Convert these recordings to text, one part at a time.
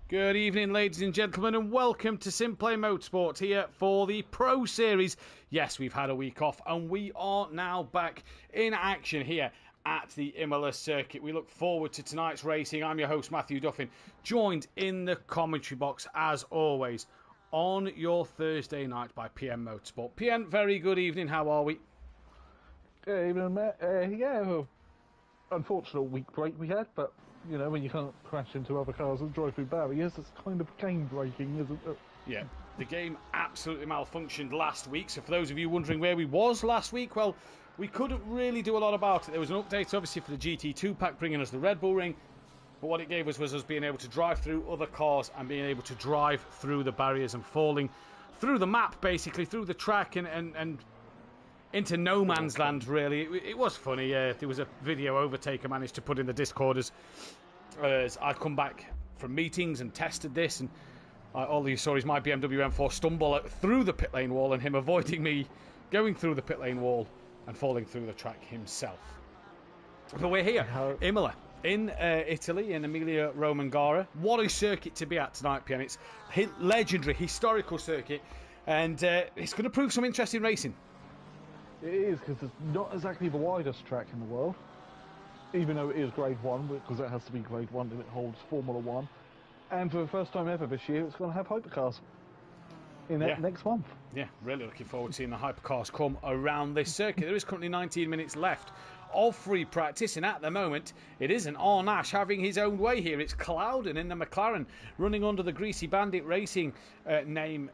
Good evening, ladies and gentlemen, and welcome to SimPlay Motorsport here for the Pro Series. Yes, we've had a week off, and we are now back in action here at the Imola circuit. We look forward to tonight's racing. I'm your host, Mathew Duffin, joined in the commentary box, as always, on your Thursday night by PNMotorsport. PN, very good evening. How are we? Good evening, Matt. Unfortunate week break we had, but you know, when you can't crash into other cars and drive through barriers, it's kind of game breaking, isn't it? Yeah, the game absolutely malfunctioned last week. So for those of you wondering where we was last week, well, we couldn't really do a lot about it. There was an update, obviously, for the GT2 pack, bringing us the Red Bull Ring. But what it gave us was us being able to drive through other cars and being able to drive through the barriers and falling through the map, basically, through the track and into no man's land, really. It was funny. There was a video overtake I managed to put in the Discord as I'd come back from meetings and tested this, and all you saw is my BMW M4 stumble through the pit lane wall and him avoiding me going through the pit lane wall and falling through the track himself. But we're here, Imola, in Italy, in Emilia-Romagna. What a circuit to be at tonight, PN. It's a legendary, historical circuit, and it's going to prove some interesting racing. It is, because it's not exactly the widest track in the world, even though it is Grade 1, because it has to be Grade 1 if it holds Formula 1. And for the first time ever this year, it's going to have hypercars in next month. Yeah, really looking forward to seeing the hypercars come around this circuit. There is currently 19 minutes left of free practice, and at the moment, it isn't Arnash having his own way here. It's Clouden in the McLaren, running under the Greasy Bandit Racing name.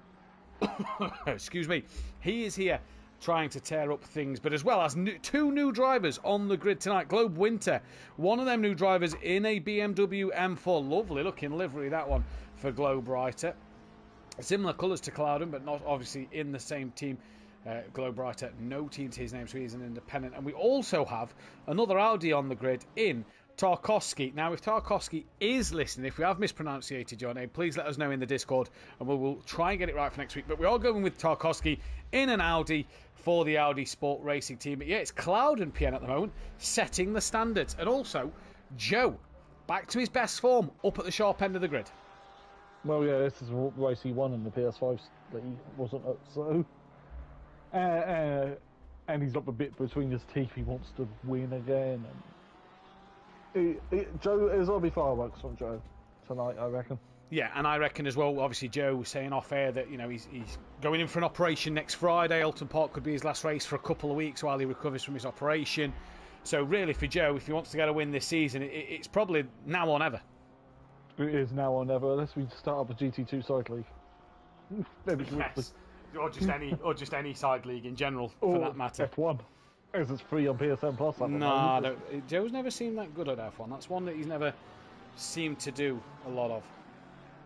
Excuse me. He is here trying to tear up things, but as well as two new drivers on the grid tonight. Globe Winter, one of them new drivers in a BMW M4, lovely looking livery, that one for Globe Writer. Similar colours to Clouden, but not obviously in the same team. Globe Writer, no team to his name, so he's an independent. And we also have another Audi on the grid in Tarkovsky. Now, if Tarkovsky is listening, if we have mispronunciated your name, please let us know in the Discord and we will try and get it right for next week. But we are going with Tarkovsky in an Audi for the Audi Sport Racing team. But yeah, it's Cloud and PN at the moment, setting the standards. And also, Joe, back to his best form, up at the sharp end of the grid. Well, yeah, this is the race he won in the PS5 that he wasn't at, so... and he's got the bit between his teeth, he wants to win again, and... Joe, there's going to be fireworks from Joe tonight, I reckon. Yeah, and I reckon as well, obviously Joe was saying off air that, you know, he's going in for an operation next Friday. Alton Park could be his last race for a couple of weeks while he recovers from his operation. So really for Joe, if he wants to get a win this season, it's probably now or never. It is now or never, unless we start up a GT2 side league. Yes. Or just any side league in general, for that matter. F1. As it's free on PSN Plus. Nah, Joe's never seemed that good at F1. That's one that he's never seemed to do a lot of.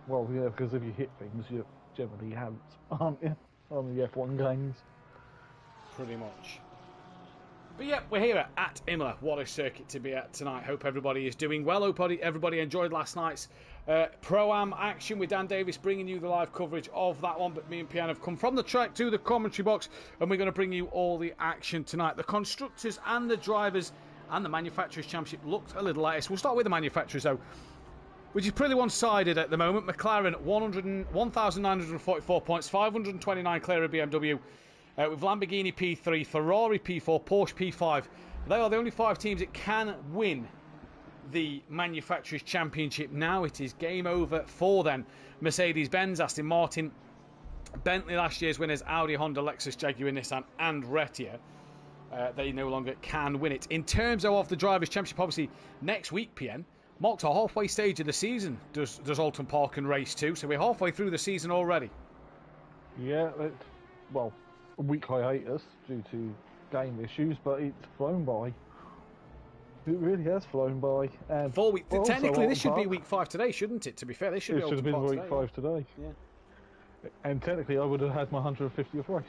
Well, yeah, because if you hit things, you generally have, aren't you? On the F1 games. Pretty much. But yeah, we're here at Imola. What a circuit to be at tonight. Hope everybody is doing well. Hope everybody enjoyed last night's Pro-Am action with Dan Davis bringing you the live coverage of that one. But me and Pian have come from the track to the commentary box, and we're going to bring you all the action tonight. The constructors and the drivers and the manufacturers championship looked a little like this. We'll start with the manufacturers though, which is pretty one-sided at the moment. McLaren 1,944 points, 529 clear of BMW. With Lamborghini P3, Ferrari P4, Porsche P5. They are the only 5 teams that can win the Manufacturers' Championship. Now it is game over for them. Mercedes-Benz, Aston Martin, Bentley last year's winners, Audi, Honda, Lexus, Jaguar, Nissan and Retia. They no longer can win it. In terms of the Drivers' Championship, obviously next week, PN, marks a halfway stage of the season, does Alton Park and Race 2. So we're halfway through the season already. Yeah, well... a week hiatus due to game issues, but it's flown by. It really has flown by. And 4 weeks. Technically, this should be week 5 today, shouldn't it? To be fair, this should have been week 5 today. Yeah. And technically, I would have had my 150th race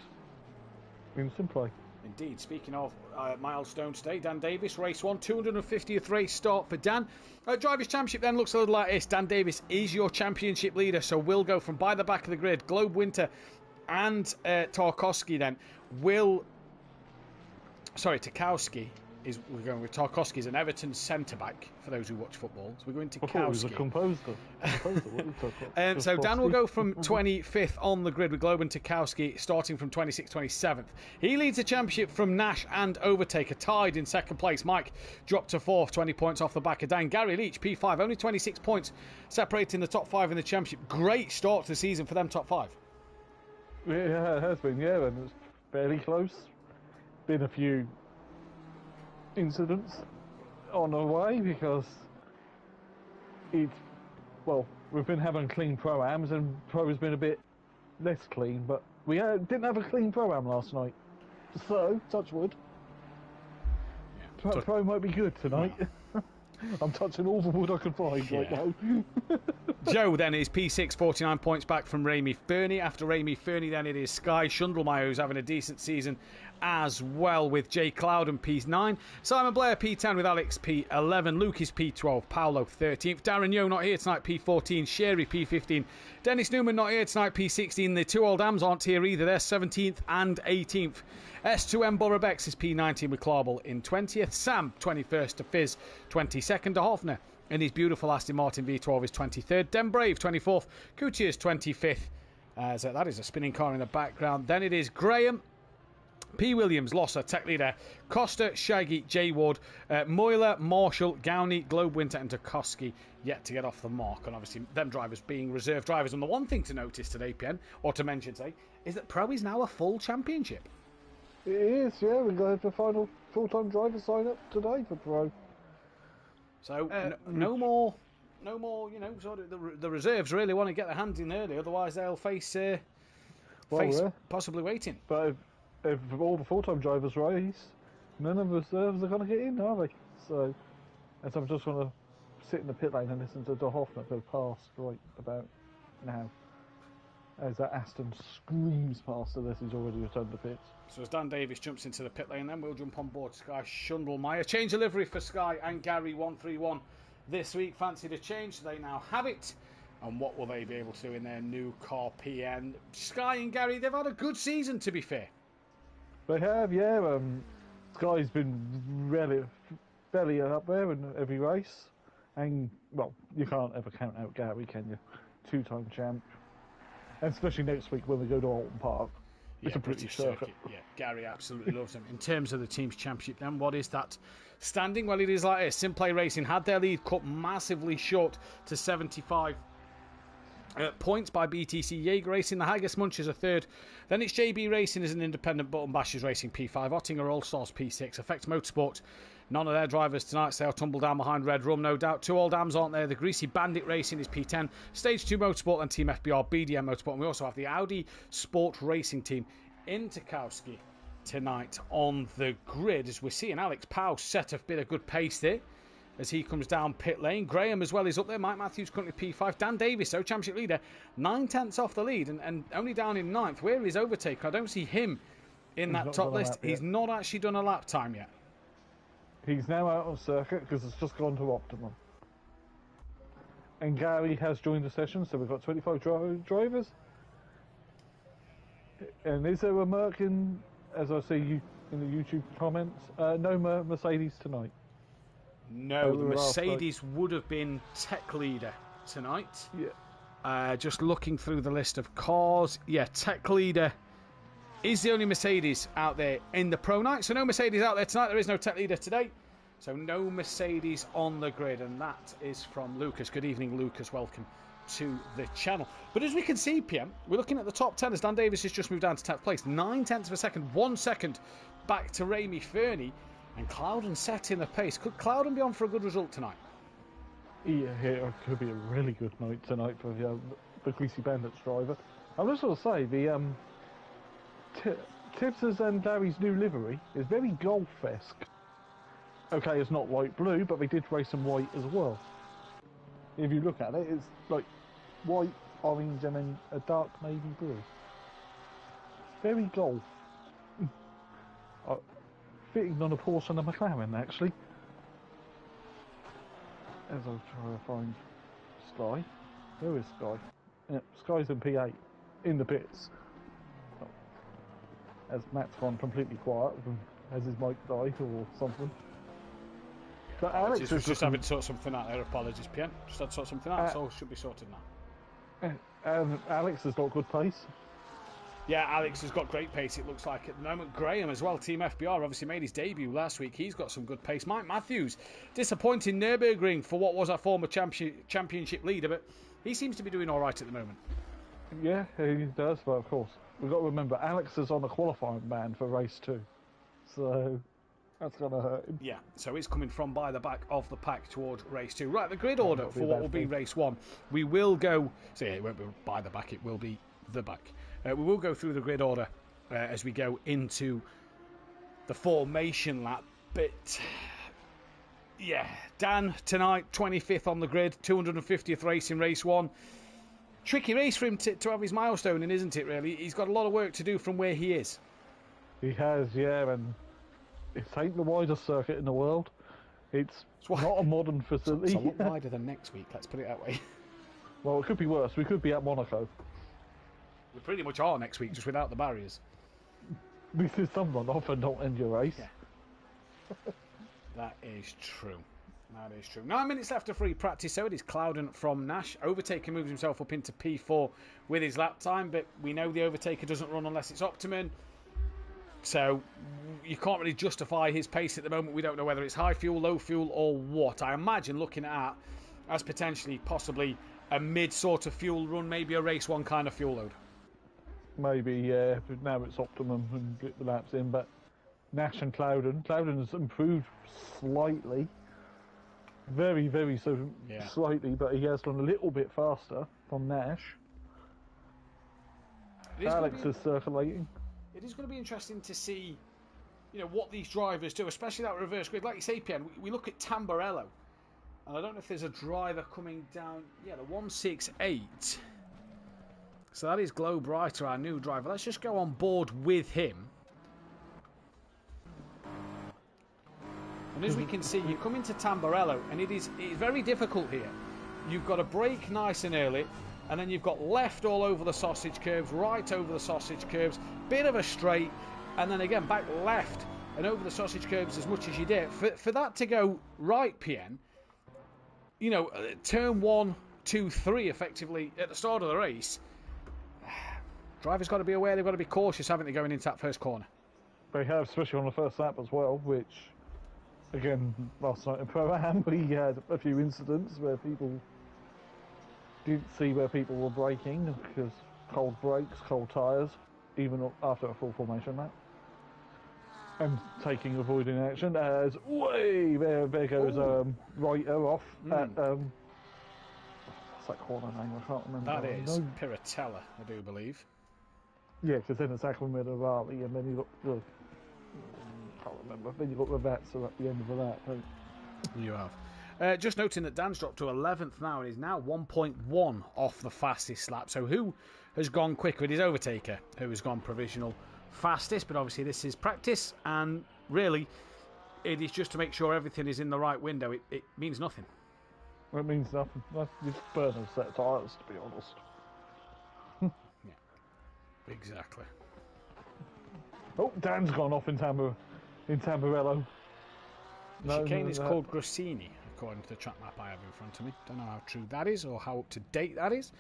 in SimPlay. Indeed. Speaking of milestone today, Dan Davis, race 1, 250th race start for Dan. Drivers' Championship then looks a little like this. Dan Davis is your championship leader, so we'll go from by the back of the grid. Globe Winter and Tarkovsky then will... Sorry, Tarkowski is we're going with Tarkowski as an Everton centre-back, for those who watch football. So we're going to I thought it was a Kowski. composer. So Dan will go from 25th on the grid with Globan Tarkowski, starting from 26th, 27th. He leads the championship from Nash and Overtaker, tied in second place. Mike dropped to 4th, 20 points off the back of Dan. Gary Leach, P5, only 26 points, separating the top 5 in the championship. Great start to the season for them top 5. Yeah, it has been, yeah, and it's fairly close. Been a few incidents on the way because we've been having clean pro-ams and pro has been a bit less clean, but we didn't have a clean pro-am last night, so touch wood. Yeah, pro might be good tonight. I'm touching all the wood I can find right now. Joe then is P6, 49 points back from Rami Fernie. After Rami Fernie then it is Sky Shundlemeyer, who's having a decent season as well, with Jay Clouden P9, Simon Blair P10 with Alex P11, Luke is P12, Paolo 13th, Darren Yo not here tonight P14, Sherry P15, Dennis Newman not here tonight P16, the two old Ams aren't here either, they're 17th and 18th. S2M Borobex is P19 with Clarbel in 20th, Sam 21st to Fizz 22nd to Hoffner in his beautiful Aston Martin V12 is 23rd, Den Brave 24th, Coutier's 25th, so that is a spinning car in the background. Then it is Graham P. Williams, Losser, Tech Leader, Costa, Shaggy, J. Ward, Moyler, Marshall, Gowney, Globe Winter and Tarkowski yet to get off the mark. And obviously them drivers being reserve drivers. And the one thing to notice today, PN, or to mention today, is that Pro is now a full championship. It is, yeah. We're going for final full-time driver sign-up today for Pro. So no more, sort of the reserves really want to get their hands in early, otherwise they'll face possibly waiting. But if all the full-time drivers race, none of the reserves are going to get in, are they? So I'm just going to sit in the pit lane and listen to De Hoffner go past right about now. As that Aston screams past unless he's already returned the pits. So as Dan Davis jumps into the pit lane, then we'll jump on board Sky Shundlemeyer. Change of livery for Sky and Gary 131 this week. Fancied a change, so they now have it. And what will they be able to do in their new car, PN? Sky and Gary, they've had a good season, to be fair. They have, yeah. Sky's been fairly up there in every race. And, well, you can't ever count out Gary, can you? Two-time champ. And especially next week when we go to Alton Park. It's a British circuit. Yeah, Gary absolutely loves them. In terms of the team's championship then, what is that standing? Well, it is like this. SimPlay Racing had their lead cut massively short to 75 points by BTC Jaeger Racing. The Haggis Munchers are third. Then it's JB Racing as an independent, Button Bashers Racing P5, Ottinger All Stars P6, Effect Motorsport. None of their drivers tonight, so they'll tumble down behind Red Rum, no doubt. Two old Dams aren't there. The Greasy Bandit Racing is P10, Stage 2 Motorsport and Team FBR, BDM Motorsport. And we also have the Audi Sport Racing Team in Tarkowski tonight on the grid, as we're seeing Alex Powell set a bit of good pace there as he comes down pit lane. Graham as well is up there. Mike Matthews currently P5. Dan Davis, so championship leader, 9/10 off the lead and only down in 9th. Where is Overtaker? I don't see him in that top list. He's not actually done a lap time yet. He's now out of circuit because it's just gone to optimum. And Gary has joined the session, so we've got 25 drivers. And is there a Merc in, as I see you in the YouTube comments, no Mercedes tonight? No, the Mercedes would have been Tech Leader tonight. Yeah. Just looking through the list of cars. Yeah, Tech Leader is the only Mercedes out there in the Pro Night. So no Mercedes out there tonight. There is no Tech Leader today. So no Mercedes on the grid. And that is from Lucas. Good evening, Lucas. Welcome to the channel. But as we can see, PM, we're looking at the top 10 as Dan Davis has just moved down to 10th place. 9/10 of a second. 1 second back to Rami Fernie. And Clouden setting the pace. Could Clouden be on for a good result tonight? Yeah, it could be a really good night tonight for the Greasy Bandits driver. I'm just going to say, the Tibbs's and Gary's new livery is very golf-esque. Okay, it's not white-blue, but they did race some white as well. If you look at it, it's like white, orange, and then a dark navy blue. Very golf. Fitting on a Porsche and a McLaren, actually. As I'll try to find Sky. Where is Sky? Yeah, Sky's in P8, in the pits. As Matt's gone completely quiet, has his mic died or something. But Alex is just having to sort something out there. Apologies, PN. Just had to sort something out, so should be sorted now. Alex has got good pace. Yeah, Alex has got great pace, it looks like, at the moment. Graham as well, Team FBR, obviously made his debut last week. He's got some good pace. Mike Matthews, disappointing Nürburgring for what was our former championship leader, but he seems to be doing all right at the moment. Yeah, he does, but of course, we've got to remember, Alex is on a qualifying ban for race 2. So that's going to hurt him. Yeah, so he's coming from by the back of the pack towards race 2. Right, the grid order for what will be race 1. We will go, so yeah, it won't be by the back, it will be the back. We will go through the grid order as we go into the formation lap. But, yeah, Dan tonight, 25th on the grid, 250th race in race 1. Tricky race for him to have his milestone in, isn't it, really? He's got a lot of work to do from where he is. He has, yeah, and it's ain't the widest circuit in the world. It's not a modern facility. It's a lot wider than next week, let's put it that way. Well, it could be worse. We could be at Monaco. We pretty much are next week, just without the barriers. This is someone off and not end your race. Yeah. That is true. That is true. 9 minutes left of free practice, so it is Clouden from Nash. Overtaker moves himself up into P4 with his lap time, but we know the Overtaker doesn't run unless it's Optimum. So you can't really justify his pace at the moment. We don't know whether it's high fuel, low fuel, or what. I imagine looking at as potentially, possibly a mid sort of fuel run, maybe a race 1 kind of fuel load. Maybe, yeah. But now it's Optimum and get the laps in, but Nash and Clouden. Clouden has improved slightly. Very, very slightly, but he has gone a little bit faster from Nash. Alex is circulating. It is going to be interesting to see, what these drivers do, especially that reverse grid. Like you say, PN, we look at Tamburello, and I don't know if there's a driver coming down. Yeah, the 168. So that is Globe Writer, our new driver. Let's just go on board with him. And as we can see, you come into Tamburello, and it's very difficult here. You've got to brake nice and early, and then you've got left all over the sausage curves, right over the sausage curves, bit of a straight, and then again back left and over the sausage curves as much as you did. For that to go right, PN, turn 1, 2, 3 effectively at the start of the race, drivers got to be aware, they've got to be cautious, haven't they, going into that first corner? They have, especially on the first lap as well, which, again, last night in Pro-Am, we had a few incidents where people didn't see where people were braking because cold brakes, cold tyres, even after a full formation lap. And avoiding action as, there goes Reiter off at, what's that corner name? I can't remember. That is Piratella, I do believe. Yeah, because then it's Aquamirali, and then you got can't remember. Then you got Ravazza at the end of that. You have. Just noting that Dan's dropped to 11th now and is now 1.1 off the fastest lap. So who has gone quicker? It is Overtaker who has gone provisional fastest, but obviously this is practice, and really it is just to make sure everything is in the right window. It means nothing. It means nothing. You burn a set of tyres, to be honest. Yeah, exactly. Oh, Dan's gone off in Tamburello. The chicane is called Grassini, according to the track map I have in front of me. Don't know how true that is or how up to date that is,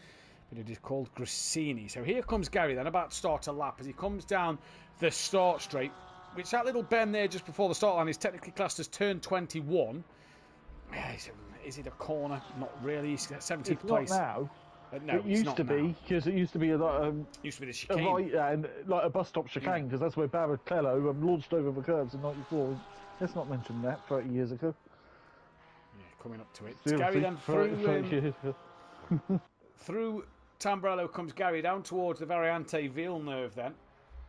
but it is called Grassini. So here comes Gary then, about to start a lap as he comes down the start straight, which that little bend there just before the start line is technically classed as turn 21. Is it a corner? Not really. He's got 17th it's place. Not now. No, it used to be, because it used to be used to be the chicane. and like a bus stop chicane, because that's where Barrichello launched over the curbs in '94. Let's not mention that 30 years ago. Yeah, coming up to it. Gary then through Tamburello comes Gary down towards the Variante Villeneuve then.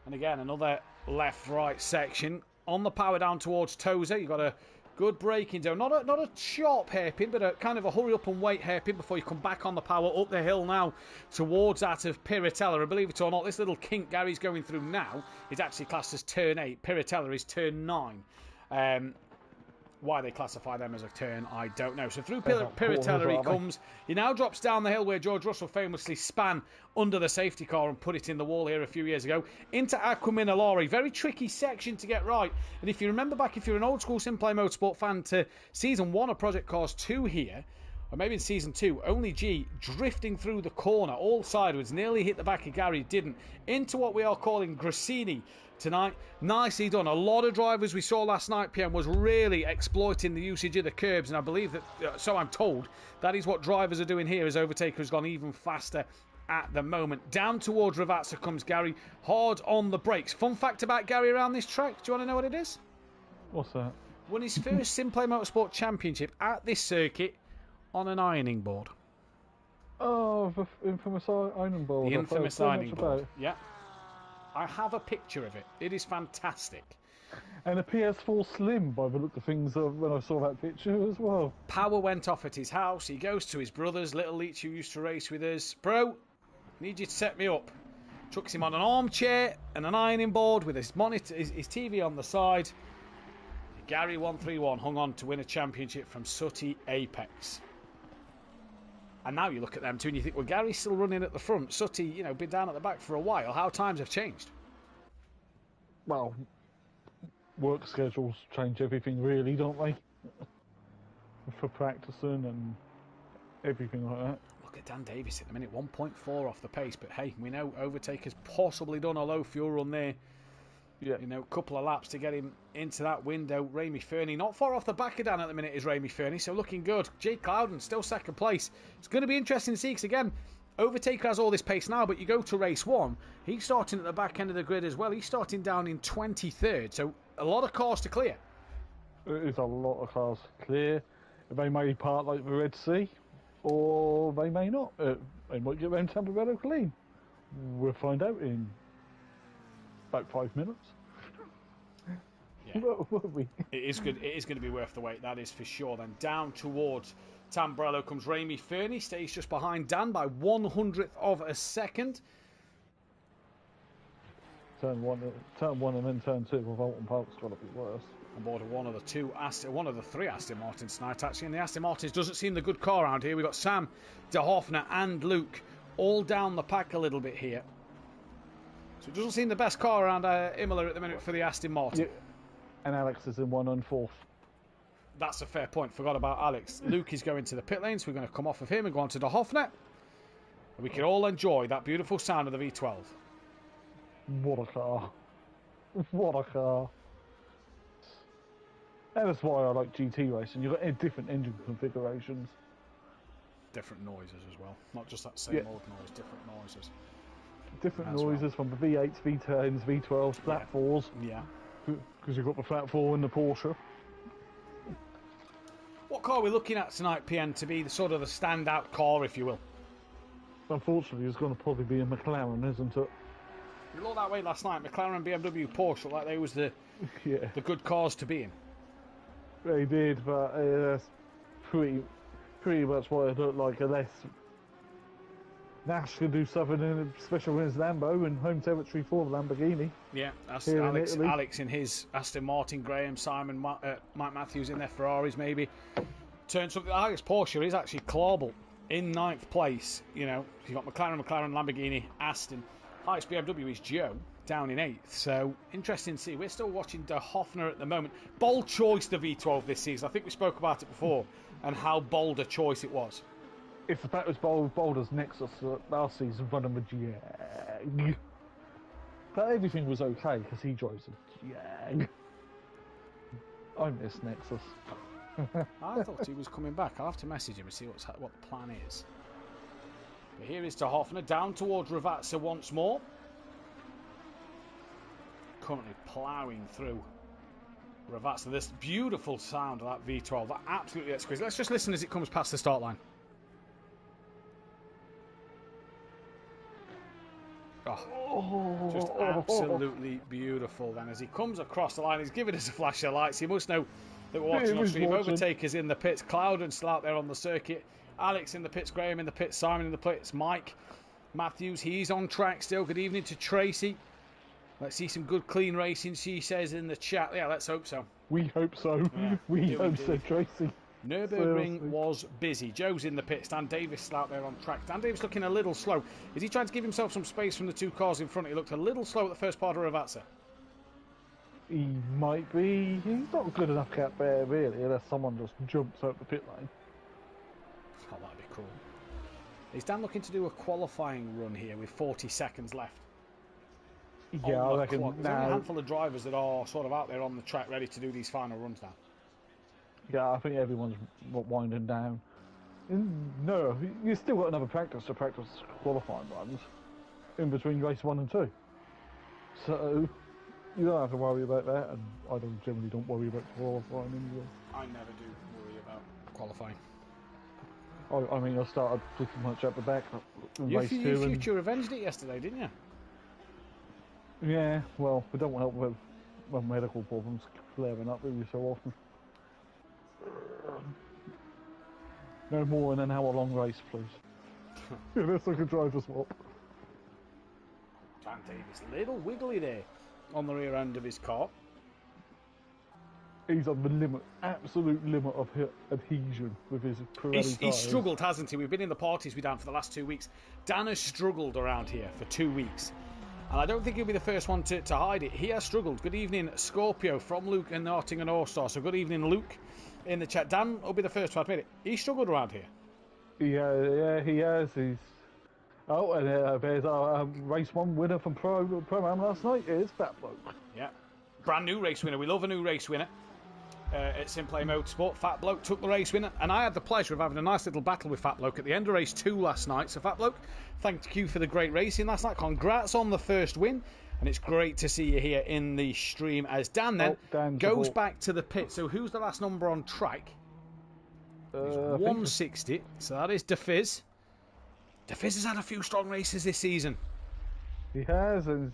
And again, another left-right section. On the power down towards Tozer, you've got a good braking zone. Not a sharp hairpin, but a kind of a hurry up and wait hairpin before you come back on the power up the hill now towards that of Piratella. And believe it or not, this little kink Gary's going through now is actually classed as turn 8. Piratella is turn 9. Why they classify them as a turn, I don't know. So through Piratella he comes. He now drops down the hill where George Russell famously span under the safety car and put it in the wall here a few years ago. Into Aquaminalori. Very tricky section to get right. And if you remember back, if you're an old school SimPlay Motorsport fan, to Season 1 of Project Cars 2 here, or maybe in Season 2, only G drifting through the corner, all sideways, nearly hit the back of Gary, didn't. Into what we are calling Grassini tonight. Nicely done. A lot of drivers we saw last night, PM, was really exploiting the usage of the curbs, and I believe that, so I'm told, that is what drivers are doing here, as Overtaker has gone even faster at the moment. Down towards Ravazza comes Gary, hard on the brakes. Fun fact about Gary around this track, do you want to know what it is? What's that? Won his first SimPlay Motorsport Championship at this circuit on an ironing board. Oh, the infamous ironing board. The infamous ironing board. Yeah. I have a picture of it. It is fantastic. And a PS4 Slim, by the look of things, when I saw that picture as well. Power went off at his house. He goes to his brothers, Little Leach, who used to race with us. Bro, need you to set me up. Chucks him on an armchair and an ironing board with his monitor, his TV on the side. Gary 131 hung on to win a championship from Sooty Apex. And now you look at them two and you think, well, Gary's still running at the front. Sooty, you know, been down at the back for a while. How times have changed. Well, work schedules change everything, really, don't they? For practicing and everything like that. Look at Dan Davis at the minute, 1.4 off the pace. But hey, we know Overtaker's possibly done a low fuel run there. Yeah. You know, a couple of laps to get him into that window. Ramey Fernie, not far off the back of Dan at the minute is Ramey Fernie, so looking good. Jake Clouden, still second place. It's going to be interesting to see, because again, Overtaker has all this pace now, but you go to race 1, he's starting at the back end of the grid as well. He's starting down in 23rd, so a lot of cars to clear. It is a lot of cars to clear. They may part like the Red Sea, or they may not. They might get around Tamburello clean. We'll find out in about 5 minutes. Yeah. It is good. It is going to be worth the wait, that is for sure. Then down towards Tamburello comes Ramey Fernie, stays just behind Dan by 100th of a second. Turn one and then turn 2 with Alton Park's got to be worse. On board of one of the 3 Aston Martins tonight, actually. And the Aston Martins doesn't seem the good car around here. We've got Sam, De Hoffner and Luke all down the pack a little bit here. So it doesn't seem the best car around Imola at the minute for the Aston Martin. Yeah. And Alex is in 1 and 4th. That's a fair point. Forgot about Alex. Luke is going to the pit lane, so we're going to come off of him and go on to De Hoffner. And we can all enjoy that beautiful sound of the V12. What a car. What a car. And that's why I like GT racing. You've got different engine configurations. Different noises as well. Not just that same old noise, different noises. Different noises from the V8s, V10s, V12s, flat 4s. Yeah. Because you've got the flat 4 and the Porsche. What car are we looking at tonight, PN, to be the sort of the standout car, if you will? Unfortunately, it's going to probably be a McLaren, isn't it? You looked that way last night. McLaren, BMW, Porsche looked like they was the good cars to be in. They did, but that's pretty much what it looked like, unless Nash could do something in special in his Lambo and home territory for the Lamborghini. Yeah, that's Alex in his Aston Martin, Graham, Simon, Mike Matthews in their Ferraris maybe. Turn something. I guess Porsche is actually Clauble in 9th place. You know, you've got McLaren, Lamborghini, Aston. Highest BMW is Joe, down in 8th. So, interesting to see. We're still watching De Hoffner at the moment. Bold choice, the V12 this season. I think we spoke about it before, and how bold a choice it was. If the fact was bold as Nexus last season, running with Jag. But everything was okay, because he drives a Jag. I miss Nexus. I thought he was coming back. I'll have to message him and see what the plan is. But here is De Hoffner, down towards Ravazza once more. Currently ploughing through Ravazza. This beautiful sound of that V12. That absolutely exquisite. Let's just listen as it comes past the start line. Oh, just absolutely beautiful. Then as he comes across the line, he's giving us a flash of lights. He must know that we're watching on stream. Overtaker's in the pits, Clouden still out there on the circuit, Alex in the pits, Graham in the pits, Simon in the pits, Mike Matthews, he's on track still. Good evening to Tracy. Let's see some good clean racing, she says in the chat. Yeah, let's hope so. We hope so. Yeah, we hope so, Tracy. Nürburgring was busy. Joe's in the pits. Dan Davis is out there on track. Dan Davis looking a little slow. Is he trying to give himself some space from the two cars in front? He looked a little slow at the first part of Ravazza. He might be. He's not good enough cap there, really, unless someone just jumps out the pit lane. Oh, that'd be cool. Is Dan looking to do a qualifying run here with 40 seconds left? Yeah, I reckon There's only a handful of drivers that are sort of out there on the track ready to do these final runs now. Yeah, I think everyone's winding down. No, you still got another practice to practice qualifying runs in between race 1 and 2. So you don't have to worry about that, and I generally don't worry about qualifying anyway. I never do worry about qualifying. I mean, I started pretty much at the back in race 2. You future avenged it yesterday, didn't you? Yeah, well, we don't help with medical problems flaring up with you so often. No more than an hour-long race, please. Let's look at driver swap. Dan Davis, little wiggly there on the rear end of his car. He's on the limit, absolute limit of adhesion with his Pirelli tyres. He's struggled, hasn't he? We've been in the parties with Dan for the last 2 weeks. Dan has struggled around here for 2 weeks. And I don't think he'll be the first one to hide it. He has struggled. Good evening, Scorpio, from Luke and Nottingham All-Star. So good evening, Luke, in the chat. Dan will be the first to admit it. He struggled around here. Yeah, he has. Oh, and there's our race 1 winner from Pro-Am last night is Fat Bloke. Yeah, brand new race winner. We love a new race winner. At SimPlay Motorsport, Fat Bloke took the race winner, and I had the pleasure of having a nice little battle with Fat Bloke at the end of race 2 last night. So Fat Bloke, thank you for the great racing last night. Congrats on the first win, and it's great to see you here in the stream as Dan then goes back to the pit. So who's the last number on track? 160, so that is Duffin. Duffin has had a few strong races this season. He has, and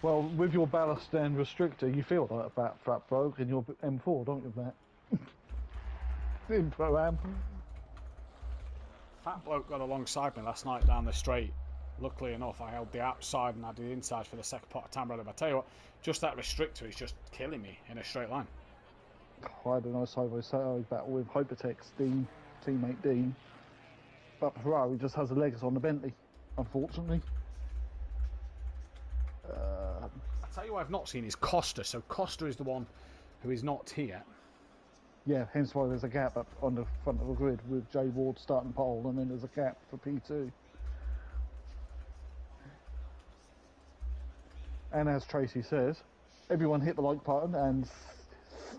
well, with your ballast and restrictor, you feel like a fat bloke in your M4, don't you, Matt? In Pro-Am. Fat Bloke got alongside me last night down the straight. Luckily enough, I held the outside and I did the inside for the second part of time. But I tell you what, just that restrictor is just killing me in a straight line. I had a nice side-by-side battle with Hypertex teammate Dean. But Ferrari just has the legs on the Bentley, unfortunately. I tell you what I've not seen is Costa. So Costa is the one who is not here. Yeah, hence why there's a gap up on the front of the grid with Jay Ward starting pole, and then there's a gap for P2. And as Tracy says, everyone hit the like button and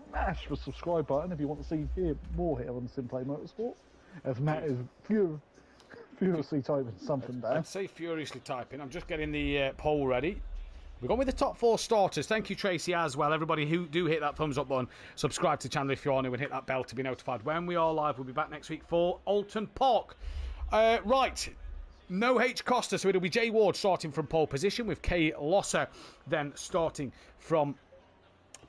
smash the subscribe button if you want to see more here on SimPlay Motorsport. As Matt is furiously typing something down. I'd say furiously typing. I'm just getting the poll ready. We're going with the top 4 starters. Thank you, Tracy, as well. Everybody who do hit that thumbs up button, subscribe to the channel if you are new, and hit that bell to be notified when we are live. We'll be back next week for Alton Park. Right. No H Costa, so it'll be Jay Ward starting from pole position with Kay Losser then starting from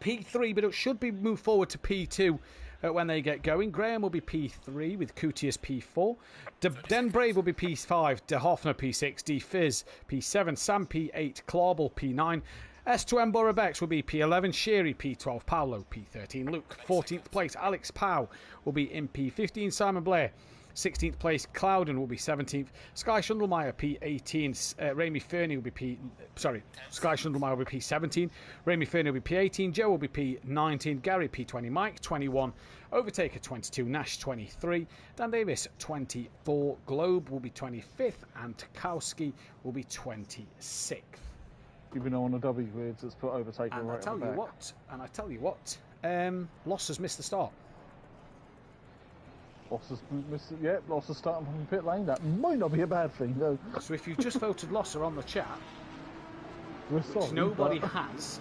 P3, but it should be moved forward to P2 when they get going. Graham will be P3 with Cutius P4. Den Brave will be P5, De Hoffner P6, D Fizz P7, Sam P8, Clarbel P9. S2M Borobex will be P11, Sherry P12, Paolo P13, Luke 14th place, Alex Pow will be in P15, Simon Blair 16th place, Clouden will be 17th, Sky Schundelmeyer P18, Ramy Fernie will be Sky Schundelmeyer will be P17, Ramy Fernie will be P18, Joe will be P19, Gary P20, Mike 21, Overtaker 22, Nash 23, Dan Davis 24, Globe will be 25th, and Tukowski will be 26th. Even though on the W grids it's put Overtaker and right at the back. I tell you what, Loss has missed the start. Loss is starting from the pit lane. That might not be a bad thing, though. So if you've just voted Losser on the chat, which nobody has,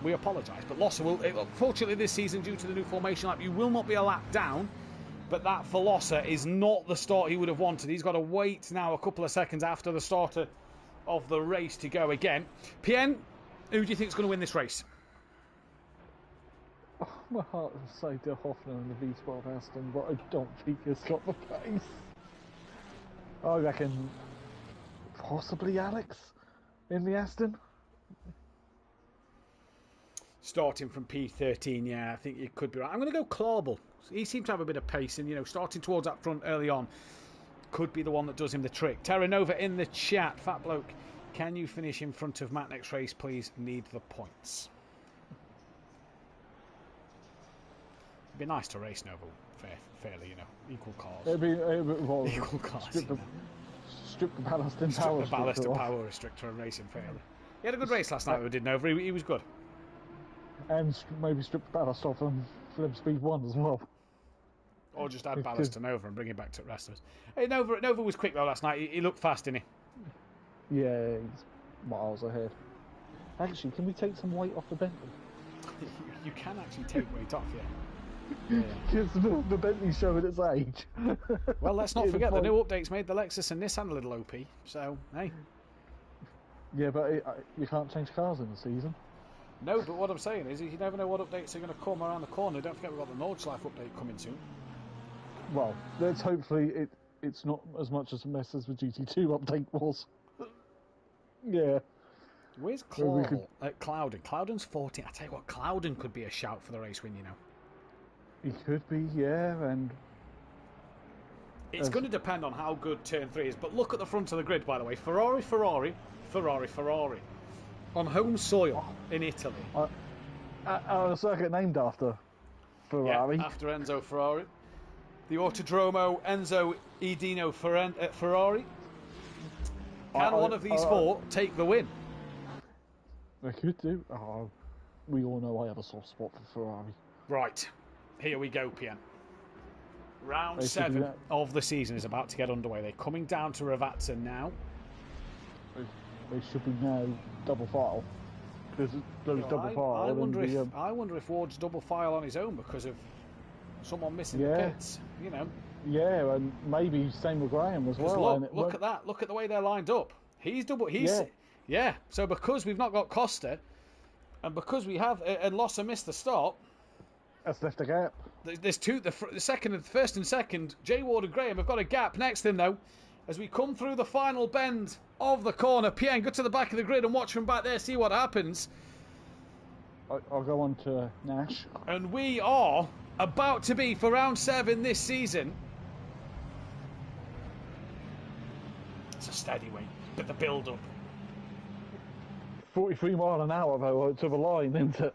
we apologise. But Losser will, unfortunately this season, due to the new formation lap, you will not be a lap down. But that for Losser is not the start he would have wanted. He's got to wait now a couple of seconds after the start of the race to go again. PN, who do you think is going to win this race? Oh, my heart will say De Hoffner in the V12 Aston, but I don't think he's got the pace. I reckon possibly Alex in the Aston. Starting from P13, yeah, I think you could be right. I'm going to go Clauble. He seemed to have a bit of pace, and, you know, starting towards that front early on could be the one that does him the trick. Terra Nova in the chat. Fat bloke, can you finish in front of Matt next race, please? Need the points. It'd be nice to race Nova fairly, you know, equal cars. It'd be equal cars. Strip the ballast and power restrictor and racing fairly. He had a good race last night. We did Nova. He was good. And maybe strip the ballast off and flip speed 1 as well. Or just add ballast to Nova and bring it back to the rest of us. Hey, Nova was quick though last night. He looked fast, didn't he? Yeah, he's miles ahead. Actually, can we take some weight off the Bentley? You can actually take weight off, yeah. Because the Bentley's showing its age. Well, let's not forget the new updates made the Lexus and Nissan a little OP. So, hey. Yeah, but you can't change cars in the season. No, but what I'm saying is you never know what updates are going to come around the corner. Don't forget we've got the Nordschleife update coming soon. Well, let's hopefully it's not as much as a mess as the GT2 update was. Yeah. Where's Clouden? Clouden's 14. I tell you what, Clouden could be a shout for the race win, you know. He could be, yeah, and... It's going to depend on how good Turn 3 is, but look at the front of the grid, by the way. Ferrari. On home soil in Italy. A circuit named after Ferrari. Yeah, after Enzo Ferrari. The Autodromo Enzo Edino Ferrari. Can one of these four take the win? They could do. We all know I have a soft spot for Ferrari. Right. Here we go, PN. Round 7 of the season is about to get underway. They're coming down to Ravazza now. They should be now double file. Because those double file. I wonder if Ward's double file on his own because of someone missing the pits. You know. Yeah, and maybe same with Graham as well. Look at that. Look at the way they're lined up. He's double. Yeah. So because we've not got Costa, and because we have and Lossa missed the start. That's left a gap. There's two, the first and second. Jay Ward and Graham have got a gap next to them though. As we come through the final bend of the corner, PN, go to the back of the grid and watch from back there, see what happens. I'll go on to Nash. And we are about to be for round 7 this season. It's a steady win, but the build-up. 43 mile an hour though to the line, isn't it?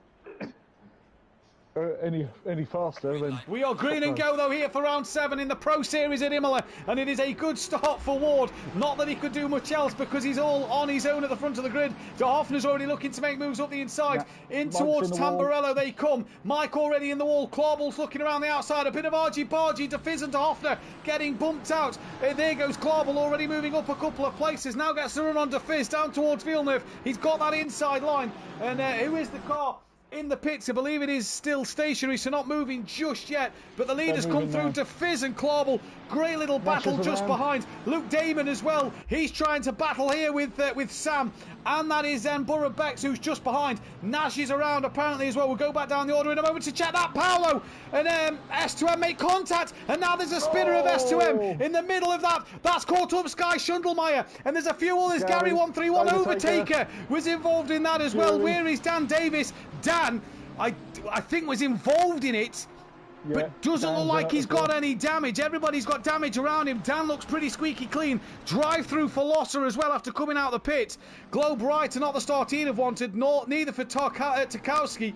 Any faster then... We are green and go though here for round 7 in the Pro Series at Imola, and it is a good start for Ward. Not that he could do much else because he's all on his own at the front of the grid. De Hoffner's already looking to make moves up the inside. In towards Tamburello they come. Mike already in the wall. Clawball's looking around the outside. A bit of argy-bargy to Fizz and De Hoffner getting bumped out. There goes Clawball already moving up a couple of places. Now gets the run on De Fizz down towards Villeneuve. He's got that inside line. And who is the car? In the pits, I believe it is still stationary, so not moving just yet. But the leaders come through to Fizz and Clawball. Great little battle just behind. Luke Damon as well. He's trying to battle here with Sam. And that is then Burra Bex, who's just behind. Nash is around apparently as well. We'll go back down the order in a moment to check that. Paolo and S2M make contact. And now there's a spinner of S2M in the middle of that. That's caught up Sky Schundelmeyer. And there's a few others. Gary 131 Overtaker was involved in that as well. Where is Dan Davis? Dan, I think, was involved in it, but doesn't look like he's got any damage. Everybody's got damage around him. Dan looks pretty squeaky clean. Drive through for Losser as well after coming out of the pit. Globe Right, not the start he'd have wanted, neither for Tarkowski.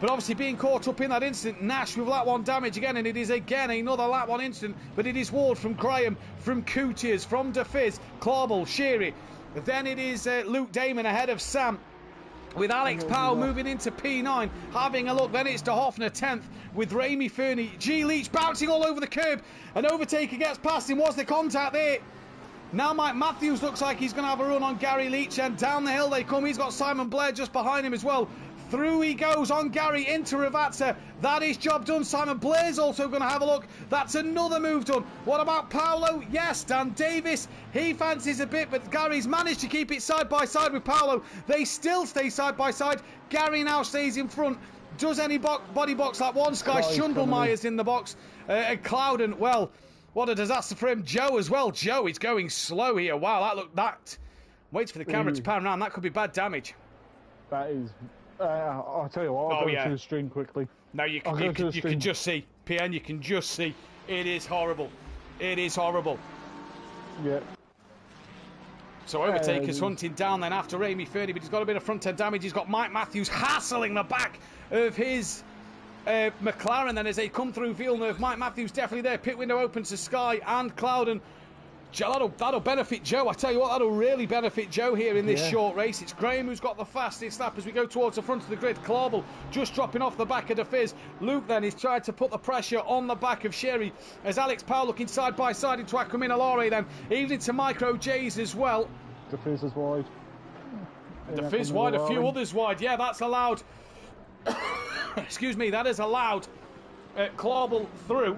But obviously being caught up in that incident, Nash with lap 1 damage again, and it is again another lap 1 incident, but it is Ward from Graham, from Coutiers, from De Fizz, Clawball, Sheary. Then it is Luke Damon ahead of Sam. With Alex Powell moving into P9, having a look. Then it's De Hoffner 10th with Ramey Fernie. G Leach bouncing all over the curb. An overtaker gets past him. Was the contact there? Now Mike Matthews looks like he's going to have a run on Gary Leach, and down the hill they come. He's got Simon Blair just behind him as well. Through he goes on Gary into Ravazza. That is job done. Simon Blair's also going to have a look. That's another move done. What about Paolo? Yes, Dan Davis. He fancies a bit, but Gary's managed to keep it side by side with Paolo. They still stay side by side. Gary now stays in front. Does any body box like one? Sky Schundelmeyer's in the box. Clouden, well, what a disaster for him. Joe as well. Joe is going slow here. Wow, that. Waits for the camera to pan around. That could be bad damage. That is I'll tell you what, I'll go to the stream quickly. No, you can just see, PN, you can just see. It is horrible. It is horrible. Yeah. So Overtaker's hunting down then after Amy Fernie, but he's got a bit of front end damage. He's got Mike Matthews hassling the back of his McLaren then as they come through Villeneuve. Mike Matthews definitely there. Pit window open to Sky and Cloud, and that'll benefit Joe. I tell you what, that'll really benefit Joe here in this short race. It's Graham who's got the fastest lap as we go towards the front of the grid. Clauble just dropping off the back of the Fizz. Luke then is trying to put the pressure on the back of Sherry as Alex Powell looking side by side into Aquamin Alare then. Even into Micro J's as well. The Fizz is wide. The Fizz wide, a few others wide. Yeah, that's allowed. Excuse me, that is allowed Clauble through.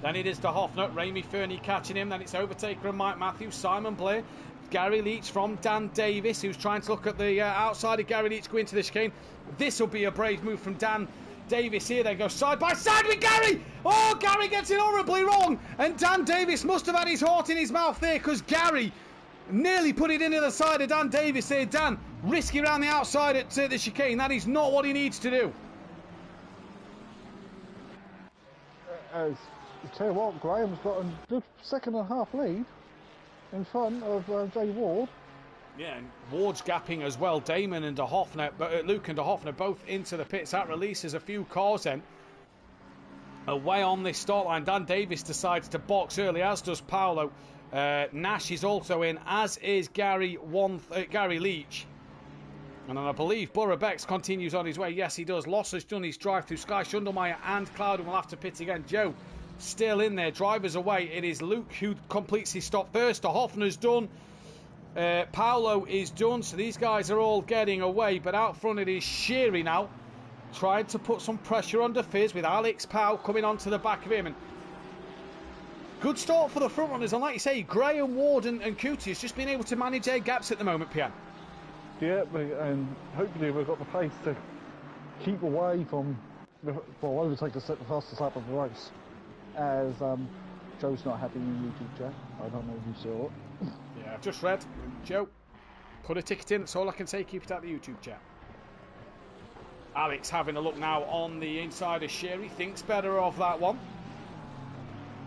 Then it is to Hoffner, Ramy Fernie catching him. Then it's Overtaker and Mike Matthews, Simon Blair, Gary Leach from Dan Davis, who's trying to look at the outside of Gary Leach, go into the chicane. This will be a brave move from Dan Davis here. They go side by side with Gary. Oh, Gary gets it horribly wrong. And Dan Davis must have had his heart in his mouth there, because Gary nearly put it into the side of Dan Davis there. Dan, risky around the outside at the chicane. That is not what he needs to do. I'll tell you what, Graham's got a good second and a half lead in front of Jay Ward. Yeah, and Ward's gapping as well. Damon and De Hoffner, Luke and De Hoffner both into the pits. That releases a few cars then. Away on this start line, Dan Davis decides to box early, as does Paolo. Nash is also in, as is Gary Leach. And then I believe Borough Bex continues on his way. Yes, he does. Loss has done his drive through. Sky Schundelmeyer and Clouden will have to pit again. Joe still in there. Drivers away. It is Luke who completes his stop first. De Hoffner's done. Paolo is done. So these guys are all getting away. But out front it is Sheary now, trying to put some pressure on De Fizz with Alex Powell coming onto the back of him. And good start for the front runners. And like you say, Graham, Ward and Cootie has just been able to manage their gaps at the moment, Pian. Yeah, and hopefully we've got the pace to keep away from, well, Overtaker set the fastest lap of the race. As Joe's not happy in YouTube chat. I don't know if you saw it. Yeah, I've just read. Joe, put a ticket in. That's all I can say. Keep it out the YouTube chat. Alex having a look now on the inside of Sherry. Thinks better of that one.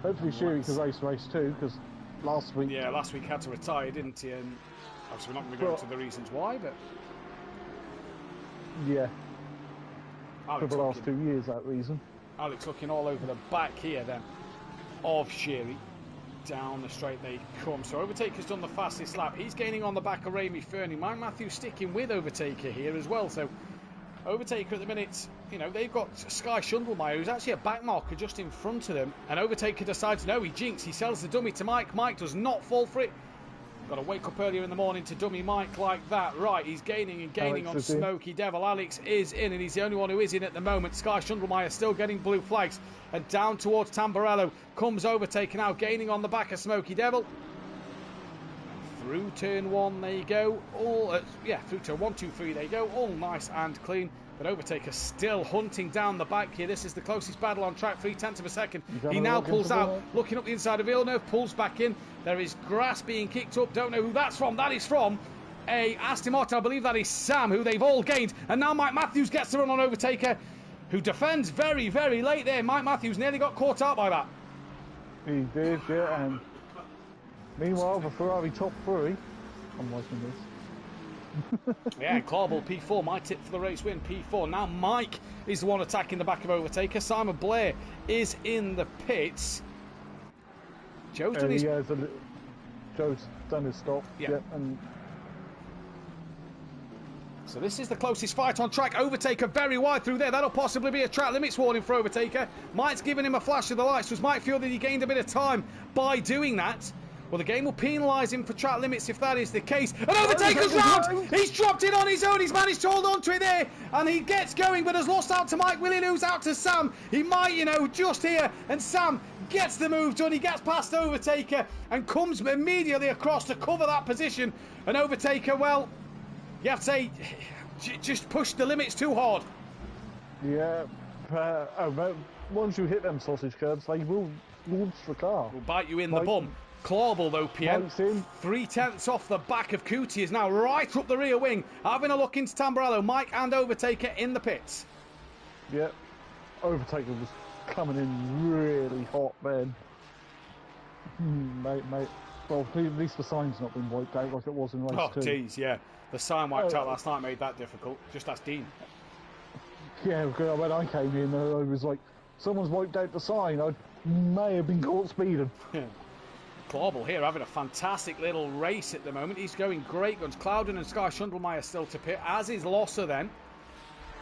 Hopefully Sherry can race too, because last week... Yeah, last week had to retire, didn't he? And obviously we're not going to go into the reasons why, but... Yeah. Alex for the last 2 years, that reason. Alex looking all over the back here then of Sherry. Down the straight they come. So Overtaker's done the fastest lap. He's gaining on the back of Ramy Fernie. Mike Matthews sticking with Overtaker here as well. So Overtaker at the minute, you know, they've got Sky Schundelmeyer, who's actually a back marker just in front of them. And Overtaker decides, no, he jinks. He sells the dummy to Mike. Mike does not fall for it. Got to wake up earlier in the morning to dummy Mike like that. Right, he's gaining and gaining Alex on Smoky Devil. Alex is in, and he's the only one who is in at the moment. Sky Schundelmeyer still getting blue flags. And down towards Tamburello comes Overtaker now, gaining on the back of Smoky Devil. Through turn one they go. All through turn 1, 2, 3 they go. All nice and clean. But Overtaker still hunting down the back here. This is the closest battle on track, 0.3 of a second. He now pulls out, looking up the inside of Villeneuve, pulls back in. There is grass being kicked up. Don't know who that's from. That is from a Aston Martin. I believe that is Sam, who they've all gained. And now Mike Matthews gets the run on Overtaker, who defends very, very late there. Mike Matthews nearly got caught out by that. He did, yeah. And meanwhile, the Ferrari top three, I'm liking this. Yeah, Clauble P4, my tip for the race win, P4. Now Mike is the one attacking the back of Overtaker. Simon Blair is in the pits. Joe's done his... Joe's done his stop. Yeah. And so this is the closest fight on track. Overtaker very wide through there. That'll possibly be a track limits warning for Overtaker. Mike's giving him a flash of the lights. Does Mike feel that he gained a bit of time by doing that? Well, the game will penalise him for track limits if that is the case. And Overtaker's round! He's dropped it on his own. He's managed to hold on to it there. And he gets going, but has lost out to Mike. Will he lose out to Sam? He might, you know, just here. And Sam gets the move done. He gets past Overtaker and comes immediately across to cover that position. And Overtaker, well, you have to say, just pushed the limits too hard. Yeah. Once you hit them sausage curbs, they will launch the car. Will bite you in the bum. Clawball though, PM. 3/10 off the back of Cootie is now right up the rear wing. Having a look into Tamburello. Mike and Overtaker in the pits. Yep. Overtaker was coming in really hot then. Mate. Well, at least the sign's not been wiped out like it was in race 2. Oh, jeez, yeah. The sign wiped out last night made that difficult. Just ask Dean. Yeah, when I came in, I was like, someone's wiped out the sign. I may have been caught speeding. Clawball here having a fantastic little race at the moment. He's going great guns. Clouden and Sky Shundlemeyer still to pit, as is Losser then.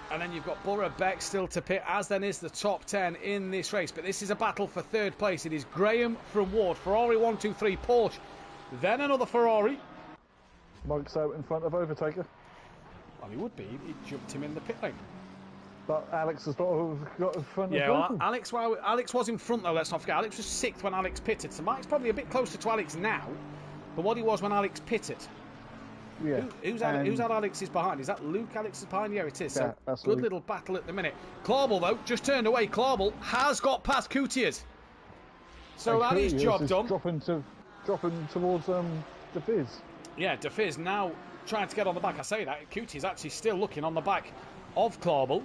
And then you've got Borough Beck still to pit, as then is the top 10 in this race. But this is a battle for third place. It is Graham from Ward. Ferrari 1, 2, 3, Porsche. Then another Ferrari. Mike's out in front of Overtaker. Well, he would be. He jumped him in the pit lane. But Alex has got in front of well, Alex was in front, though, let's not forget. Alex was 6th when Alex pitted. So Mike's probably a bit closer to Alex now than what he was when Alex pitted. Yeah. Who's that Alex is behind? Is that Luke Alex is behind? Yeah, it is. So good Luke. little battle at the minute. Clawball, though, just turned away. Clawball has got past Coutiers. So that is job done. Dropping towards the Fizz. Yeah, Duffin now trying to get on the back. I say that. Coutier's actually still looking on the back of Clawball.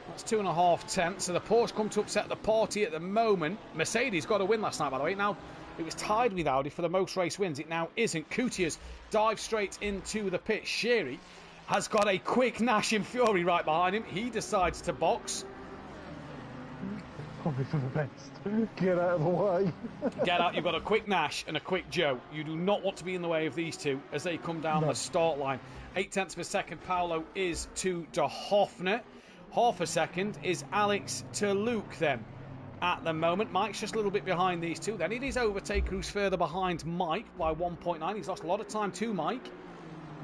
That's 2.5 tenths. So the Porsche come to upset the party at the moment. Mercedes got a win last night, by the way. Now, it was tied with Audi for the most race wins. It now isn't. Coutier's dive straight into the pit. Sherry has got a quick Nash in Fury right behind him. He decides to box. Probably for the best. Get out of the way. Get out. You've got a quick Nash and a quick Joe. You do not want to be in the way of these two as they come down the start line. 8 tenths of a second, Paolo is to De Hoffner. Half a second is Alex to Luke then. At the moment, Mike's just a little bit behind these two. Then it is Overtaker who's further behind Mike by 1.9. He's lost a lot of time to Mike.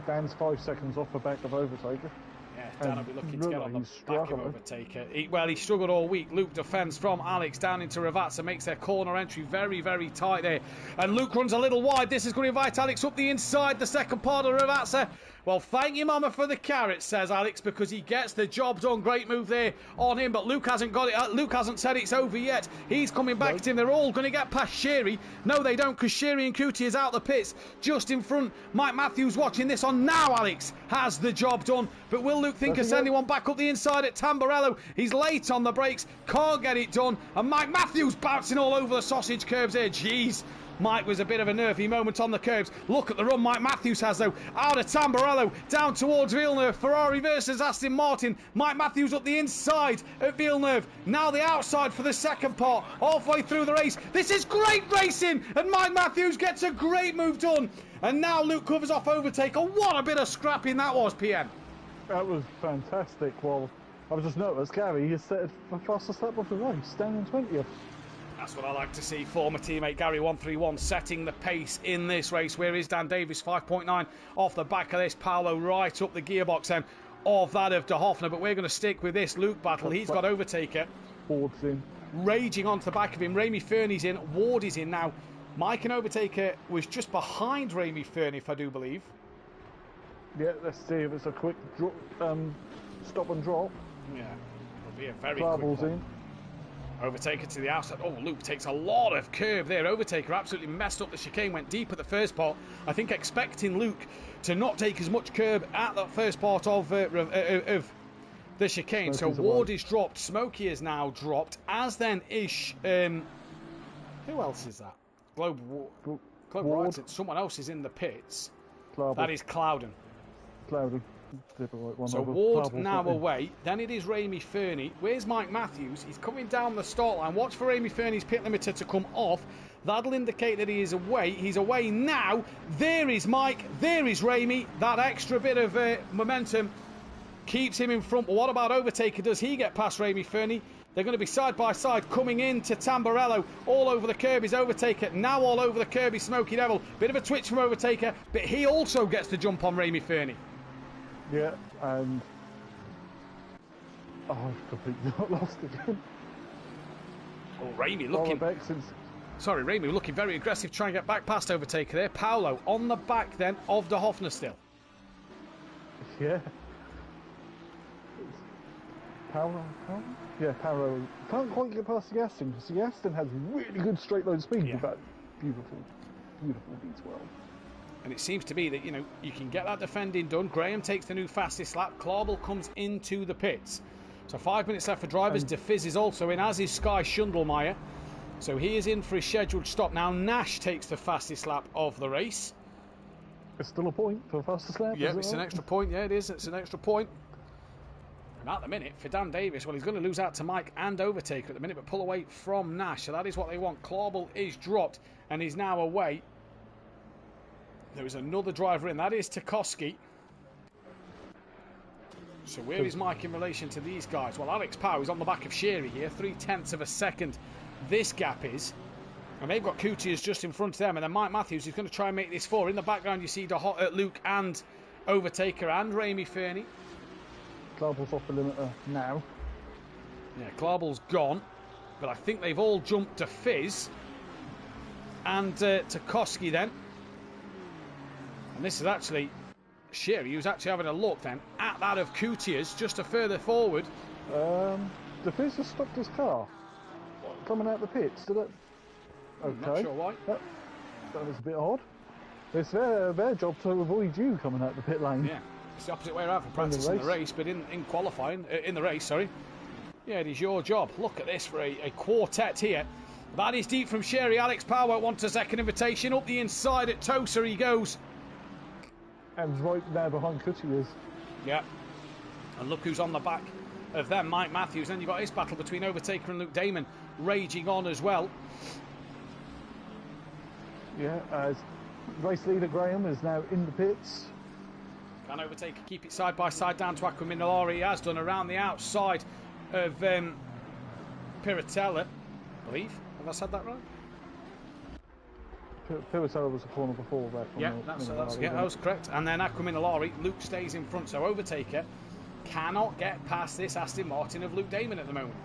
Dan's 5 seconds off the back of Overtaker. Yeah, Dan will be looking to get on the back of Overtaker. He struggled all week. Luke defends from Alex down into Ravazza, makes their corner entry very, very tight there. And Luke runs a little wide. This is going to invite Alex up the inside, the second part of Ravazza. Well, thank you, Mama, for the carrot, says Alex, because he gets the job done. Great move there on him, but Luke hasn't got it. Luke hasn't said it's over yet. He's coming back to him. They're all going to get past Sherry. No, they don't, because Sherry and Cootie is out the pits. Just in front, Mike Matthews watching this on. Now Alex has the job done, but will Luke think of sending one back up the inside at Tamburello? He's late on the brakes, can't get it done, and Mike Matthews bouncing all over the sausage curbs here. Jeez. Mike was a bit of a nervy moment on the curbs. Look at the run Mike Matthews has, though. Out of Tamburello, down towards Villeneuve. Ferrari versus Aston Martin. Mike Matthews up the inside at Villeneuve. Now the outside for the second part. Halfway through the race. This is great racing. And Mike Matthews gets a great move done. And now Luke covers off Overtaker. What a bit of scrapping that was, PM. That was fantastic. Well, I was just nervous. Gary, you set the fastest lap of the race, down in 20th. That's what I like to see. Former teammate Gary 131 setting the pace in this race. Where is Dan Davis? 5.9 off the back of this. Paolo right up the gearbox end of that of De Hoffner. But we're going to stick with this Luke battle. He's got Overtaker. Ward's in. Raging onto the back of him. Ramy Fernie's in. Ward is in now. Mike and Overtaker was just behind Ramy Fernie, if I do believe. Yeah, let's see if it's a quick drop, stop and drop. Yeah, it'll be a very quick one. In. Overtaker to the outside. Oh, Luke takes a lot of curve there. Overtaker absolutely messed up the chicane, went deep at the first part. I think expecting Luke to not take as much curve at that first part of the chicane. So Ward is dropped. Smokey is now dropped. As then is... who else is that? Globe Ward. Someone else is in the pits. That is Clouden. So Ward now away. Then it is Ramy Fernie. Where's Mike Matthews? He's coming down the start line. Watch for Ramy Fernie's pit limiter to come off. That'll indicate that he is away. He's away now. There is Mike. There is Ramy. That extra bit of momentum keeps him in front. But what about Overtaker? Does he get past Ramy Fernie? They're going to be side by side coming into Tamburello. All over the curb is Overtaker. Now all over the curb is Smokey Devil. Bit of a twitch from Overtaker, but he also gets the jump on Ramy Fernie. Yeah, and... Oh, I've completely got lost again. Oh, Ramy looking... Sorry, Ramy looking very aggressive, trying to get back past Overtaker there. Paolo on the back then of De Hoffner still. Yeah. Paolo? Yeah, Paolo. Can't quite get past the Aston, because the Aston has really good straight line speed with that beautiful, beautiful V12. And it seems to be that, you know, you can get that defending done. Graham takes the new fastest lap. Clauble comes into the pits. So 5 minutes left for drivers. De Fizz is also in, as is Sky Schundelmeyer. So he is in for his scheduled stop. Now Nash takes the fastest lap of the race. It's still a point for the fastest lap. Yeah, it's an extra point. Yeah, it is. It's an extra point. And at the minute, for Dan Davis, well, he's going to lose out to Mike and Overtaker at the minute, but pull away from Nash. So that is what they want. Clauble is dropped and is now away. There is another driver in. That is Tarkowski. So where is Mike in relation to these guys? Well, Alex Pow is on the back of Sherry here. 0.3 of a second this gap is. And they've got Kutias just in front of them. And then Mike Matthews is going to try and make this 4. In the background, you see Luke and Overtaker and Ramy Fernie. Clauble's off the limiter now. Yeah, Clauble's gone. But I think they've all jumped to Fizz. And Tarkowski then. And this is actually Sherry, who's actually having a look then at that of Kutias just a further forward. The Fizz has stopped his car coming out the pits. Did it? Okay. I'm not sure why. That was a bit odd. It's their job to avoid you coming out the pit lane. Yeah, it's the opposite way around for practice in the race, but in qualifying, in the race, sorry. Yeah, it is your job. Look at this for a quartet here. That is deep from Sherry. Alex Power wants a second invitation. Up the inside at Tosa he goes. And right there behind Kutias. Yeah. And look who's on the back of them, Mike Matthews. Then you've got this battle between Overtaker and Luke Damon raging on as well. Yeah, as race leader Graham is now in the pits. Can Overtaker keep it side by side down to Aquaminolari? He has done around the outside of Piratella, I believe. Have I said that right? Piratella was a corner before that. Yeah, that was correct. And then Aquaminolari, Luke stays in front. So Overtaker cannot get past this Aston Martin of Luke Damon at the moment.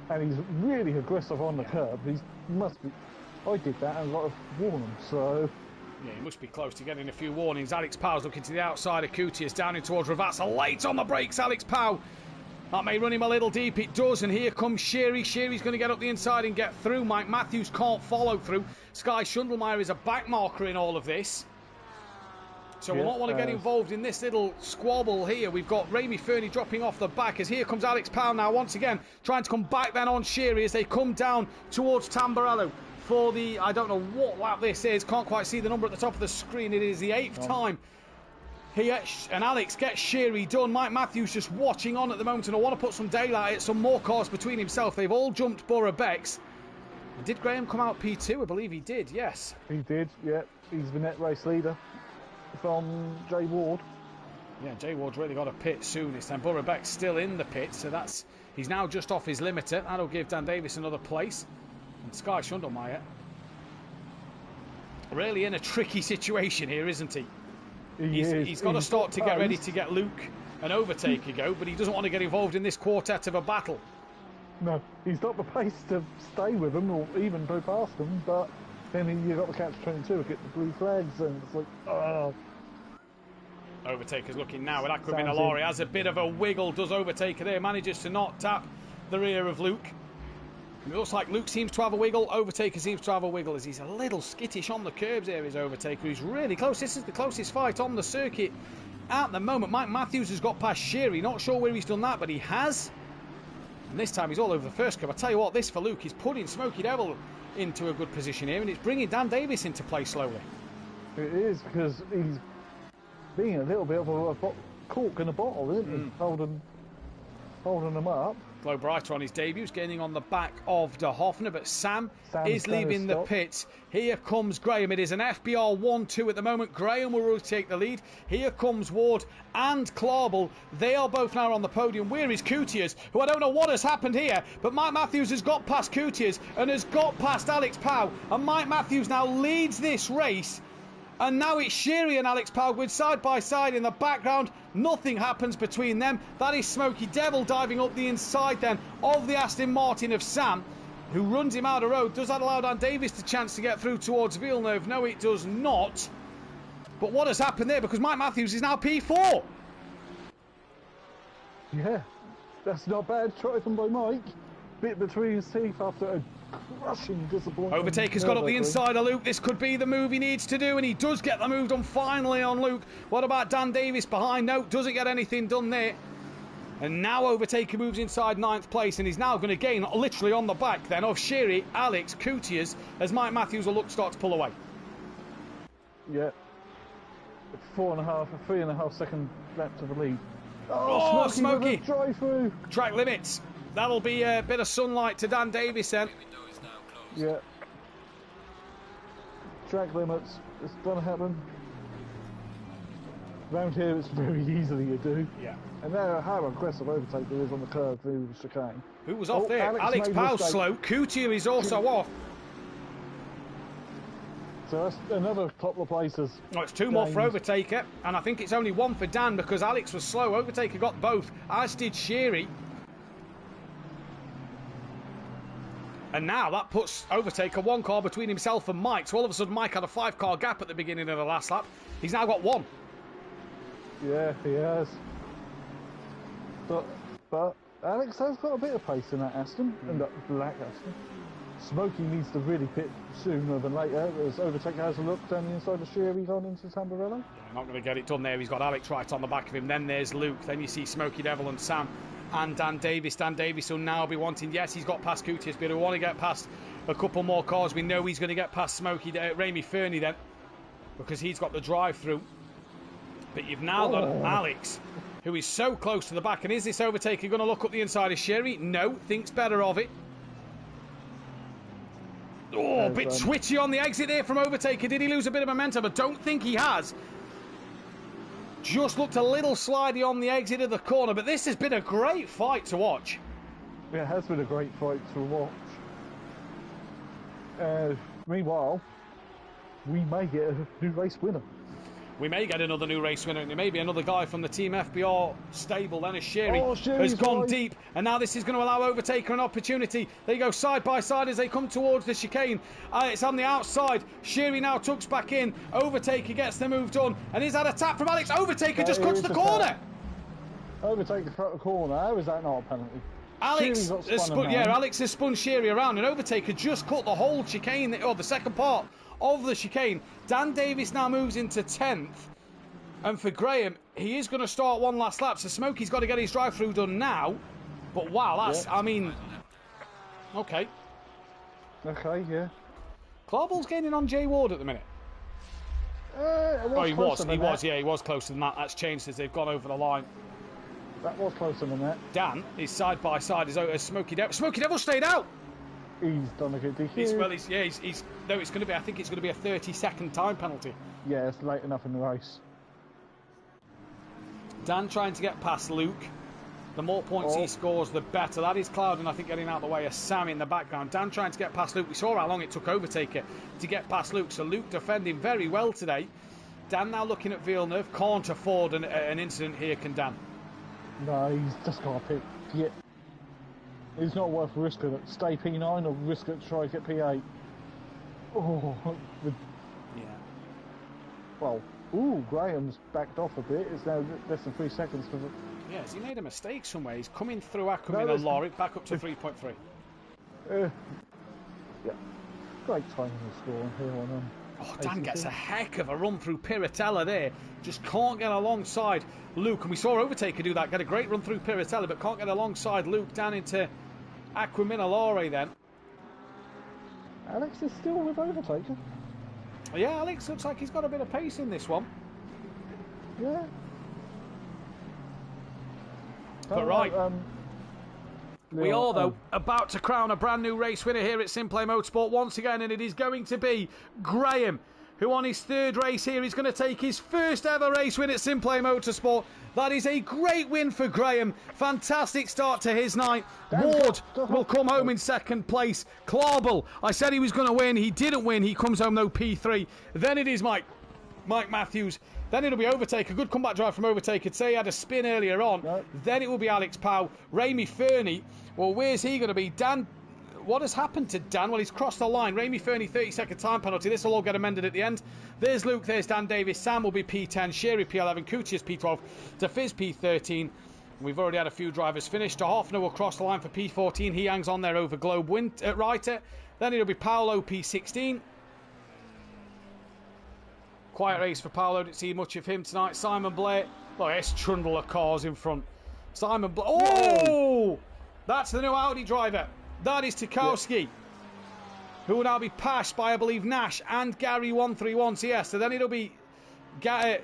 And he's really aggressive on the curb. He must be. I did that and got a warning, so. Yeah, he must be close to getting a few warnings. Alex Powell's looking to the outside of Kutias, down in towards Ravazza. Late on the brakes, Alex Powell. That may run him a little deep. It does, and here comes Sherry. Sherry's going to get up the inside and get through. Mike Matthews can't follow through. Sky Schundelmeyer is a back marker in all of this. So we'll not want to get involved in this little squabble here. We've got Ramy Fernie dropping off the back as here comes Alex Powell now once again trying to come back then on Sherry as they come down towards Tamburello for the, I don't know what lap this is, can't quite see the number at the top of the screen. It is the 8th time. And Alex gets Sherry done. Mike Matthews just watching on at the moment, and I want to put some daylight at some more cars between himself. They've all jumped Borough Becks. Did Graham come out P2? I believe he did, yes. He did, yeah. He's the net race leader from Jay Ward. Yeah, Jay Ward's really got a pit soon. It's then Borough Beck's still in the pit, so he's now just off his limiter. That'll give Dan Davis another place. And Sky Schundelmeyer really in a tricky situation here, isn't he? He's got to start to get ready to get Luke and Overtaker go, but he doesn't want to get involved in this quartet of a battle. No, he's not the pace to stay with them or even go past them, but then you've got the catch-22, get the blue flags, and it's like, oh. Overtaker's looking now at Aquaminolari. Has a bit of a wiggle, does Overtaker there, manages to not tap the rear of Luke. It looks like Luke seems to have a wiggle, Overtaker seems to have a wiggle as he's a little skittish on the curbs here, is Overtaker. He's really close. This is the closest fight on the circuit at the moment. Mike Matthews has got past Sherry. Not sure where he's done that, but he has. And this time he's all over the first curb. I tell you what, this for Luke is putting Smokey Devil into a good position here, and it's bringing Dan Davis into play slowly. It is, because he's being a little bit of a cork in a bottle, isn't he? Holding them up. Glow Brighter on his debut, gaining on the back of De Hoffner, but Sam is leaving the pits. Here comes Graham. It is an FBR 1-2 at the moment. Graham will really take the lead. Here comes Ward and Clauble. They are both now on the podium. Where is Kutias, who I don't know what has happened here, but Mike Matthews has got past Kutias and has got past Alex Pow, and Mike Matthews now leads this race. And now it's Sherry and Alex Powell with side by side in the background. Nothing happens between them. That is Smokey Devil diving up the inside then of the Aston Martin of Sam, who runs him out of road. Does that allow Dan Davis the chance to get through towards Villeneuve? No, it does not. But what has happened there? Because Mike Matthews is now P4. Yeah, that's not bad. Try from by Mike. Bit between his teeth after a crushing disappointment. Overtaker's got up the inside of Luke. This could be the move he needs to do, and he does get the move done finally on Luke. What about Dan Davis behind? No, doesn't get anything done there. And now Overtaker moves inside 9th place, and he's now going to gain literally on the back then of Sherry, Alex, Coutiers, as Mike Matthews will start to pull away. Yeah. 3.5 second lap to the lead. Oh, Smokey! Drive through. Track limits. That'll be a bit of sunlight to Dan Davis then. Yeah. Track limits. It's gonna happen. Round here, it's very easily you do. Yeah. And now how aggressive Overtaker is on the curve through the chicane. Who was off there? Alex Powell's slow. Coutier is also off. So that's another couple of places. Oh, it's 2 more for Overtaker, and I think it's only 1 for Dan because Alex was slow. Overtaker got both, as did Sherry. And now that puts Overtaker 1 car between himself and Mike. So all of a sudden Mike had a 5-car gap at the beginning of the last lap. He's now got 1. Yeah, he has. But Alex has got a bit of pace in that Aston, and that black Aston. Smokey needs to really pit sooner than later, as Overtaker has a look down the inside of Sherry gone into Tamburello. Yeah, not going to get it done there. He's got Alex right on the back of him. Then there's Luke. Then you see Smokey Devil and Sam and Dan Davis. Dan Davis will now be wanting, yes, he's got past Coutiers, but he'll want to get past a couple more cars. We know he's going to get past Smokey, Ramey Fernie then, because he's got the drive-through. But you've now got Alex, who is so close to the back. And is this Overtaker going to look up the inside of Sherry? No, thinks better of it. Oh, a bit twitchy on the exit there from Overtaker. Did he lose a bit of momentum? I don't think he has. Just looked a little slidey on the exit of the corner, but this has been a great fight to watch. Yeah, it has been a great fight to watch. Meanwhile, we may get a new race winner. We may get another new race winner, and it may be another guy from the Team FBR stable. Then as Sherry has gone deep, and now this is going to allow Overtaker an opportunity. They go side by side as they come towards the chicane. It's on the outside. Sherry now tucks back in. Overtaker gets the move done, and is that a tap from Alex? Overtaker just cuts the corner. Overtaker cut the corner. How is that not a penalty? Alex has Alex has spun Sherry around, and Overtaker just cut the whole chicane, or the second part of the chicane. Dan Davis now moves into 10th, and for Graham, he is going to start one last lap, so Smokey's got to get his drive-through done now. But wow, that's, I mean, okay. Okay, yeah. Clarball's gaining on Jay Ward at the minute. He was closer than that. That's changed as they've gone over the line. That was closer than that. Dan is side by side as Smokey Devil. Smokey Devil stayed out. He's done a good DQ. I think it's going to be a 30-second time penalty. Yeah, it's late enough in the race. Dan trying to get past Luke. The more points he scores, the better. That is Cloud, and I think getting out of the way of Sam in the background. Dan trying to get past Luke. We saw how long it took Overtaker to get past Luke, so Luke defending very well today. Dan now looking at Villeneuve. Can't afford an incident here, can Dan? No, he's just got to pick. Yeah. It's not worth risking it. Stay P9 or risk it to try to get P8. Yeah. Well, Graham's backed off a bit. It's now less than 3 seconds for the... Yeah, has he made a mistake somewhere? He's coming through Ackerman and Laurie, back up to 3.3. Yeah. Great timing to score on here on Dan ACC. gets a heck of a run through Piratella there. Just can't get alongside Luke. And we saw Overtaker do that. Get a great run through Piratella, but can't get alongside Luke. Down into Aquaminalore then. Alex is still with Overtaker. Yeah, Alex looks like he's got a bit of pace in this one. Yeah. But right. We are, though, about to crown a brand new race winner here at SimPlay Motorsport once again, and it is going to be Graham, who on his 3rd race here is going to take his first ever race win at SimPlay Motorsport. That is a great win for Graham. Fantastic start to his night. Ward will come home in 2nd place. Clarball, I said he was going to win. He didn't win. He comes home, though, P3. Then it is Mike Matthews. Then it'll be Overtaker. Good comeback drive from Overtaker. Say he had a spin earlier on. Right. Then it will be Alex Powell. Ramey Fernie. Well, where's he going to be? Dan. What has happened to Dan? Well, he's crossed the line. Ramey Fernie, 30-second time penalty. This will all get amended at the end. There's Luke. There's Dan Davis. Sam will be P10. Sherry P11. Coutiers P12. DeFizz P13. We've already had a few drivers finish. De Hoffner will cross the line for P14. He hangs on there over Globe Reiter. Then it'll be Paolo P16. Quiet race for Paolo. Didn't see much of him tonight. Simon Blair. Look, it's trundle of cars in front. Simon Blair. Oh! That's the new Audi driver. That is Tarkowski. Who will now be passed by, I believe, Nash and Gary 131. So, yes, so then it'll be Gary's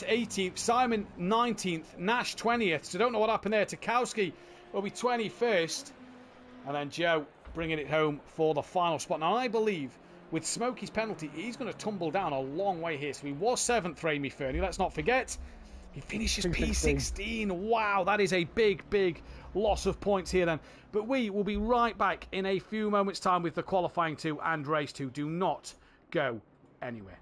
18th, Simon 19th, Nash 20th. So, don't know what happened there. Tarkowski will be 21st. And then Joe bringing it home for the final spot. Now, I believe with Smokey's penalty, he's going to tumble down a long way here. So, he was 7th for Amy Fernie. Let's not forget. He finishes P16. Wow, that is a big, big loss of points here then. But we will be right back in a few moments' time with the qualifying 2 and race 2. Do not go anywhere.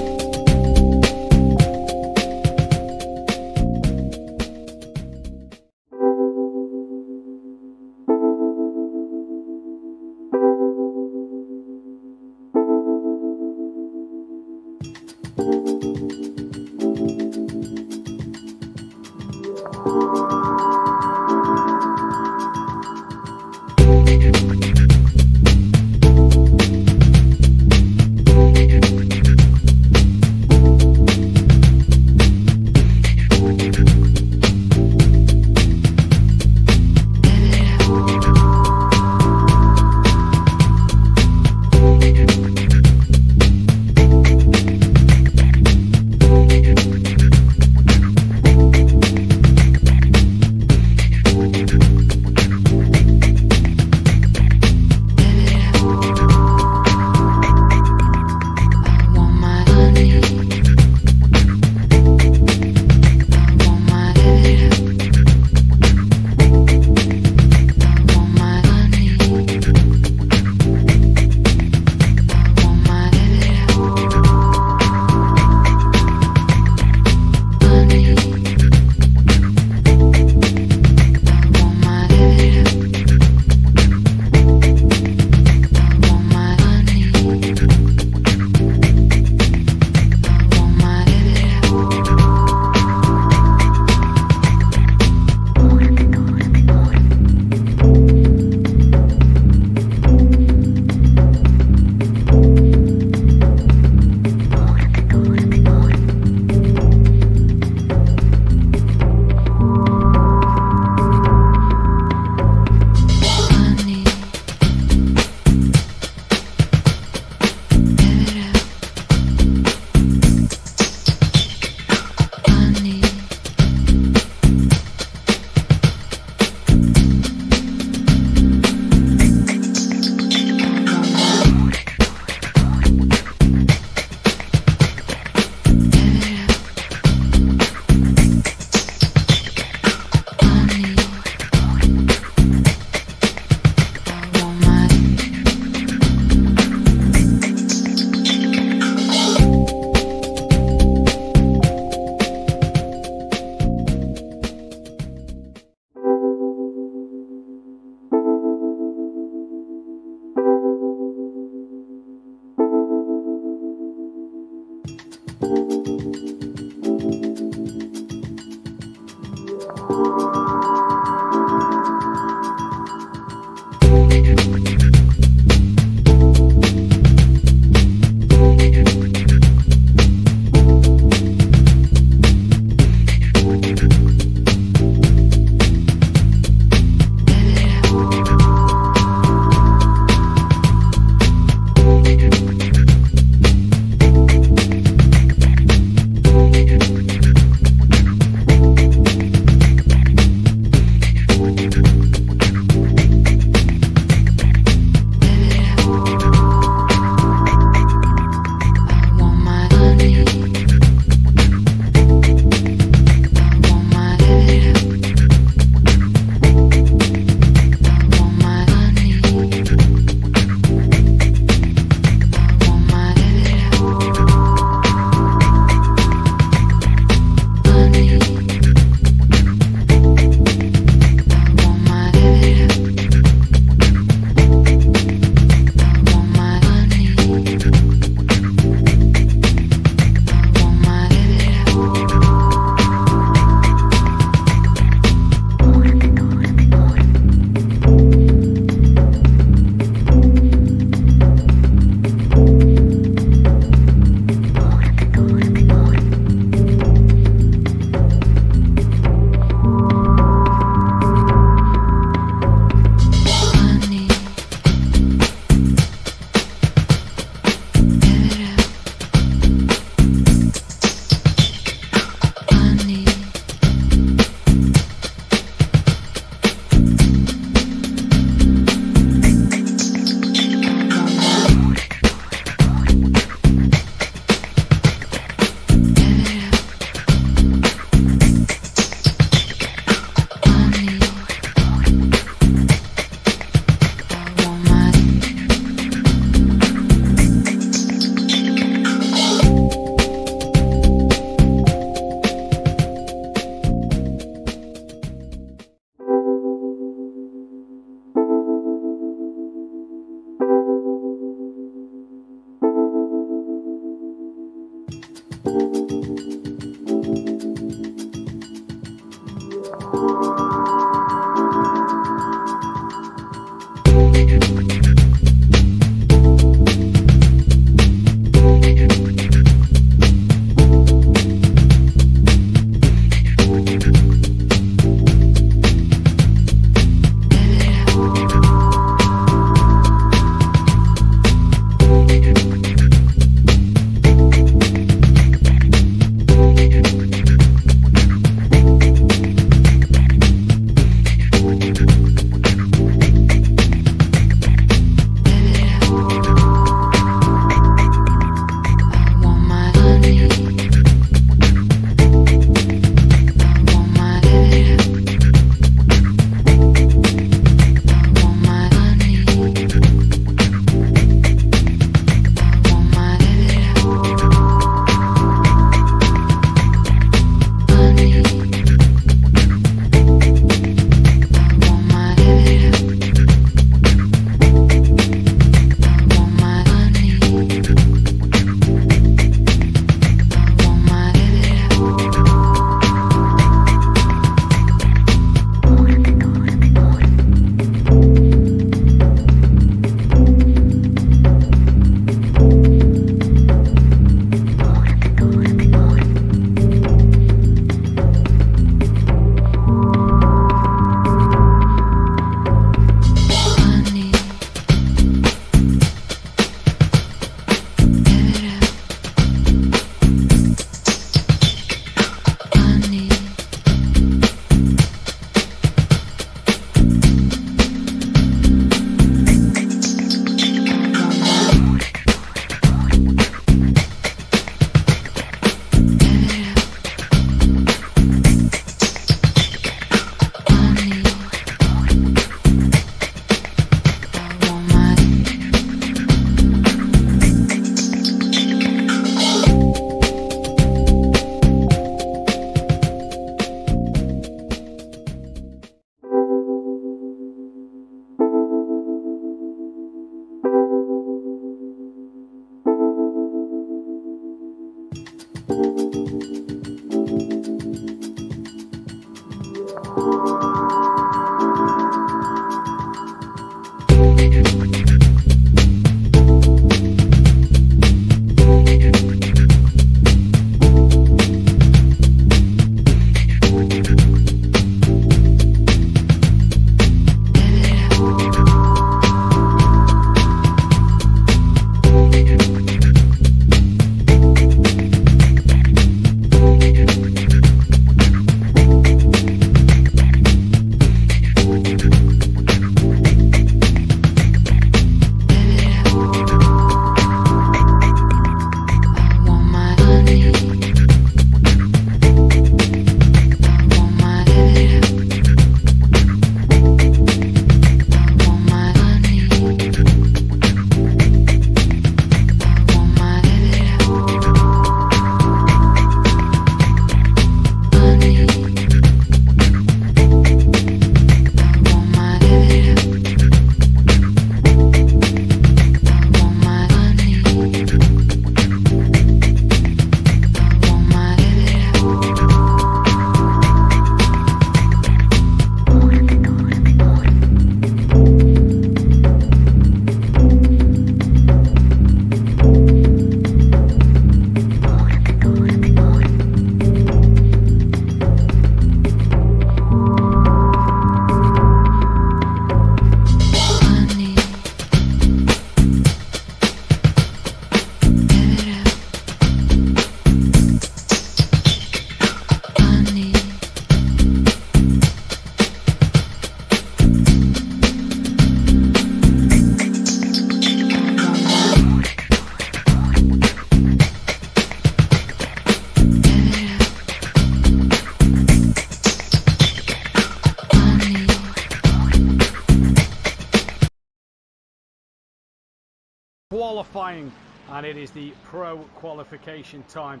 Qualifying, and it is the pro qualification time.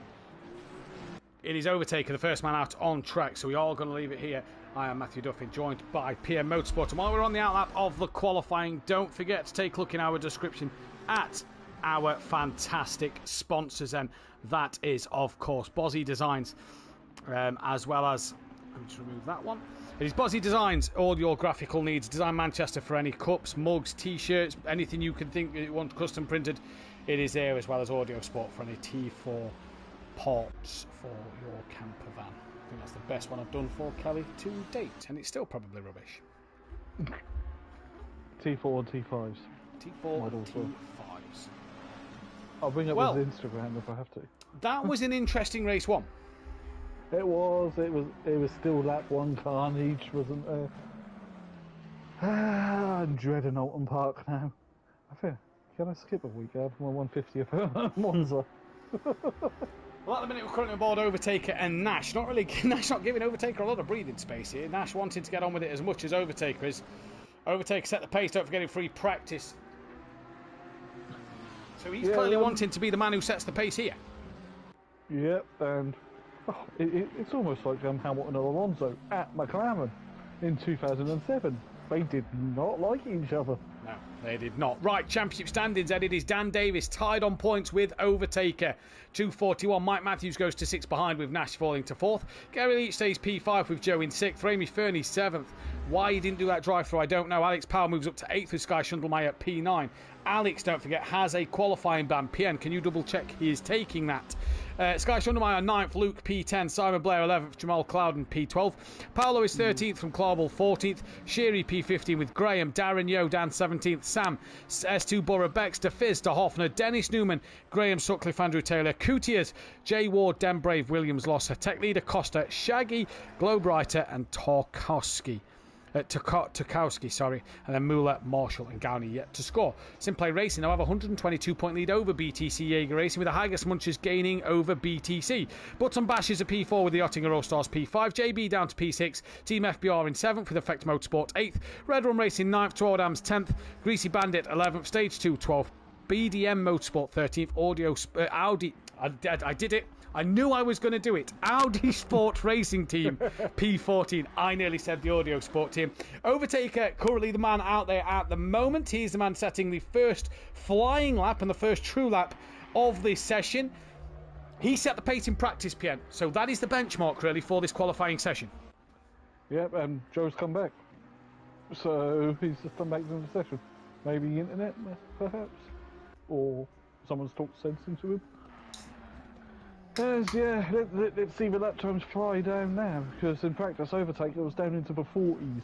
It is Overtaker, the first man out on track, so we are going to leave it here. I am Mathew Duffin, joined by PNMotorsport, and while we're on the outlap of the qualifying, don't forget to take a look in our description at our fantastic sponsors, and that is of course Bozzy Designs, as well as, let me just remove that one. It is Bozzy Designs, all your graphical needs. Design Manchester for any cups, mugs, t-shirts, anything you can think you want custom printed. It is there, as well as Audio Sport for any T4 ports for your camper van. I think that's the best one I've done for Kelly to date, and it's still probably rubbish. T4 and T5s. T4 and T5s. I'll bring up his Instagram if I have to. That was an interesting race one. It was still lap one carnage, wasn't there? I'm dreading Alton Park now. I feel, can I skip a week after my 150th Monza? Well, at the minute we're currently on board Overtaker and Nash. Nash not giving Overtaker a lot of breathing space here. Nash wanting to get on with it as much as Overtaker is. Overtaker set the pace, don't forget, in free practice. So he's clearly wanting to be the man who sets the pace here. Yep, and it's almost like Hamilton and Alonso at McLaren in 2007. They did not like each other. No, they did not. Right, championship standings, Ed. It is Dan Davis tied on points with Overtaker. 241. Mike Matthews goes to 6th behind, with Nash falling to 4th. Gary Leach stays P5 with Joe in 6th. Amy Fernie 7th. Why he didn't do that drive-through, I don't know. Alex Powell moves up to 8th with Sky Shundelmeyer at P9. Alex, don't forget, has a qualifying ban. PN, can you double-check he is taking that? Sky Shundelmeyer 9th, Luke P10, Simon Blair 11th, Jamal Clouden P12. Paolo is 13th from Clawball 14th. Sherry P15 with Graham, Darren Yo down 17th, Sam S2 Borough Baxter, Fizz De Hoffner, Dennis Newman, Graham Sutcliffe, Andrew Taylor, Coutiers, Jay Ward, Den Brave, Williams Losser, Tech Leader Costa, Shaggy, Globewriter and Tarkowski. Tukowski, sorry, and then Muller, Marshall and Gowney yet to score. SimPlay Racing now have a 122-point lead over BTC Jaeger Racing, with the Haggis Munchers gaining over BTC. Button Bashes a P4 with the Ottinger All-Stars P5, JB down to P6, Team FBR in 7th with Effect Motorsport 8th, Red Run Racing 9th, Twardams 10th, Greasy Bandit 11th, Stage 2 12th, BDM Motorsport 13th, Audi, I did it. I knew I was going to do it. Audi Sport Racing Team, P14. I nearly said the Audio Sport Team. Overtaker, currently the man out there at the moment. He's the man setting the first flying lap and the first true lap of this session. He set the pace in practice, PN, so that is the benchmark, really, for this qualifying session. Yep, and Joe's come back. So he's just come back to the session. Maybe the internet, perhaps? Or someone's talked sense into him. Yes, yeah, let's see the lap times fly down now, because in practice Overtaker was down into the 40s.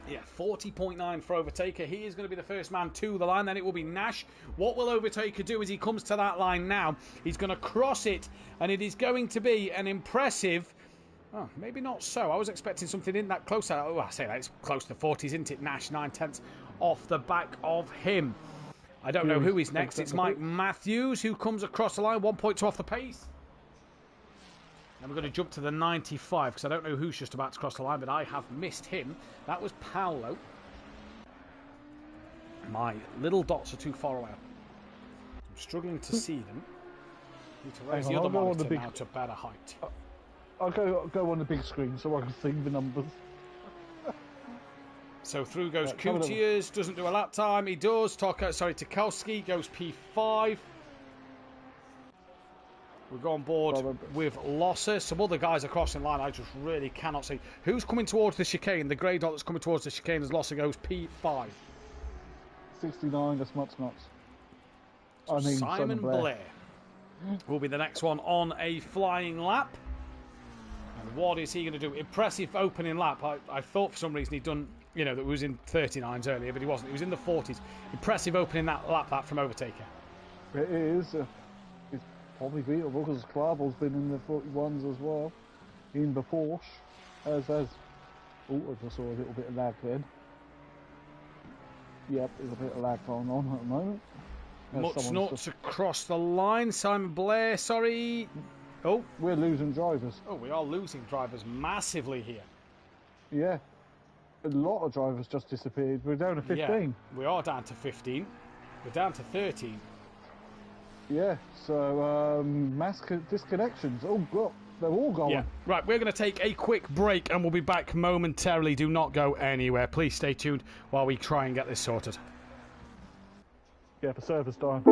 Yeah, 40.9 for Overtaker. He is going to be the first man to the line. Then it will be Nash. What will Overtaker do as he comes to that line now? He's going to cross it, and it is going to be an impressive... Oh, maybe not so. I was expecting something in that close. Oh, I say that. It's close to 40s, isn't it? Nash, 9/10 off the back of him. I don't know who is next. It's Mike Matthews who comes across the line. 1.2 off the pace. And we're going to jump to the 95 because I don't know who's just about to cross the line, but I have missed him. That was Paolo. My little dots are too far away. I'm struggling to see them. Need to raise the other monitor now to better height. I'll go on the big screen so I can see the numbers. So through goes Kutias, doesn't do a lap time. He does. Tarkowski goes P5. We go on board with Losser. Some other guys are crossing line. I just really cannot see. Who's coming towards the chicane? The grey dot that's coming towards the chicane as Losser goes P5. 69, that's nuts. So Simon Blair will be the next one on a flying lap. And what is he going to do? Impressive opening lap. I thought for some reason he'd done, that was in 39s earlier, but he wasn't. He was in the 40s. Impressive opening that lap from Overtaker. It is. It's probably beatable because Clavel's been in the 41s as well. In the Porsche. Oh, I just saw a little bit of lag then. Yep, there's a bit of lag going on at the moment. Much not to cross the line. Simon Blair, sorry. Oh, we're losing drivers. Oh, we are losing drivers massively here. Yeah. A lot of drivers just disappeared. We're down to 15. Yeah, we are down to 15. We're down to 13. Yeah, so mass disconnections. Oh, God, they're all gone. Yeah. Right, we're going to take a quick break and we'll be back momentarily. Do not go anywhere. Please stay tuned while we try and get this sorted. Yeah, for service time.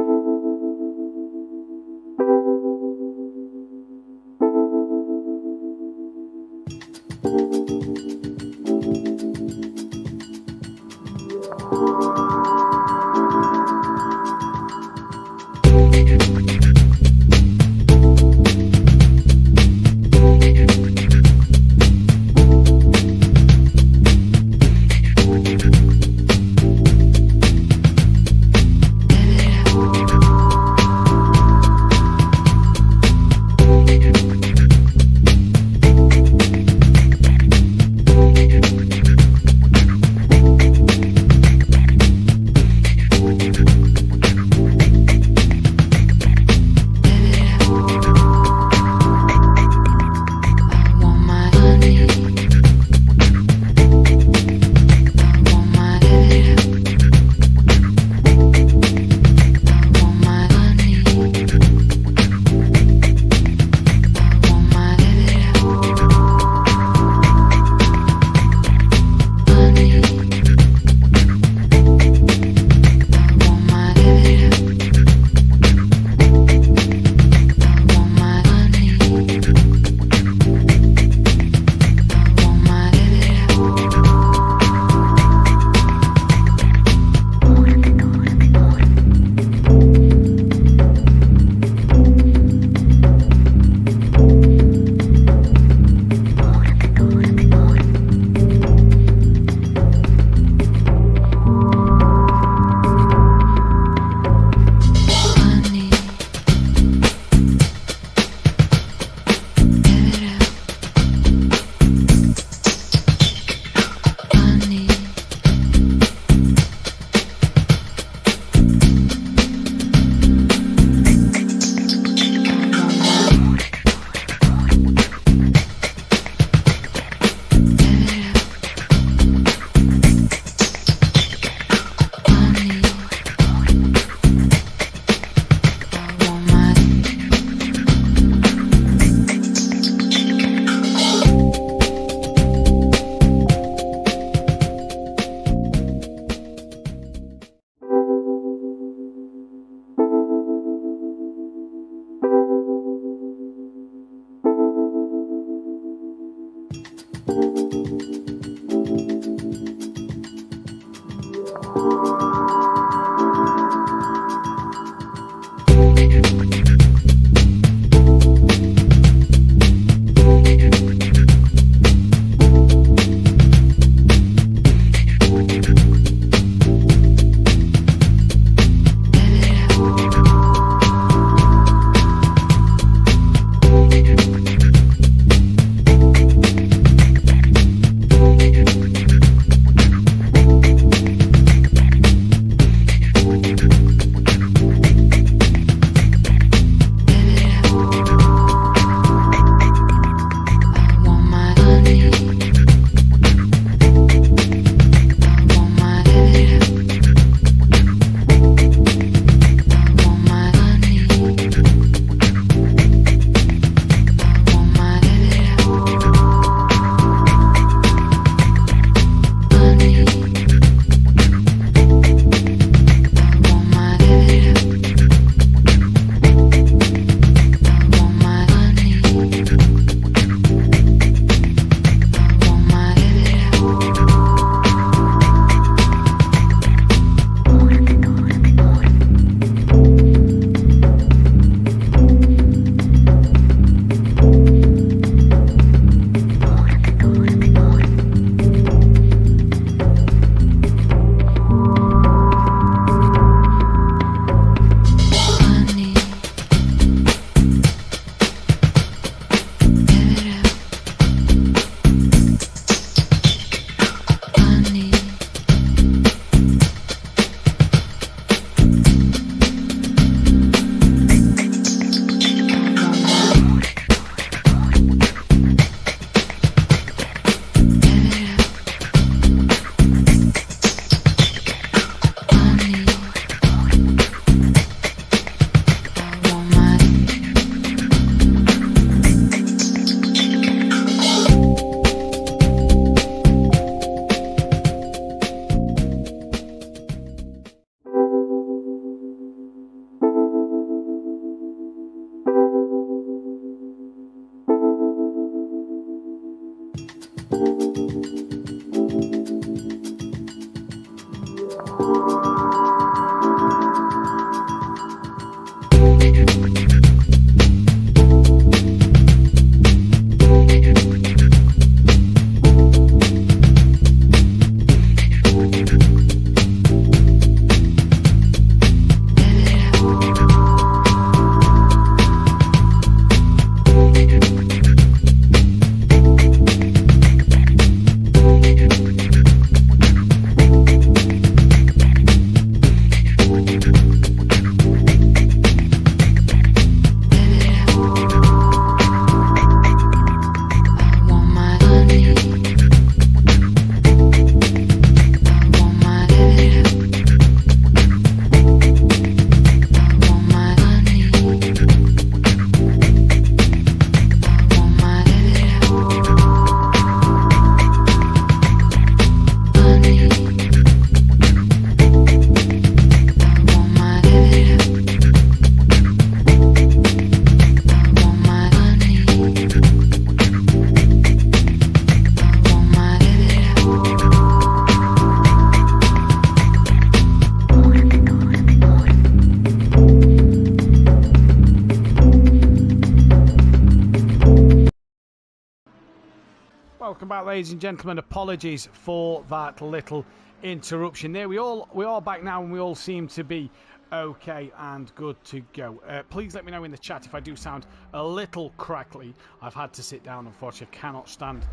Welcome back, ladies and gentlemen. Apologies for that little interruption there. We are back now, and we all seem to be okay and good to go. Please let me know in the chat if I do sound a little crackly. I've had to sit down, unfortunately. I cannot stand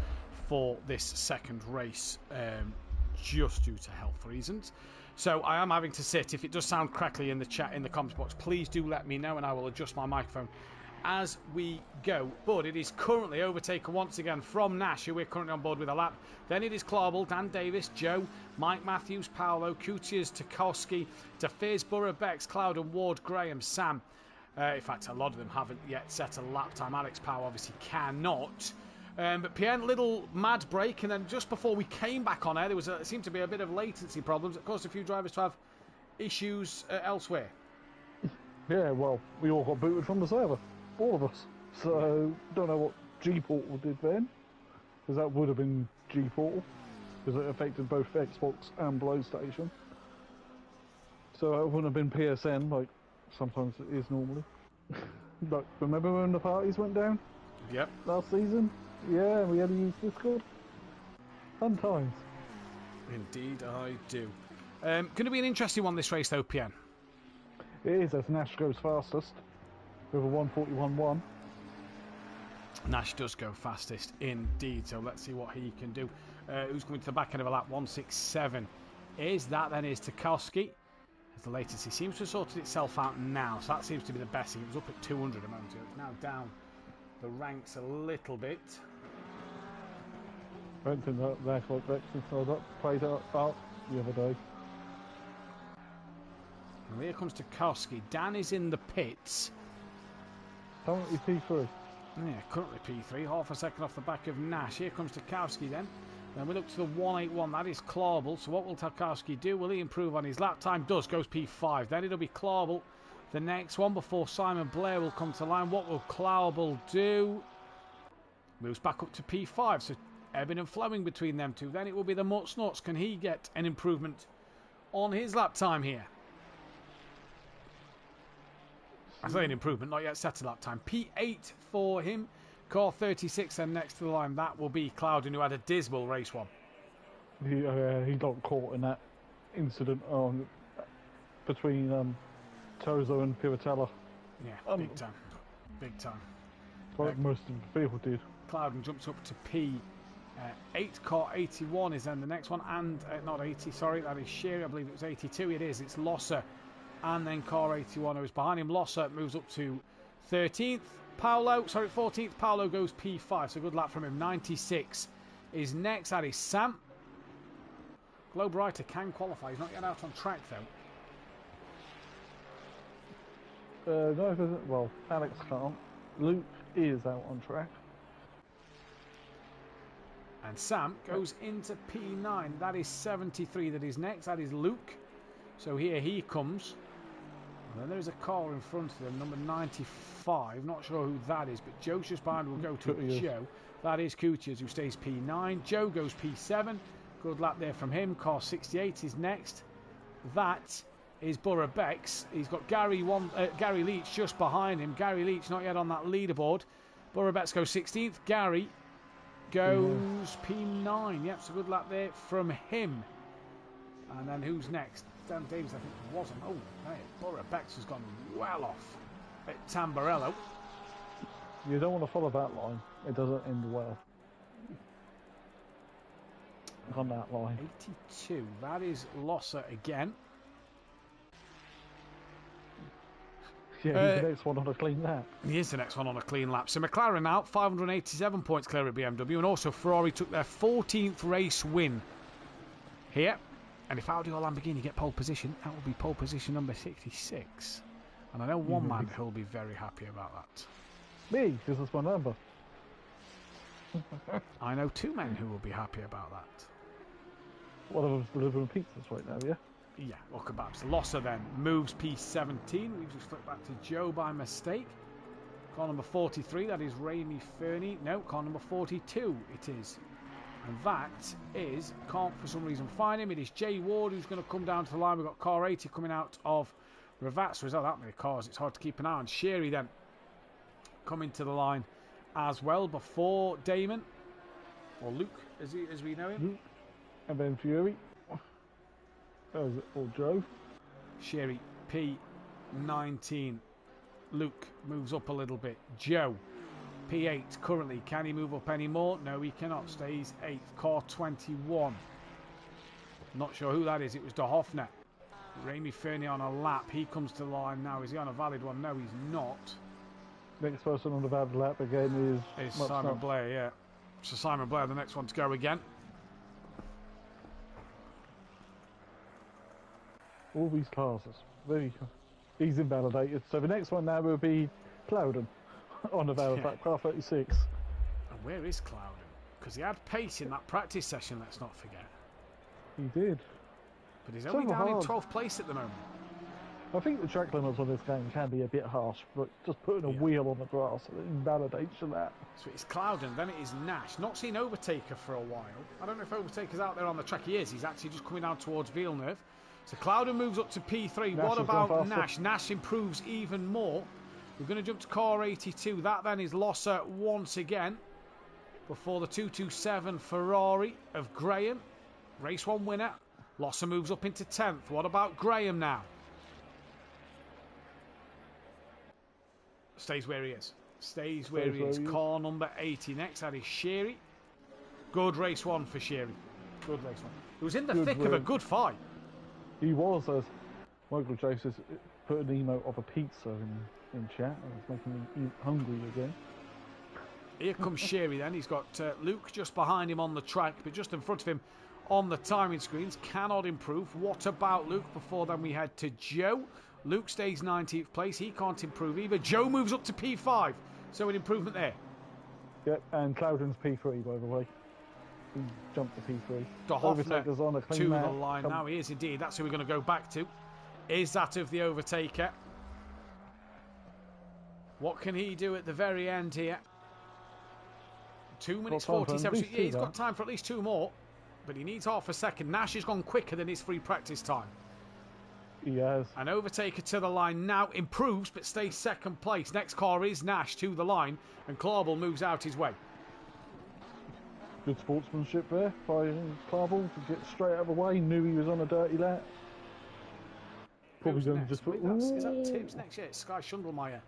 for this second race just due to health reasons. So I am having to sit. If it does sound crackly in the chat, in the comments box, please do let me know, and I will adjust my microphone as we go. But it is currently overtaken once again from Nash, who we're currently on board with a lap. Then it is Clarball, Dan Davis, Joe, Mike Matthews, Paolo, Kutias, Tarkovsky, DeFiz, Burrow, Bex, Cloud and Ward, Graham, Sam. In fact, a lot of them haven't yet set a lap time. Alex Powell obviously cannot. But Pierre, little mad break, and then just before we came back on air, there seemed to be a bit of latency problems. It caused a few drivers to have issues elsewhere. Yeah, well, we all got booted from the server. All of us. So, don't know what G-Portal did then, because that would have been G-Portal, because it affected both Xbox and PlayStation. So it wouldn't have been PSN, like Sometimes it is normally. Like, remember when the parties went down? Yep. Last season? Yeah, we had to use Discord. Fun times. Indeed I do. Going to be an interesting one this race though, PN. It is, as Nash goes fastest with a 1:41.1. Nash does go fastest indeed, so let's see what he can do. Who's coming to the back end of a lap? 1:67. Is Tarkowski. As the latest, he seems to have sorted itself out now, so that seems to be the best thing. It was up at 200 a moment ago. It's now down the ranks a little bit. I don't think that they're quite vexed since I played it out the other day. And here comes Tarkowski. Dan is in the pits. Currently P3. Yeah, currently P3, half a second off the back of Nash. Here comes Tarkowski then. Then we look to the 181, that is Clauble. So what will Tarkowski do? Will he improve on his lap time? Does, goes P5. Then it'll be Clauble, the next one, before Simon Blair will come to line. What will Clauble do? Moves back up to P5, so Eben and Fleming between them two. Then it will be the Mutz Nuts. Can he get an improvement on his lap time here? I say an improvement, not yet set a lap time. P8 for him. Car 36 and next to the line, that will be Clouden, who had a dismal race one. He got caught in that incident between Tozo and Piratella. Yeah, big time. Big time. Like most of the people did. Clouden jumps up to P8. Car 81 is then the next one. And, not 80, sorry, that is Sherry. I believe it was 82. It is. It's Losser. And then car 81 who's behind him. Losser moves up to 13th. 14th. Paolo goes P5, so good lap from him. 96 is next. That is Sam. Globe Writer can qualify. He's not yet out on track though. No, well, Alex can't. Luke is out on track. And Sam goes into P9. That is 73 that is next. That is Luke. So here he comes. And then there's a car in front of them, number 95. Not sure who that is, but Joe's just behind. Will go to Joe. That is Kutias, who stays P9. Joe goes P7. Good lap there from him. Car 68 is next. That is Borough Bex. He's got Gary Leach just behind him. Gary Leach not yet on that leaderboard. Borough Bex goes 16th. Gary goes P9. Yep, so good lap there from him. And then who's next? Dan Davies, I think, wasn't. Oh, hey, Borough Bex has gone well off at Tamburello. You don't want to follow that line. It doesn't end well. On that line. 82. That is Losser again. Yeah, he's the next one on a clean lap. He is the next one on a clean lap. So McLaren out, 587 points clear at BMW. And also Ferrari took their 14th race win here. And if Audi or Lamborghini get pole position, that will be pole position number 66. And I know one man who'll be very happy about that. Me, because that's my number. I know two men who will be happy about that. One of them's delivering pizzas right now, yeah? Yeah, well, kebabs. Losser then moves P17. We've just flipped back to Joe by mistake. Car number 43, that is Ramy Fernie. No, car number 42 it is. And that is, can't for some reason find him. It is Jay Ward who's going to come down to the line. We've got car 80 coming out of Ravazza. There's not that many cars. It's hard to keep an eye on. Sherry then coming to the line as well before Damon. Or Luke, as we know him. And then Fury. Or Joe. Sherry P19. Luke moves up a little bit. Joe P8 currently. Can he move up any more? No, he cannot. Stays 8th. Car 21. Not sure who that is. It was De Hoffner. Ramy Fernie on a lap. He comes to the line now. Is he on a valid one? No, he's not. Next person on the valid lap again is Simon Blair, yeah. So Simon Blair, the next one to go again. All these cars are he's invalidated. So the next one now will be Clouden on the valid lap, car 36. And where is Clouden? Because he had pace in that practice session, let's not forget. He did. But he's only down in 12th place at the moment. I think the track limits on this game can be a bit harsh, but just putting a wheel on the grass invalidates that. So it's Clouden, then it is Nash. Not seen Overtaker for a while. I don't know if Overtaker's out there on the track. He is. He's actually just coming down towards Villeneuve. So Clouden moves up to P3. Nash What has gone about faster. Nash? Nash improves even more. We're going to jump to car 82. That then is Losser once again. Before the 227 Ferrari of Graham. Race 1 winner. Losser moves up into 10th. What about Graham now? Stays where he is. Stays where he is. Car number 80 next. That is Sherry. Good race 1 for Sherry. Good race 1. It was in the thick of a good fight. He was, as Michael Joseph put an emote of a pizza in chat. It's making me hungry again. Here comes Sherry then. He's got Luke just behind him on the track, but just in front of him on the timing screens. Cannot improve. What about Luke? Before then we head to Joe. Luke stays 19th place. He can't improve either. Joe moves up to P5. So an improvement there. Yep, and Clouden's P3, by the way. He jumped to P3. Overtaker's on a clean to lap. the line now. He is indeed. That's who we're going to go back to. Is that of the Overtaker. What can he do at the very end here? 2 minutes 47. Yeah, he's got time for at least 2 more. But he needs half a second. Nash has gone quicker than his free practice time. He has. An Overtaker to the line now. Improves, but stays second place. Next car is Nash to the line. And Clarbel moves out his way. Good sportsmanship there by Clarbel to get straight out of the way. Knew he was on a dirty lap. Probably going to just put... Is that Tibbs next? Yeah, it's Sky Shundelmeyer.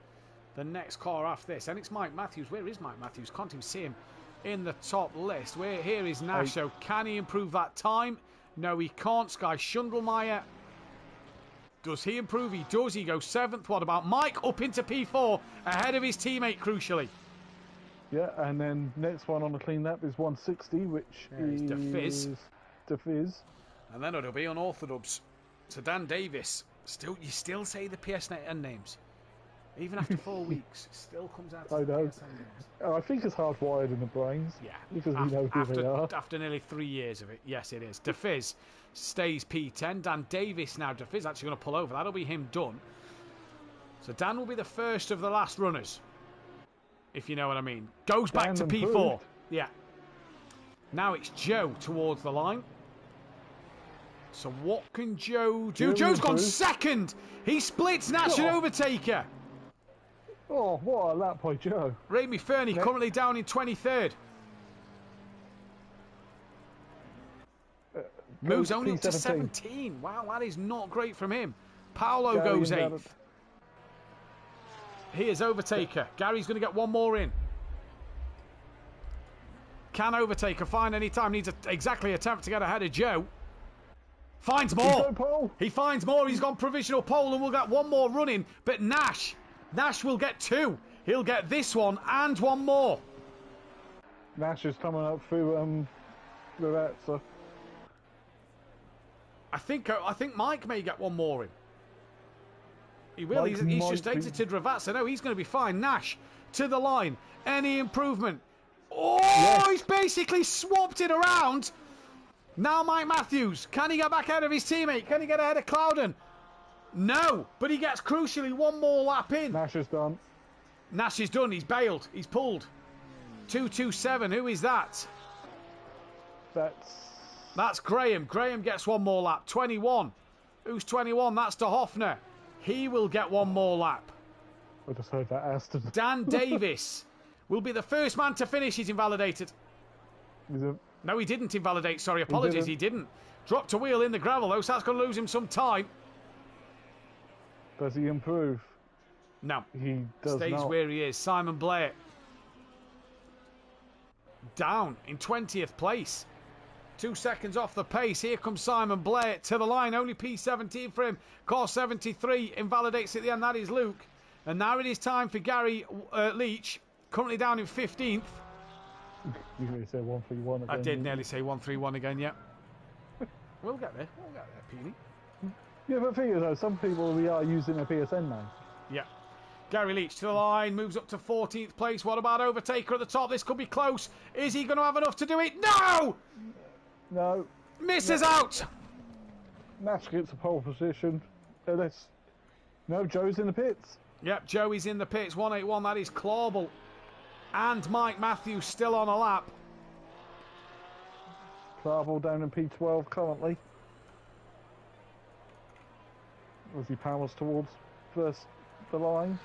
The next car after this. And it's Mike Matthews. Where is Mike Matthews? Can't even see him in the top list. Here is Nash. So can he improve that time? No, he can't. Sky Shundelmeyer. Does he improve? He does. He goes 7th. What about Mike? Up into P4. Ahead of his teammate, crucially. Yeah, and then next one on the clean lap is 160, which is DeFizz. And then it'll be unorthodox. So Dan Davis. You still say the PSN names. Even after 4 weeks, it still comes out to the PSN names. I think it's hardwired in the brains. Yeah. Because we know who they are. After nearly 3 years of it, yes, it is. DeFizz stays P10. Dan Davis now. DeFizz actually going to pull over. That'll be him done. So Dan will be the first of the last runners. If you know what I mean. Goes back to P4. Yeah. Now it's Joe towards the line. So what can Joe do? Joe's gone second. He splits Nash and Overtaker. Oh, what a lap by Joe. Raimi Fernie currently down in 23rd. Moves only up to 17. Wow, that is not great from him. Paolo goes 8th. Here's Overtaker. Gary's going to get one more in. Can Overtaker find any time? Needs exactly a attempt to get ahead of Joe. Finds more. He finds more. He's gone provisional pole and we'll get one more running. But Nash will get 2. He'll get this one and one more. Nash is coming up through that, so. I think Mike may get one more in. He will. He's just exited Ravazza. No, he's going to be fine. Nash to the line. Any improvement? Oh, yes. He's basically swapped it around. Now Mike Matthews. Can he get back ahead of his teammate? Can he get ahead of Clouden? No, but he gets crucially one more lap in. Nash is done. Nash is done. He's bailed. He's pulled. 227. Who is that? That's Graham. Graham gets one more lap. 21. Who's 21? That's De Hoffner. He will get one more lap. I just heard that Aston. Dan Davis will be the first man to finish. He's invalidated. No, he didn't invalidate. Sorry, apologies. He didn't. Dropped a wheel in the gravel, though, so that's going to lose him some time. Does he improve? No. He does Stays not. where he is. Simon Blair. Down in 20th place. 2 seconds off the pace. Here comes Simon Blair to the line. Only P17 for him. Car 73 invalidates at the end. That is Luke. And now it is time for Gary Leach. Currently down in 15th. You nearly said 131 again. I did nearly say 131 again, yeah. We'll get there. Peony. Yeah, but the thing is, though, some people we are using a PSN name. Yeah. Gary Leach to the line, moves up to 14th place. What about Overtaker at the top? This could be close. Is he going to have enough to do it? No! No. Misses out! Nash gets a pole position. No, Joe's in the pits. Yep, Joey's in the pits. 181, that is Clarbel. And Mike Matthews still on a lap. Clarbel down in P12 currently. as he powers towards first the line.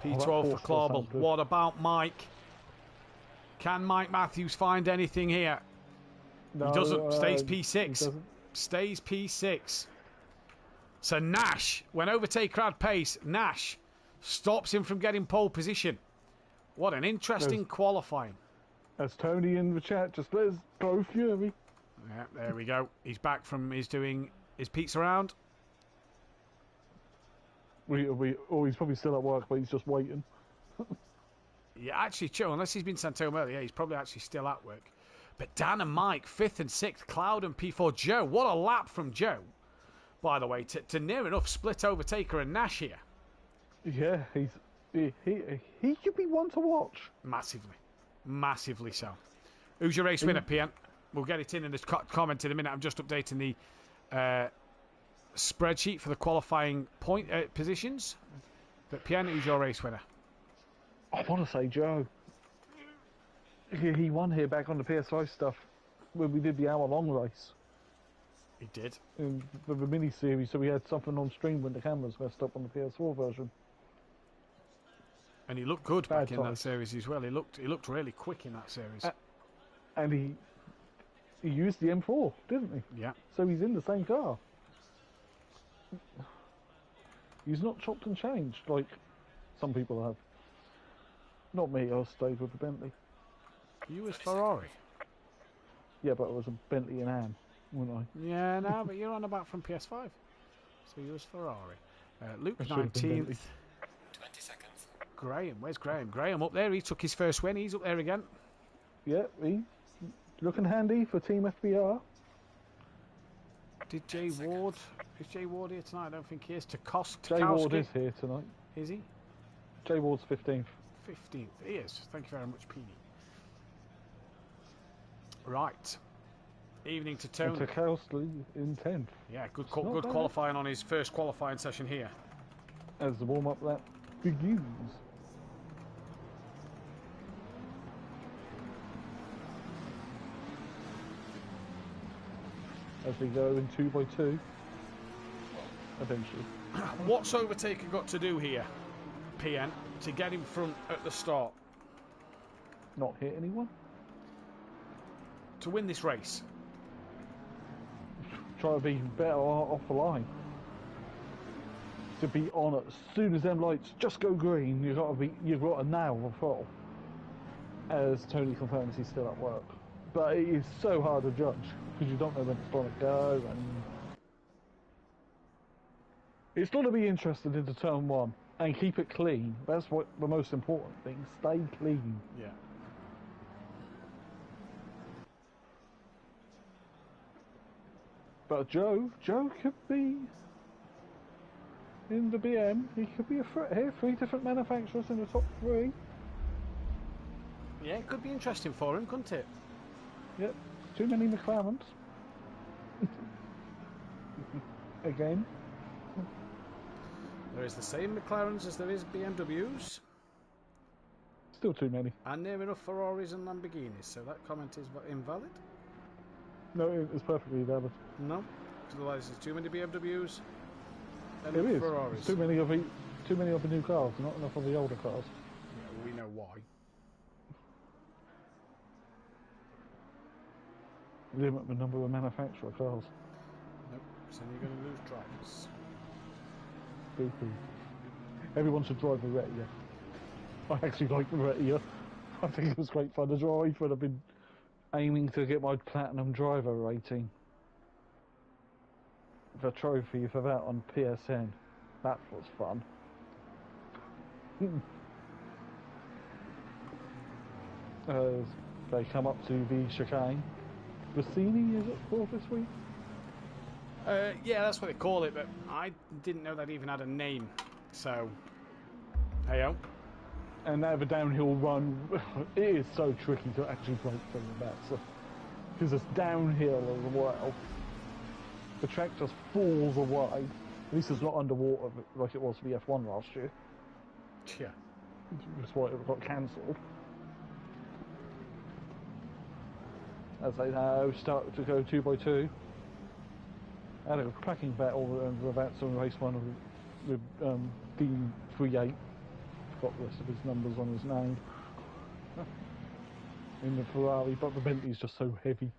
P12 for Clawball. What about Mike? Can Mike Matthews find anything here? No, he doesn't. Stays He P6. doesn't. Stays P6. So Nash, when Overtaker had pace, Nash stops him from getting pole position. What an interesting qualifying. As Tony in the chat just says, go Fury. Yeah, there we go. He's back from his doing his pizza round. He's probably still at work, but he's just waiting. Yeah, actually, true. Unless he's been sent home early, yeah, he's probably actually still at work. But Dan and Mike, 5th and 6th, Cloud and P4. Joe, what a lap from Joe, by the way, to near enough split Overtaker and Nash here. Yeah, he could be one to watch. Massively so. Who's your race winner, PN? We'll get it in the comment in a minute. I'm just updating the spreadsheet for the qualifying point positions. But PN, who's your race winner? I want to say Joe. He won here back on the PS5 stuff when we did the hour-long race. He did. In the mini-series, so we had something on stream when the cameras messed up on the PS4 version. And he looked good back in that series as well. He looked really quick in that series. And he used the M4, didn't he? Yeah. So he's in the same car. He's not chopped and changed like some people have. Not me, I stayed with the Bentley. You was Ferrari. Yeah, but it was a Bentley and Anne, wasn't I? Yeah, no, but you're on about from PS5. So you was Ferrari. Luke 19th. 20 seconds. Graham, where's Graham? Graham up there, he took his first win, he's up there again. Yeah, he's looking handy for Team FBR. Is Jay Ward here tonight? I don't think he is. Jay Ward is here tonight. Is he? Jay Ward's 15th. 15th, he is. Thank you very much, Peony. Right. Evening to Tony. And Tarkowski in 10th. Yeah, good qualifying on his first qualifying session here. As the warm-up lap begins. As we go in 2x2. Eventually. What's Overtaker got to do here, PN, to get in front at the start? Not hit anyone? To win this race? Try to be better off the line. To be on it as soon as them lights just go green, you've got to nail the throttle. As Tony confirms, he's still at work. But it is so hard to judge because you don't know when it's going to go, and it's got to be interested into turn one and keep it clean. That's what the most important thing. Stay clean. Yeah. But Joe could be in the BM. He could be a threat here. 3 different manufacturers in the top 3. Yeah, it could be interesting for him, couldn't it? Yep. Too many McLarens. Again. There is the same McLarens as there is BMWs. Still too many. And near enough Ferraris and Lamborghinis, so that comment is invalid? No, it's perfectly valid. No, because otherwise there's too many BMWs and It is. Ferraris. Too many of the new cars, not enough of the older cars. Yeah, we know why. Limit the number of manufacturer cars. Nope, so you're going to lose drivers. Boo-hoo. Everyone should drive the Retia. I actually like the Retia. I think it was great fun to drive, but I've been aiming to get my platinum driver rating. The trophy for that on PSN. That was fun. As they come up to the chicane. Rossini, is it for this week? Yeah, that's what they call it, but I didn't know that even had a name. So, hey-o. And they have a downhill run. It is so tricky to actually break through that, so, because it's downhill as well. The track just falls away. At least it's not underwater like it was for the F1 last year. Yeah. That's why it got cancelled. As they now start to go 2x2. I had a cracking battle about some race one with Dean 38. Forgot the rest of his numbers on his name. In the Ferrari, but the Bentley's just so heavy.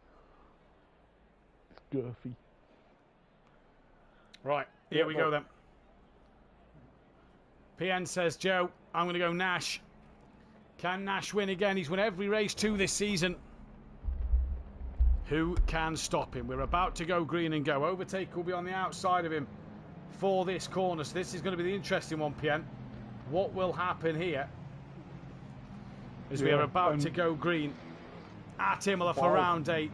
It's girthy. Right, here we go then. PN says, Joe, I'm going to go Nash. Can Nash win again? He's won every race 2 this season. Who can stop him? We're about to go green and go. Overtake will be on the outside of him for this corner. So this is going to be the interesting one, PN. What will happen here? As we are about to go green at Imola for round 8.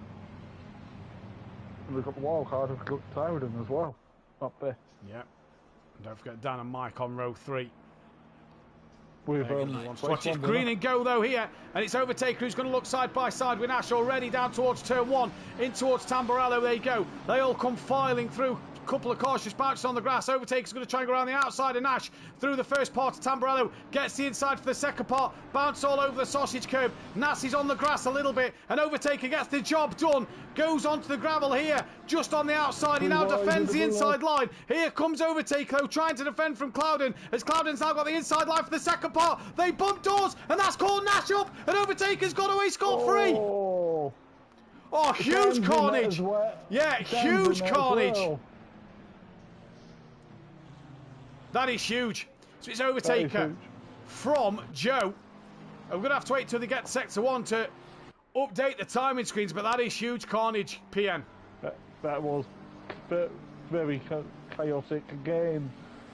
And we've got the wild card of Clarendon as well, up there. Yeah. And don't forget Dan and Mike on row 3. With watch it green and go though here, and it's Overtaker who's going to look side by side with Nash already down towards turn 1, in towards Tamburello. They go. They all come filing through. Couple of cautious bounces on the grass. Overtaker's going to try and go around the outside of Nash through the first part of Tamburello. Gets the inside for the second part. Bounce all over the sausage curb. Nash is on the grass a little bit, and Overtaker gets the job done. Goes onto the gravel here, just on the outside. He now defends the inside line. Here comes Overtaker though, trying to defend from Clouden, as Clouden's now got the inside line for the second part. They bump doors, and that's called Nash up, and Overtaker's got away scot-free. Oh, huge carnage. Yeah, huge carnage. That is huge. So it's Overtaker from Joe. We're going to have to wait till they get to Sector 1 to update the timing screens, but that is huge carnage, PN. That was very chaotic again.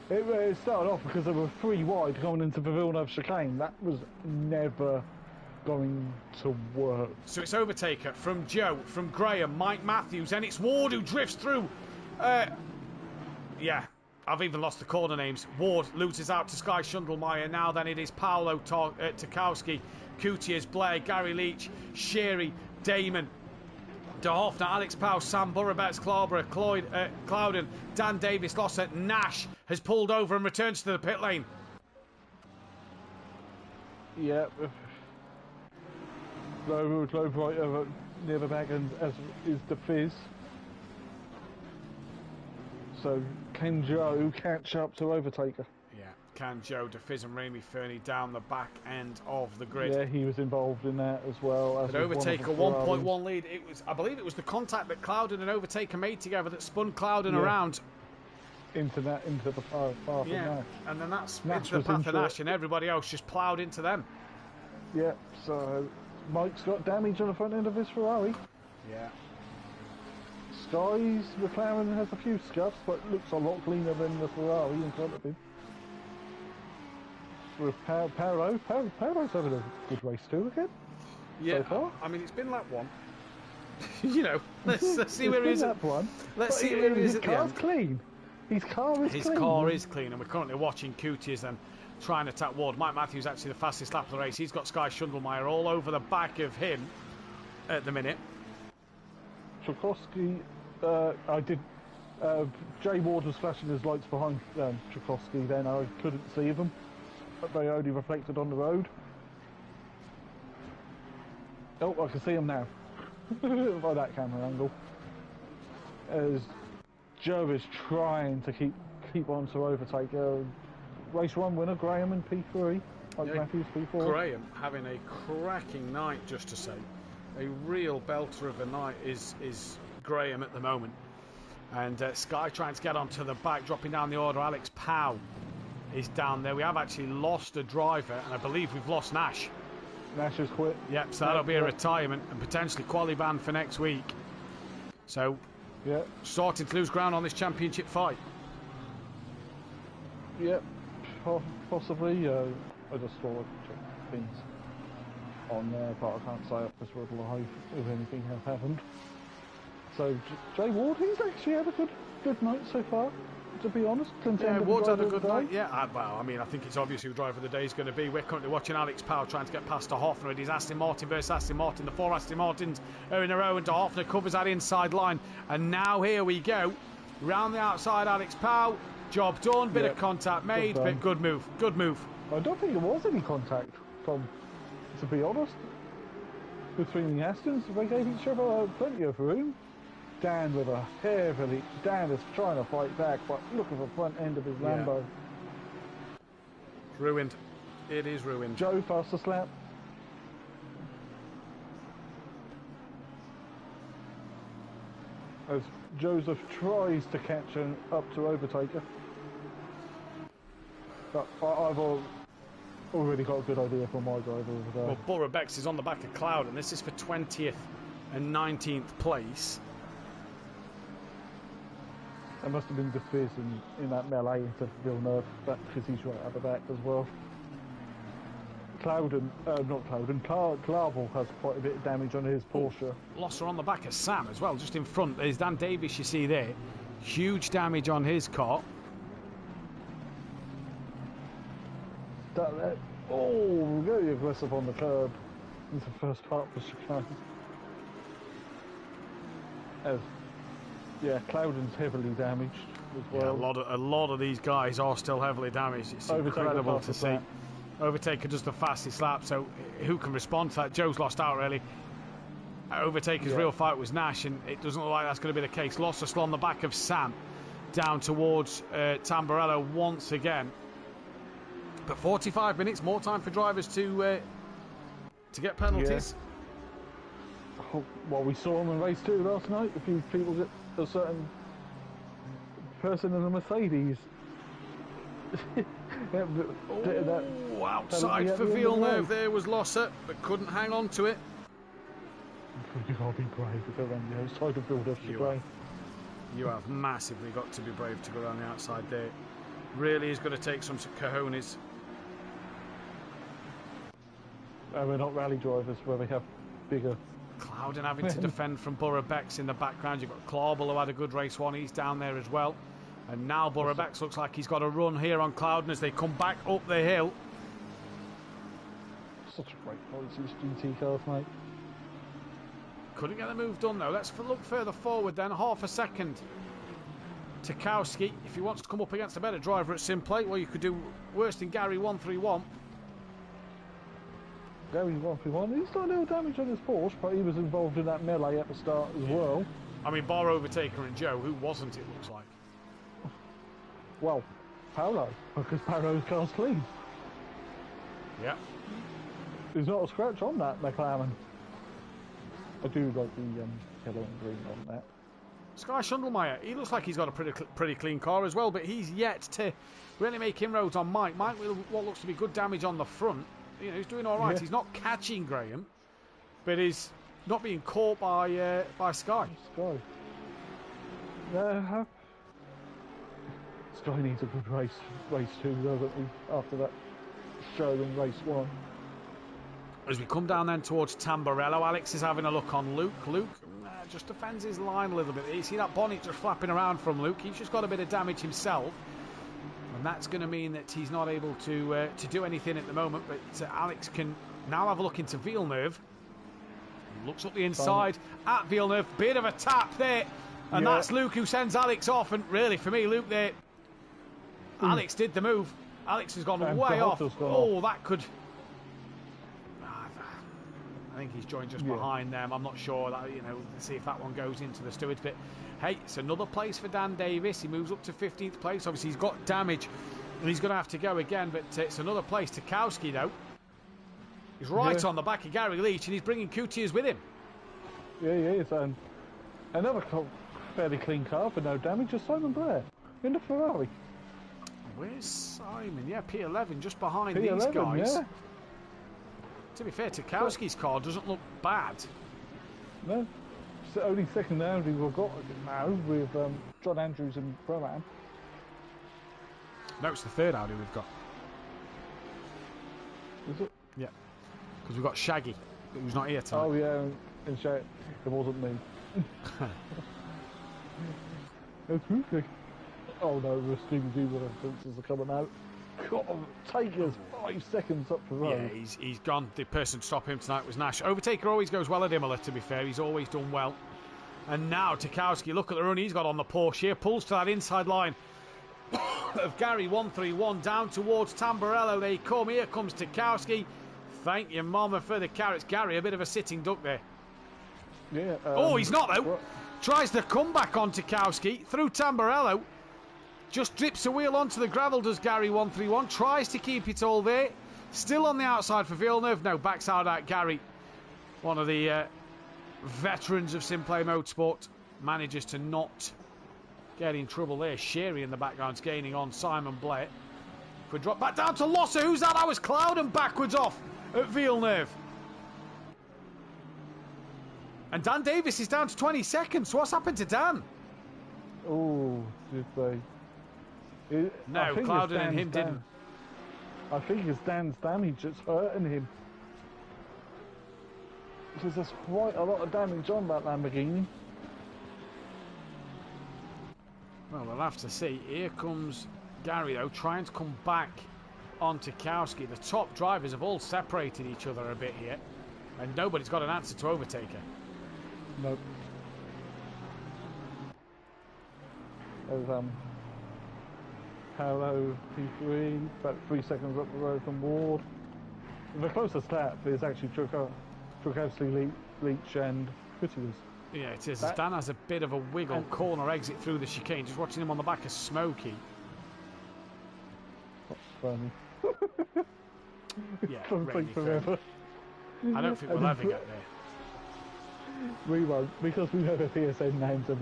It started off because there were 3 wide going into the Villeneuve chicane. That was never going to work. So it's Overtaker from Joe, from Graham, Mike Matthews, and it's Ward who drifts through. Yeah. I've even lost the corner names. Ward loses out to Sky Schundelmeyer. Now then it is Paolo Tarkowski, Kutias, Blair, Gary Leach, Sherry, Damon, De Hoffner, Alex Powell, Sam Burrow-Betts, Clouden, Dan Davis, Losser, Nash has pulled over and returns to the pit lane. Yeah. Low right over near the back end, as is the Fizz. So can Joe catch up to Overtaker? Yeah, can Joe, DeFizz and Remy Fernie down the back end of the grid? Yeah, he was involved in that as well. But Overtaker 1.1 lead. I believe it was the contact that Clouden and Overtaker made together that spun Clouden around. Into the path of Nash. And then that's into the path of Nash, and everybody else just ploughed into them. Yeah, so Mike's got damage on the front end of his Ferrari. Yeah. Sky's McLaren has a few scuffs, but looks a lot cleaner than the Ferrari in front of him. With Paro's having a good race too again. Yeah, so far. I mean it's been lap 1. You know, let's see where he is. Let's see where he is at the end. Clean. His car is clean. His car is clean, and we're currently watching Kutias and trying to attack Ward. Mike Matthews actually the fastest lap of the race. He's got Sky Schundelmeyer all over the back of him at the minute. Tchaikovsky, Jay Ward was flashing his lights behind Tchaikovsky then. I couldn't see them, but they only reflected on the road. Oh, I can see them now by that camera angle. As Joe is trying to keep on to overtake race 1 winner Graham in P3, like Matthews P4. Graham having a cracking night, just to say. A real belter of a night is Graham at the moment. And Sky trying to get onto the back, dropping down the order. Alex Powell is down there. We have actually lost a driver, and I believe we've lost Nash. Nash has quit. Yep, so that'll be a retirement and potentially quali ban for next week. So, starting to lose ground on this championship fight. Yep, possibly. I just saw things on there, but I can't say up this word live if anything has happened. So Jay Ward, he's actually had a good night so far, to be honest. Yeah, Ward's had a good night. Yeah, well, I mean, I think it's obvious who driver of the day is going to be. We're currently watching Alex Powell trying to get past De Hoffner. It is Aston Martin versus Aston Martin. The 4 Aston Martins are in a row, and De Hoffner covers that inside line. And now here we go, round the outside. Alex Powell, job done. Bit of contact made, but good move. Good move. I don't think there was any contact from. To be honest, between the Astons, they gave each other plenty of room. Dan with a heavily... Dan is trying to fight back, but look at the front end of his Lambo. It's ruined. It is ruined. Joe, fastest lap. As Joseph tries to catch up to Overtaker. But I've already got a good idea for my driver over there. Well, Borough Bex is on the back of Cloud, and this is for 20th and 19th place. There must have been Duffin in that melee instead of Villeneuve, because he's right at the back as well. Clauval has quite a bit of damage on his Porsche. Losser on the back of Sam as well, just in front. There's Dan Davis, you see there. Huge damage on his car. Oh, very aggressive on the curb. It's the first part of the chicane. Yeah, Cloudon's heavily damaged as well. Yeah, a lot of these guys are still heavily damaged. It's incredible to see. Overtaker does the fastest lap, so who can respond to that? Joe's lost out, really. Overtaker's real fight was Nash, and it doesn't look like that's going to be the case. Losser still on the back of Sam, down towards Tamburello once again. But 45 minutes, more time for drivers to get penalties. Yeah. Well, we saw him in race 2 last night. A few people get a certain person in a Mercedes. Outside for Villeneuve there was Losser, but couldn't hang on to it. You've got to be brave to go around the outside of Villeneuve. You have massively got to be brave to go around the outside there. Really is going to take some cojones. We're not rally drivers where we have bigger. Clouden having to defend from Borough Bex in the background. You've got Clauval, who had a good race 1. He's down there as well. And now Borough Bex looks like he's got a run here on Clouden as they come back up the hill. Such a great voice, these GT cars, mate. Couldn't get the move done though. Let's look further forward then. Half a second. Tarkowski, if he wants to come up against a better driver at SimPlay, well, you could do worse than Gary 131. Gary 131, he's got a little damage on his Porsche, but he was involved in that melee at the start as well. I mean, bar Overtaker and Joe, who wasn't, it looks like? Well, Paolo, because Paolo's car's clean. Yeah. There's not a scratch on that McLaren. I do like the yellow and green on that. Sky Schundelmeyer, he looks like he's got a pretty clean car as well, but he's yet to really make inroads on Mike. Mike with what looks to be good damage on the front. You know, he's doing all right. Yeah. He's not catching Graham, but he's not being caught by Sky. Sky. Sky needs a good race 2, doesn't he? After that show in race 1. As we come down then towards Tamburello, Alex is having a look on Luke. Luke just defends his line a little bit. You see that bonnet just flapping around from Luke. He's just got a bit of damage himself. And that's going to mean that he's not able to do anything at the moment. But Alex can now have a look into Villeneuve. He looks up the inside at Villeneuve. Bit of a tap there. And that's Luke who sends Alex off. And really, for me, Luke there, Alex did the move. Alex has gone way off. Oh, that could... I think he's joined just behind them. I'm not sure that, see if that one goes into the stewards. But hey, it's another place for Dan Davis. He moves up to 15th place. Obviously, he's got damage and he's going to have to go again. But it's another place. Tarkowski, though, he's right on the back of Gary Leach and he's bringing Coutiers with him. Yeah, he is. And another fairly clean car for no damage is Simon Blair in the Ferrari. Where's Simon? Yeah, P11 just behind P11, these guys. Yeah. To be fair, Tarkowski's car doesn't look bad. No, it's the only second Audi we've got now with John Andrews and Pro-Am. No, it's the third Audi we've got. Is it? Yeah, because we've got Shaggy, who's not here tonight. Oh yeah, and Shaggy. It wasn't me. Oh no, the Scooby-Doo references are coming out. God, take us 5 seconds up the road. Yeah, he's gone. The person to stop him tonight was Nash. Overtaker always goes well at Imola, to be fair. He's always done well. And now Tarkowski, look at the run he's got on the Porsche here. Pulls to that inside line of Gary 131 down towards Tamburello. They come. Here comes Tarkowski. Thank you, Mama, for the carrots. Gary, a bit of a sitting duck there. Yeah. Oh, he's not, though. Tries the comeback on Tarkowski through Tamburello. Just drips a wheel onto the gravel, does Gary 131. Tries to keep it all there. Still on the outside for Villeneuve. No, backs out at Gary. One of the veterans of SimPlay Motorsport. Manages to not get in trouble there. Sherry in the background's gaining on Simon Blair. If we drop back down to Losser, who's that? That was Clouden backwards off at Villeneuve. And Dan Davis is down to 20 seconds. So what's happened to Dan? Oh, did they? No, Clouden and him didn't. I think it's Dan's damage that's hurting him. Because there's quite a lot of damage on that Lamborghini. Well, we'll have to see. Here comes Gary, though, trying to come back on Tarkowski. The top drivers have all separated each other a bit here. And nobody's got an answer to overtake her. Nope. There's, Paolo P3, about 3 seconds up the road from Ward. The closest lap is actually Tarkowski, Leach and Whittiers. Yeah, it is. Dan has a bit of a wiggle, corner exit through the chicane. Just watching him on the back of Smokey. That's funny. Yeah, It'll take forever. I don't think we'll ever get there. We won't, because we know the PSN names have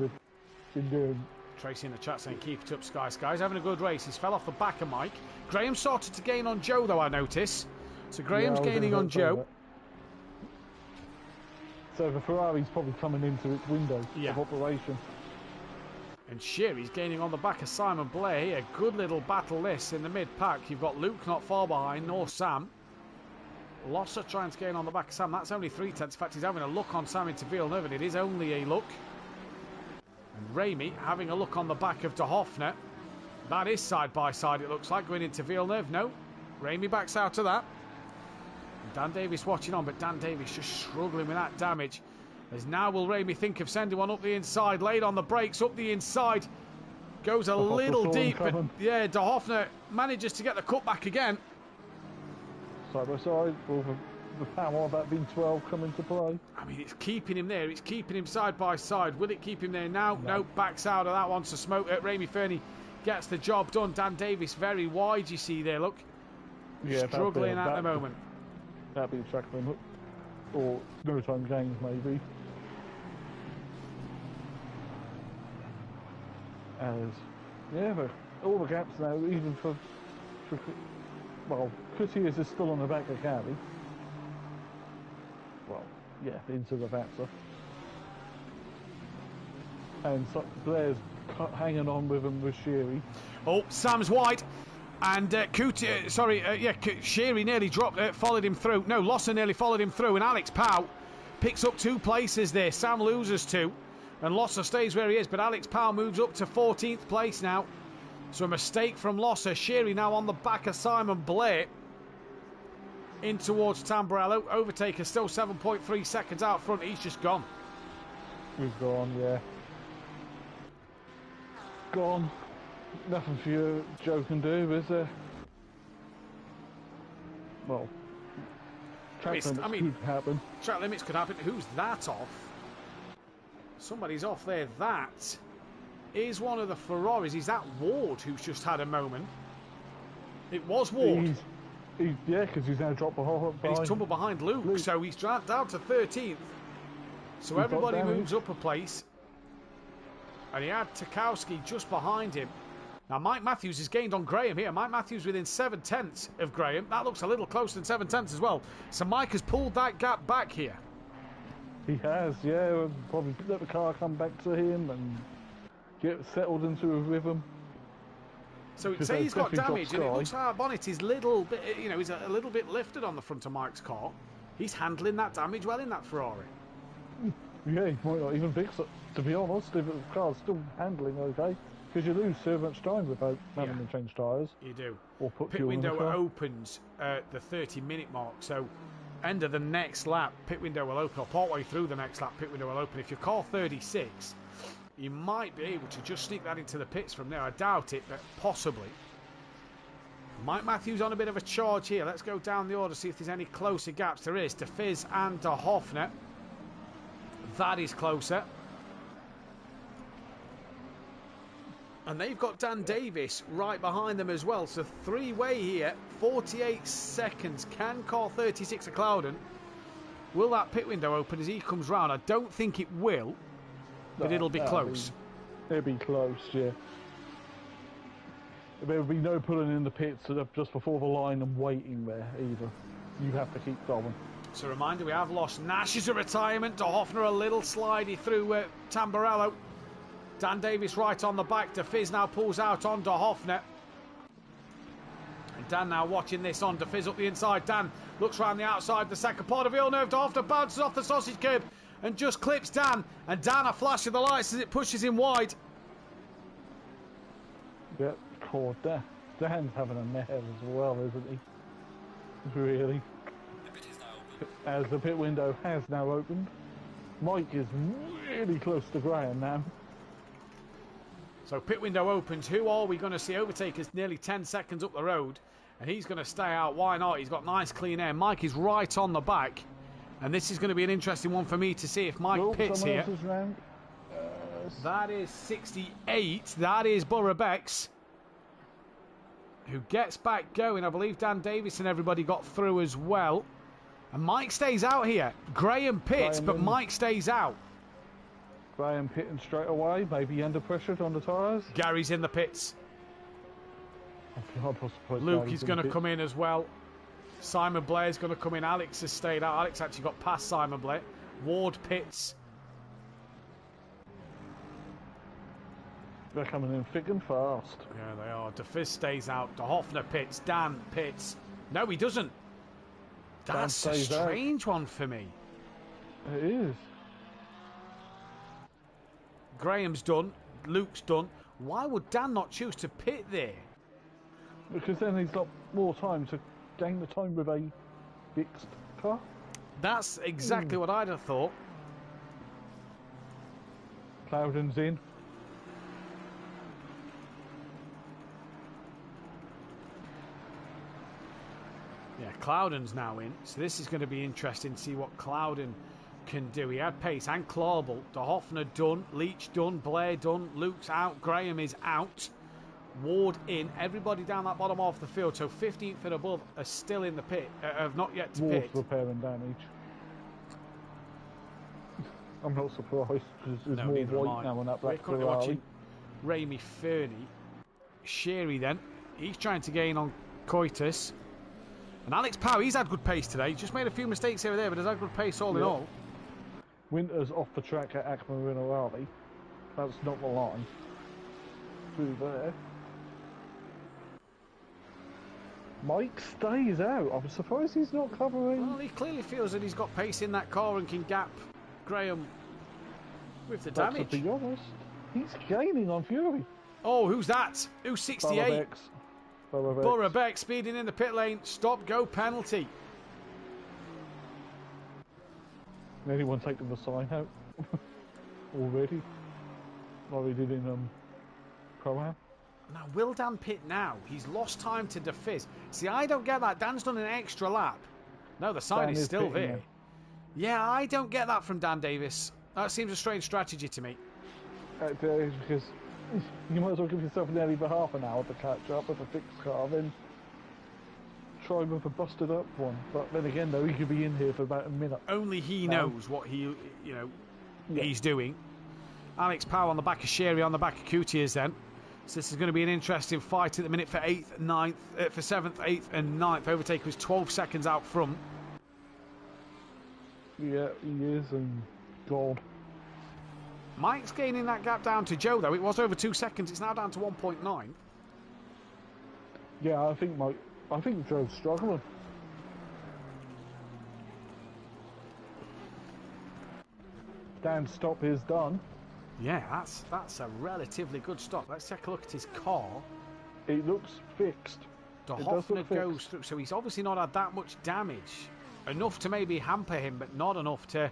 been doing. Tracy in the chat saying, keep it up, Sky. Sky's having a good race. He's fell off the back of Mike. Graham started to gain on Joe, though, I notice. So Graham's gaining on Joe. That. So the Ferrari's probably coming into its window of operation. And Sherry's gaining on the back of Simon Blair here. Good little battle this in the mid-pack. You've got Luke not far behind, nor Sam. Losser trying to gain on the back of Sam. That's only 3/10. In fact, he's having a look on Sam into Villeneuve, and it is only a look. And Ramey having a look on the back of De Hoffner. That is side by side, it looks like, going into Villeneuve. No, Ramey backs out of that. And Dan Davis watching on, but Dan Davis just struggling with that damage. As now will Ramey think of sending one up the inside, late on the brakes, up the inside. Goes a little deep, but yeah, De Hoffner manages to get the cutback again. Side by side, will the power of that V12 come into play? I mean, it's keeping him there. It's keeping him side by side. Will it keep him there now? No, backs out of that one. So Ramey Fernie gets the job done. Dan Davis very wide, you see there, look. Yeah, struggling at the moment. That'd be a track limit. Or no time gains, maybe. As, yeah, all the gaps now, even for well, Whittiers is still on the back of Gary. Well, yeah, into the Vatsa. And so Blair's hanging on with him with Sherry. Oh, Sam's wide. And Sherry nearly dropped, followed him through. No, Losser nearly followed him through. And Alex Powell picks up 2 places there. Sam loses 2. And Losser stays where he is. But Alex Powell moves up to 14th place now. So a mistake from Losser. Sherry now on the back of Simon Blair. In towards Tamburello. Overtaker still 7.3 seconds out front. He's just gone. He's gone, yeah. Gone. Nothing for you Joe can do, is there? Well, track limits could happen. Track limits could happen. Who's that off? Somebody's off there. That is one of the Ferraris. Is that Ward who's just had a moment? It was Ward. Yeah, because he's now dropped behind. And he's tumbled behind Luke, so he's down to 13th. So everybody moves up a place. And he had Tarkowski just behind him. Now, Mike Matthews has gained on Graham here. Mike Matthews within 7/10 of Graham. That looks a little closer than 7/10 as well. So Mike has pulled that gap back here. He has, yeah. Probably let the car come back to him and get settled into a rhythm. So he'd say he's got damage, and it looks like our bonnet is little bit, he's a little bit lifted on the front of Mike's car. He's handling that damage well in that Ferrari. Yeah, he might not even fix it, to be honest, if the car's still handling okay. Because you lose so much time without having to change tyres. You do. Or put pit window opens at the 30-minute mark, so end of the next lap, pit window will open, or partway through the next lap, pit window will open. If you're car 36, you might be able to just sneak that into the pits from there. I doubt it, but possibly. Mike Matthews on a bit of a charge here. Let's go down the order, see if there's any closer gaps. There is. De Fizz and De Hoffner. That is closer. And they've got Dan Davis right behind them as well. So three-way here, 48 seconds. Can car 36 at Clouden? Will that pit window open as he comes round? I don't think it will, but it'll be close. It'll be close, yeah. There will be no pulling in the pits just before the line and waiting there either. You have to keep going. So a reminder, we have lost Nash as a retirement. De Hoffner a little slidey through Tamburello. Dan Davis right on the back. De Fizz now pulls out on De Hoffner. And Dan now watching this on. De Fizz up the inside. Dan looks round the outside. The second part of Villeneuve. De Hoffner bounces off the sausage curb and just clips Dan. And Dan a flash of the lights as it pushes him wide. Yep, caught there. Dan's having a mare as well, isn't he? Really? The pit is now open. As the pit window has now opened. Mike is really close to Graham now. So pit window opens. Who are we going to see overtake us nearly 10 seconds up the road? And he's going to stay out. Why not? He's got nice clean air. Mike is right on the back. And this is going to be an interesting one for me to see if Mike pits here. That is 68. That is Borough Bex, who gets back going. I believe Dan Davis and everybody got through as well. And Mike stays out here. Graham pits, but Mike stays out. Graham pitting straight away, maybe under pressure on the tyres. Gary's in the pits. Luke is going to come in as well. Simon Blair's going to come in. Alex has stayed out. Alex actually got past Simon Blair. Ward pits. They're coming in thick and fast. Yeah, they are. De Fizz stays out. De Hoffner pits. Dan pits. No, he doesn't. That's a strange one for me. It is. Graham's done. Luke's done. Why would Dan not choose to pit there? Because then he's got more time to gain the time with a fixed car. That's exactly what I'd have thought. Clouden's in. Yeah, Clouden's now in. So this is going to be interesting to see what Clouden can do. He had pace and Clawball. De Hoffner done. Leach done. Blair done. Luke's out. Graham is out. Ward in. Everybody down that bottom half of the field. So 15th and above are still in the pit. Have not yet to Ward's pit. repairing damage. I'm not surprised because there's more white now on that black Ferrari. We're watching Ramy Fernie. Sherry then. He's trying to gain on Coitus. And Alex Power, he's had good pace today. Just made a few mistakes here and there, but has had good pace all in all. Winter's off the track at Akmarina Rally. That's not the line. Through there. Mike stays out. I'm surprised he's not covering. Well, he clearly feels that he's got pace in that car and can gap Graham with the damage. To be honest, he's gaining on Fury. Oh, who's that? Who's 68? Borough Beck speeding in the pit lane. Stop, go penalty. Anyone taking the sign out already? Like we did in Pro-Am. Now, will Dan pit now? He's lost time to De Fizz. See, I don't get that. Dan's done an extra lap. No, the sign is still there. Yeah, I don't get that from Dan Davis. That seems a strange strategy to me. Because you might as well give yourself nearly half an hour to catch up with a fixed car, then try with a busted up one. But then again, though, he could be in here for about a minute. Only he knows what he's doing. Alex Power on the back of Sherry, on the back of Coutiers then. So this is going to be an interesting fight at the minute for 8th, 9th, for 7th, 8th and 9th. Overtake was 12 seconds out front. Yeah, he is, and God. Mike's gaining that gap down to Joe, though. It was over 2 seconds. It's now down to 1.9. Yeah, I think Joe's struggling. Dan's stop is done. Yeah, that's a relatively good stop. Let's take a look at his car. It looks fixed. De Hoffner goes through, so he's obviously not had that much damage. Enough to maybe hamper him, but not enough to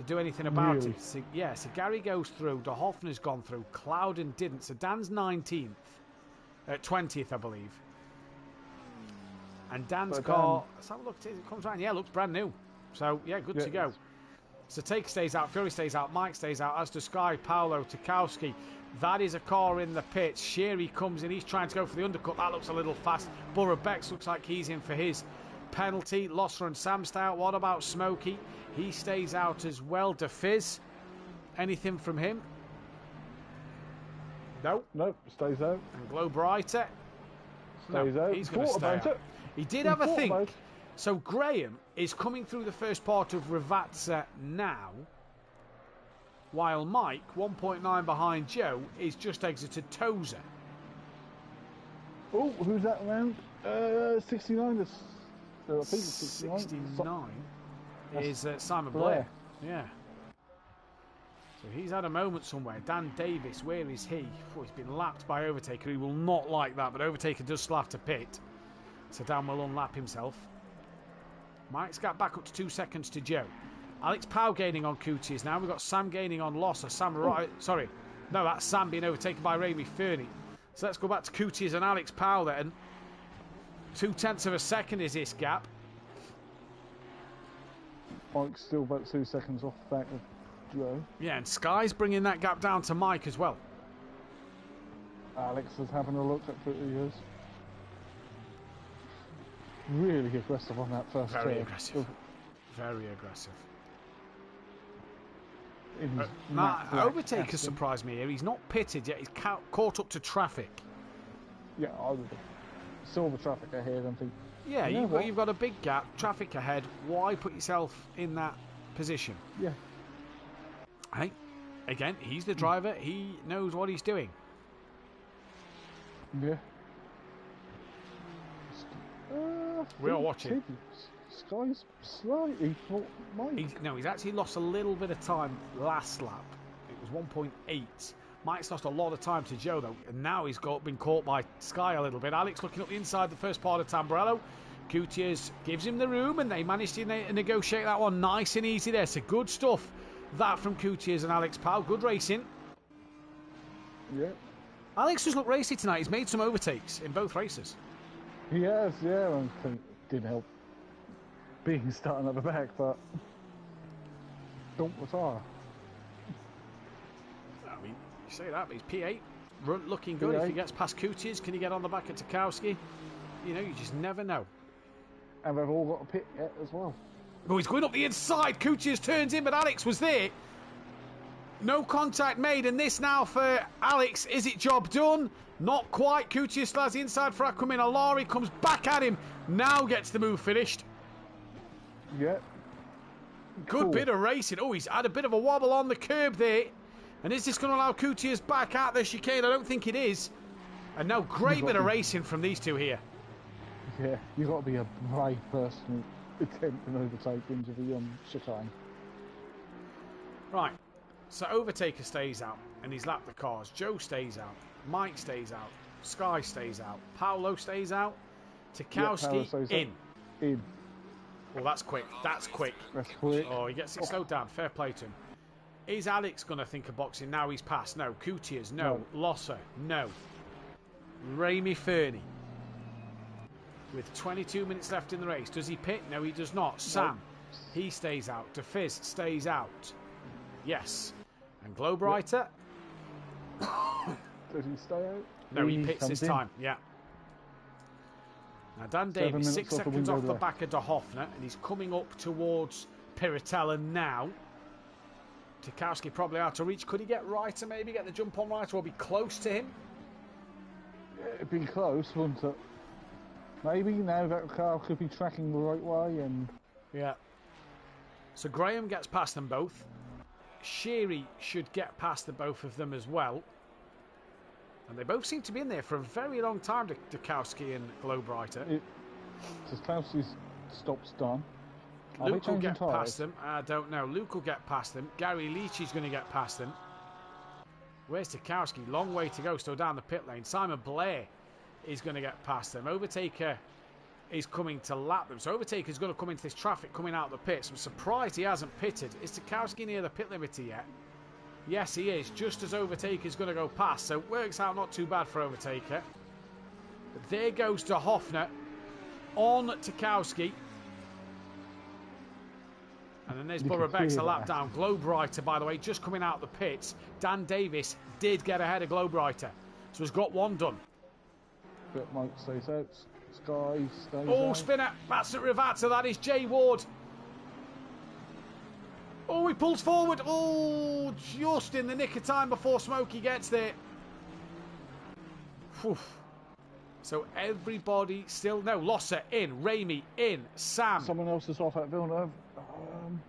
do anything about it. So, yeah, so Gary goes through, De Hoffner's gone through, Clouden didn't. So Dan's 19th, 20th, I believe. And Dan's car, let's have a look at it. It comes around, yeah, it looks brand new. So, yeah, good to go. So Take stays out, Fury stays out, Mike stays out, as does Sky, Paolo, Tarkowski, That is a car in the pits. Sherry comes in. He's trying to go for the undercut. That looks a little fast. Borough Bex looks like he's in for his penalty. Losser and Sam stay out. What about Smokey? He stays out as well. DeFizz, anything from him? No. Nope, stays out. And Glow Brighter? Stays out. He's going to stay out. He did have a think. So Graham is coming through the first part of Ravazza now, while Mike, 1.9 behind Joe, is just exited Tozer. Oh, who's that around? 69. I think it's 69. 69 is Simon Blair. Yeah. So he's had a moment somewhere. Dan Davis, where is he? Oh, he's been lapped by Overtaker. He will not like that, but Overtaker does still have to pit. So Dan will unlap himself. Mike's got back up to 2 seconds to Joe. Alex Powell gaining on Cooties now. We've got Sam gaining on Losser. Sorry. No, that's Sam being overtaken by Raimi Fernie. So let's go back to Cooties and Alex Powell then. 0.2 of a second is this gap. Mike's still about 2 seconds off the back of Joe. Yeah, and Sky's bringing that gap down to Mike as well. Alex is having a look at 30 years. Really aggressive on that first Very turn. aggressive. Very aggressive. Overtaker surprised me here. He's not pitted yet. He's caught up to traffic. Yeah, I would saw the traffic ahead and think. Yeah, you've got a big gap, traffic ahead. Why put yourself in that position? Yeah. Hey, again, he's the driver. He knows what he's doing. Yeah. We are watching. Sky's slightly Mike. He's actually lost a little bit of time last lap. It was 1.8. Mike's lost a lot of time to Joe though, and now he's been caught by Sky a little bit. Alex looking up the inside the first part of Tamburello. Gutierrez gives him the room, and they managed to negotiate that one nice and easy there. So good stuff, that from Gutierrez and Alex Powell. Good racing. Yeah. Alex does look racy tonight. He's made some overtakes in both races. He has, yeah. I think it did help being starting at the back, but don't retire. I mean, you say that, but he's P8. Looking good. P8. If he gets past Cooties, can he get on the back of Tarkowski? You know, you just never know. And they've all got a pit yet as well. Oh, he's going up the inside. Cooties turns in, but Alex was there. No contact made, and this now for Alex. Is it job done? Not quite. Cooties still has the inside for Aquaman. Alari comes back at him. Now gets the move finished. Yeah. Good bit of racing. Oh, he's had a bit of a wobble on the curb there. And is this going to allow Cooties back out the chicane? I don't think it is. And now great bit of racing from these two here. Yeah, you've got to be a brave person to attempt an overtake into the chicane. Right. So Overtaker stays out and he's lapped the cars. Joe stays out. Mike stays out. Sky stays out. Paolo stays out. Tarkowski in. Oh, that's quick. That's quick. That's quick. Oh, he gets it slowed down. Fair play to him. Is Alex going to think of boxing? Now he's passed. No. Cootiers? No. Losser? No. Raimi Fernie. With 22 minutes left in the race. Does he pit? No, he does not. Sam. He stays out. DeFizz stays out. Yes. And Glowbrighter? Does he stay out? No, he pits this time. Yeah. Now, Dan Davis, 6 seconds off the back of De Hoffner, and he's coming up towards Piratella now. Tarkowski probably out of reach. Could he get Reiter, maybe get the jump on Reiter, or be close to him? Yeah, it'd be close, wouldn't it? Maybe now that car could be tracking the right way and... Yeah. So Graham gets past them both. Sherry should get past the both of them as well. And they both seem to be in there for a very long time, Tarkowski and Glowbrighter. Tarkowski's stop's done. Luke will get past them. I don't know. Luke will get past them. Gary Leach is going to get past them. Where's Tarkowski? Long way to go. Still down the pit lane. Simon Blair is going to get past them. Overtaker is coming to lap them. So Overtaker's going to come into this traffic coming out of the pits. I'm surprised he hasn't pitted. Is Tarkowski near the pit limiter yet? Yes, he is. Just as Overtaker's going to go past. So it works out not too bad for Overtaker. But there goes De Hoffner on Tarkowski. And then there's You can Burrow-Beck's a hear lap that. down. Globewriter, by the way, just coming out of the pits. Dan Davis did get ahead of Globewriter. So he's got one done. But Mike stays out. Sky stays Oh, out. spinner. That's at Rivata. That is Jay Ward. Oh, he pulls forward. Oh, just in the nick of time before Smokey gets there. Whew. So everybody still... No, Losser in. Ramey in. Sam. Someone else is off at Villeneuve.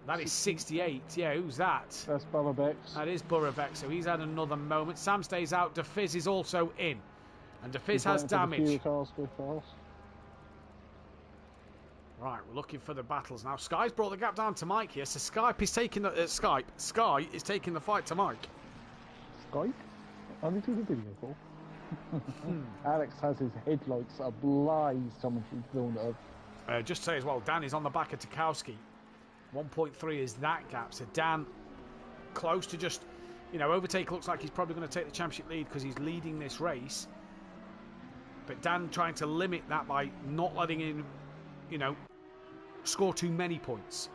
That is 68. Yeah, who's that? That's Burrow-Beck's. That is Burrow-Beck, so he's had another moment. Sam stays out. DeFizz is also in. And DeFizz has damage. Right, we're looking for the battles now. Sky's brought the gap down to Mike here, so Skype is taking the... Sky is taking the fight to Mike. Skype? Only do the video call. Alex has his headlights ablaze coming through Villeneuve. Just to say as well, Dan is on the back of Tarkowski. 1.3 is that gap, so Dan close to just... You know, overtake looks like he's probably going to take the championship lead because he's leading this race. But Dan trying to limit that by not letting him, you know, score too many points.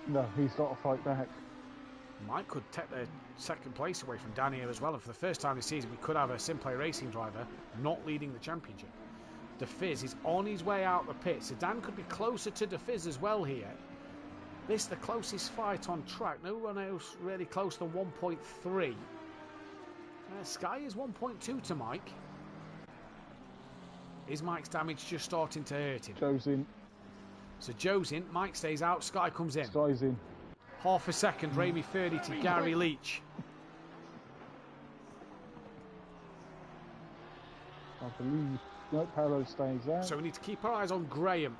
No, he's got to fight back. Mike could take the second place away from Dan here as well. And for the first time this season, we could have a SimPlay racing driver not leading the championship. DeFizz is on his way out the pit, so Dan could be closer to DeFizz as well here. This is the closest fight on track. No one else really close than 1.3. Sky is 1.2 to Mike. Is Mike's damage just starting to hurt him? Joe's in. So Joe's in, Mike stays out, Sky comes in. Sky's in. Half a second, Ramey 30 to Gary Leach. I believe. No, Paolo stays out. So we need to keep our eyes on Graham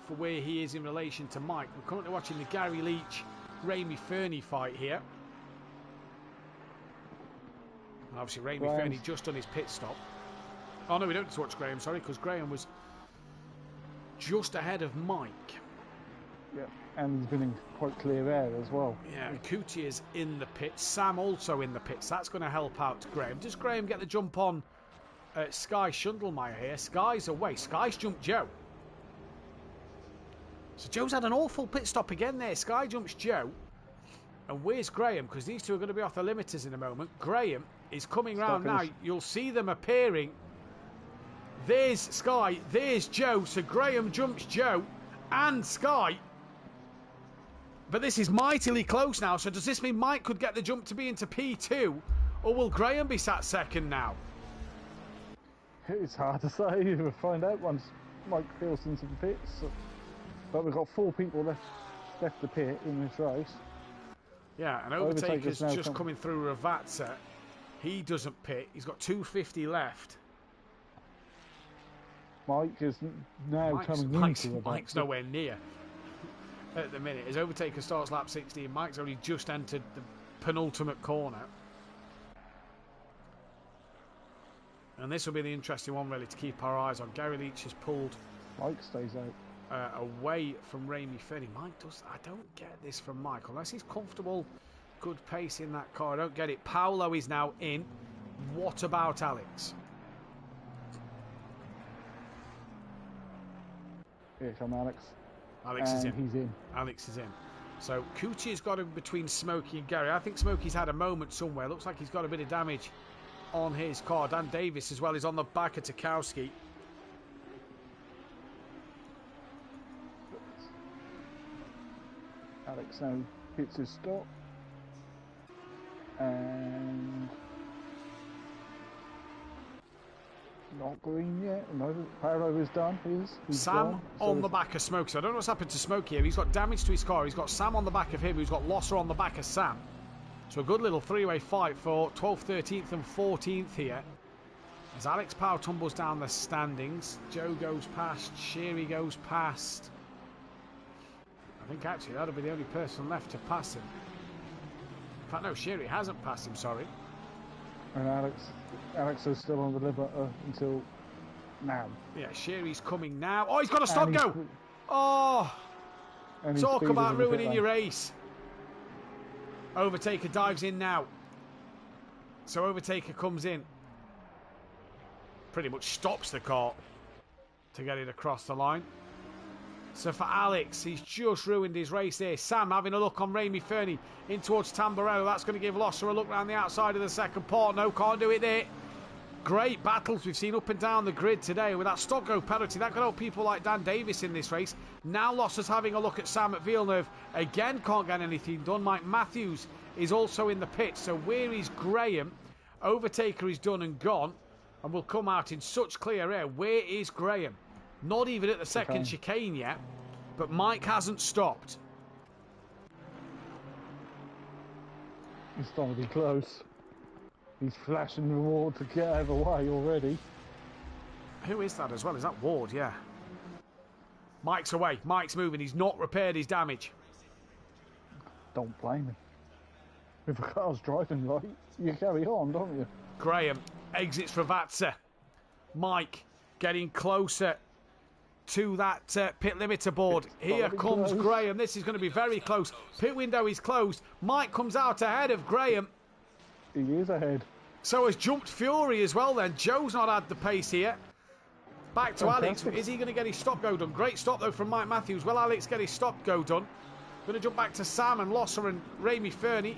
for where he is in relation to Mike. We're currently watching the Gary Leach, Ramey Fernie fight here. And obviously Ramey Fernie just done his pit stop. Oh no, we don't need to watch Graham, sorry, because Graham was just ahead of Mike. Yeah, and he's been in quite clear air as well. Yeah, Cootie is in the pits. Sam also in the pits. That's going to help out Graham. Does Graham get the jump on Sky Schundelmeyer here? Sky's away. Sky's jumped Joe. So Joe's had an awful pit stop again there. Sky jumps Joe. And where's Graham? Because these two are going to be off the limiters in a moment. Graham is coming round now. You'll see them appearing. There's Sky. There's Joe. So Graham jumps Joe and Sky. But this is mightily close now. So does this mean Mike could get the jump to be into P2? Or will Graham be sat second now? It's hard to say. We'll find out once Mike feels into the pits. But we've got 4 people left the pit in this race. Yeah, and Overtaker's just coming through Ravazza. He doesn't pit. He's got 250 left. Mike is now coming into Ravazza. Mike's nowhere near at the minute. As Overtaker starts lap 16, Mike's only just entered the penultimate corner. And this will be the interesting one, really, to keep our eyes on. Gary Leach has pulled... Mike stays out. Away from Ramey Fernie. Mike does... I don't get this from Mike. Unless he's comfortable, good pace in that car. I don't get it. Paolo is now in. What about Alex? Here come Alex. Alex is in. He's in. Alex is in. So Cootie has got him between Smokey and Gary. I think Smokey's had a moment somewhere. Looks like he's got a bit of damage on his car. Dan Davis as well is on the back of Tarkowski. Alex now hits his stop. And... not green yet. No, Paolo is done. He's Sam gone. on the back of Smokey. So I don't know what's happened to Smokey here. He's got damage to his car. He's got Sam on the back of him. Who's got Losser on the back of Sam. So a good little three-way fight for 12th, 13th and 14th here. As Alex Powell tumbles down the standings. Joe goes past. Sherry goes past. I think actually that'll be the only person left to pass him. In fact, no, Sherry hasn't passed him, sorry. And Alex is still on the limiter until now. Yeah, Sherry's coming now. Oh, he's got a stop go! Oh! Talk about ruining your race. Overtaker dives in now. So Overtaker comes in. Pretty much stops the car to get it across the line. So for Alex, he's just ruined his race here. Sam having a look on Remy Fernie in towards Tamburello. That's going to give Losser a look round the outside of the second port. No, can't do it there. Great battles we've seen up and down the grid today with that stop go penalty. That could help people like Dan Davis in this race. Now Losser's having a look at Sam at Villeneuve. Again, can't get anything done. Mike Matthews is also in the pit. So where is Graham? Overtaker is done and gone and will come out in such clear air. Where is Graham? Not even at the second chicane yet, but Mike hasn't stopped. He's starting to be close. He's flashing the ward to get out of the way already. Who is that as well? Is that Ward? Yeah. Mike's away. Mike's moving. He's not repaired his damage. Don't blame him. If a car's driving right, you carry on, don't you? Graham exits for Vatsa. Mike getting closer to that pit limiter board. Here comes close. Graham. This is going to be very close. Pit window is closed. Mike comes out ahead of Graham. He is ahead. So has jumped Fury as well then. Joe's not had the pace here. Back to Alex. Is he going to get his stop go done? Great stop though from Mike Matthews. Will Alex get his stop go done? Going to jump back to Sam and Losser and Remy Fernie.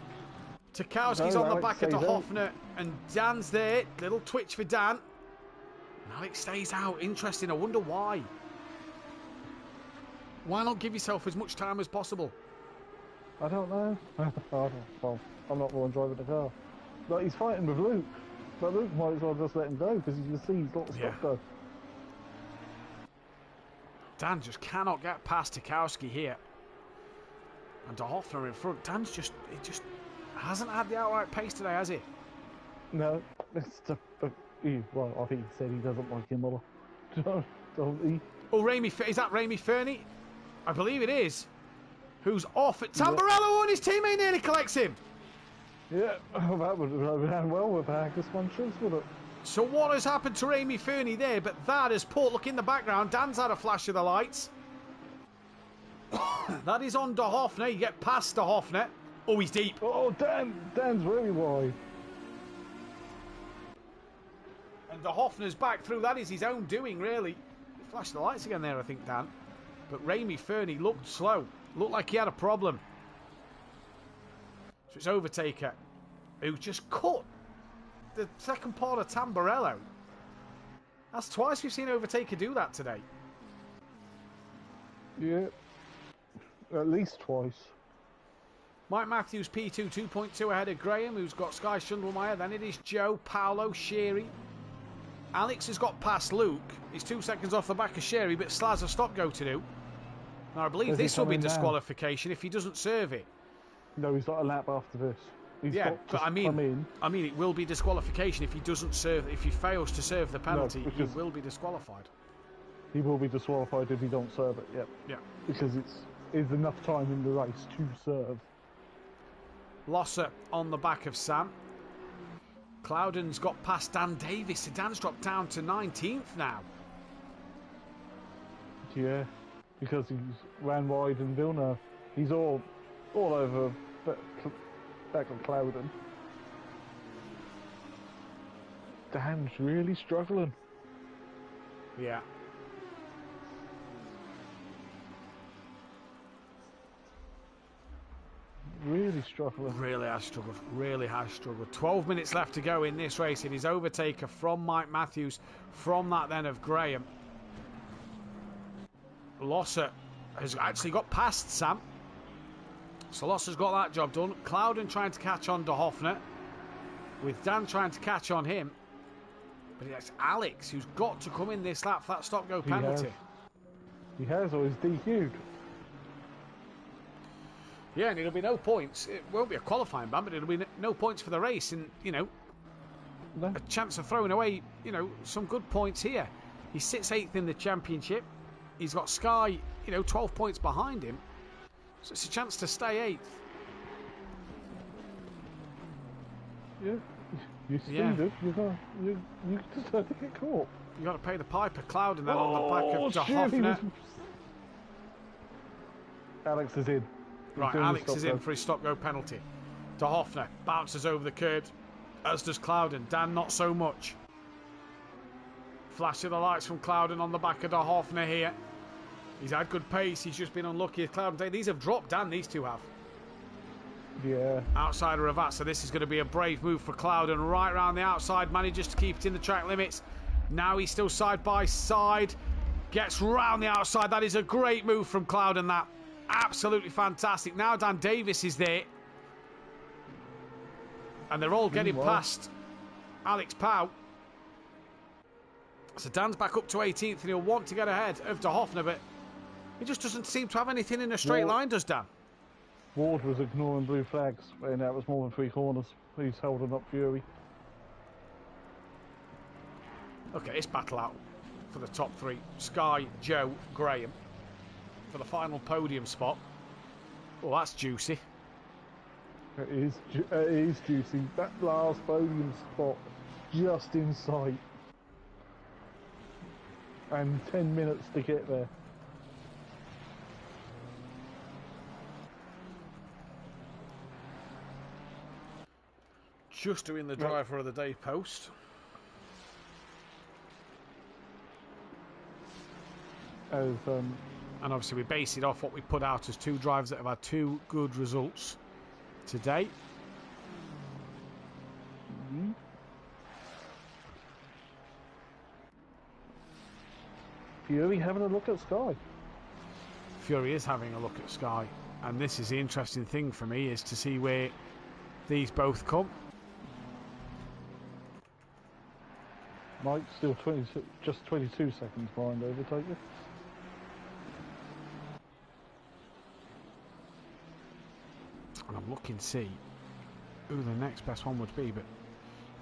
Tarkowski's on the back of De Hoffner and Dan's there. Little twitch for Dan. And Alex stays out. Interesting. I wonder why. Why not give yourself as much time as possible? I don't know. Well, I'm not the one driving the car. But he's fighting with Luke. But Luke might as well just let him go because you can see he's got the stop go. Dan just cannot get past Tarkowski here. And De Hoffner in front. Dan's just hasn't had the outright pace today, has he? No, it's well, I think he said he doesn't like Imola. Don't he? Oh, is that Remy Fernie? I believe it is. Who's off at Tamburello and his teammate nearly collects him. Yeah, that would have done well with Haggis punches, would it? So what has happened to Remy Fernie there? But that has put, look in the background, Dan's had a flash of the lights. That is on De Hoffner. You get past De Hoffner. Oh, he's deep. Oh, Dan's very wide. And De Hoffner's back through. That is his own doing, really. He flashed the lights again there, I think, Dan. But Remy Fernie looked slow. Looked like he had a problem. So it's Overtaker, who just cut the second part of Tamburello. That's twice we've seen Overtaker do that today. Yeah, at least twice. Mike Matthews P2, 2.2 ahead of Graham, who's got Sky Schundelmeyer. Then it is Joe, Paolo, Sherry. Alex has got past Luke. He's 2 seconds off the back of Sherry, but Slaz a stop go to do. Now I believe this will be disqualification if he doesn't serve it. No, he's got a lap after this. He's but I mean, it will be disqualification if he doesn't serve. If he fails to serve the penalty, he will be disqualified. He will be disqualified if he don't serve it. Yep. Yeah. Because it's enough time in the race to serve. Losser on the back of Sam. Cloudon's got past Dan Davis. So Dan's dropped down to 19th now. Yeah, because he's ran wide in Villeneuve. He's all over back on Cloudon. Dan's really struggling. Yeah. Really struggling. Really has struggled. Really has struggled. 12 minutes left to go in this race. It is Overtaker from Mike Matthews. From that then of Graham. Losser has actually got past Sam. So Losser's got that job done. Cloudon trying to catch on De Hoffner. With Dan trying to catch on him. But it's Alex who's got to come in this lap for that stop-go penalty. He has, or he's DQ'd. Yeah, and it'll be no points. It won't be a qualifying ban, but it'll be no points for the race. And, a chance of throwing away, some good points here. He sits 8th in the championship. He's got Sky, 12 points behind him. So it's a chance to stay 8th. Yeah, you speeded. You just had to get caught. You got to pay the piper. Cloud and then on the back of De Hoffner. Alex is in. Right, Alex is in for his stop-go penalty. De Hoffner bounces over the curb, as does Cloudon. Dan not so much. Flash of the lights from Cloudon on the back of De Hoffner here. He's had good pace. He's just been unlucky. Cloud and these have dropped, Dan. These two have. Yeah. Outsider of that, so this is going to be a brave move for Clouden. Right round the outside, manages to keep it in the track limits. Now he's still side by side. Gets round the outside. That is a great move from Clouden, that. Absolutely fantastic. Now Dan Davis is there. And they're all getting past Alex Pau. So Dan's back up to 18th and he'll want to get ahead of De Hoffner, but he just doesn't seem to have anything in a straight line, does Dan? Ward was ignoring blue flags when that was more than 3 corners. He's holding up Fury. Okay, this battle out for the top 3. Sky, Joe, Graham for the final podium spot. Well, that's juicy. It is juicy. That last podium spot just in sight. And 10 minutes to get there. Just doing the driver of the day post. And obviously we base it off what we put out as 2 drivers that have had 2 good results today. Fury having a look at Sky. Fury is having a look at Sky, and this is the interesting thing for me, is to see where these both come. Mike still just 22 seconds behind overtaker. And I'm looking to see who the next best one would be, but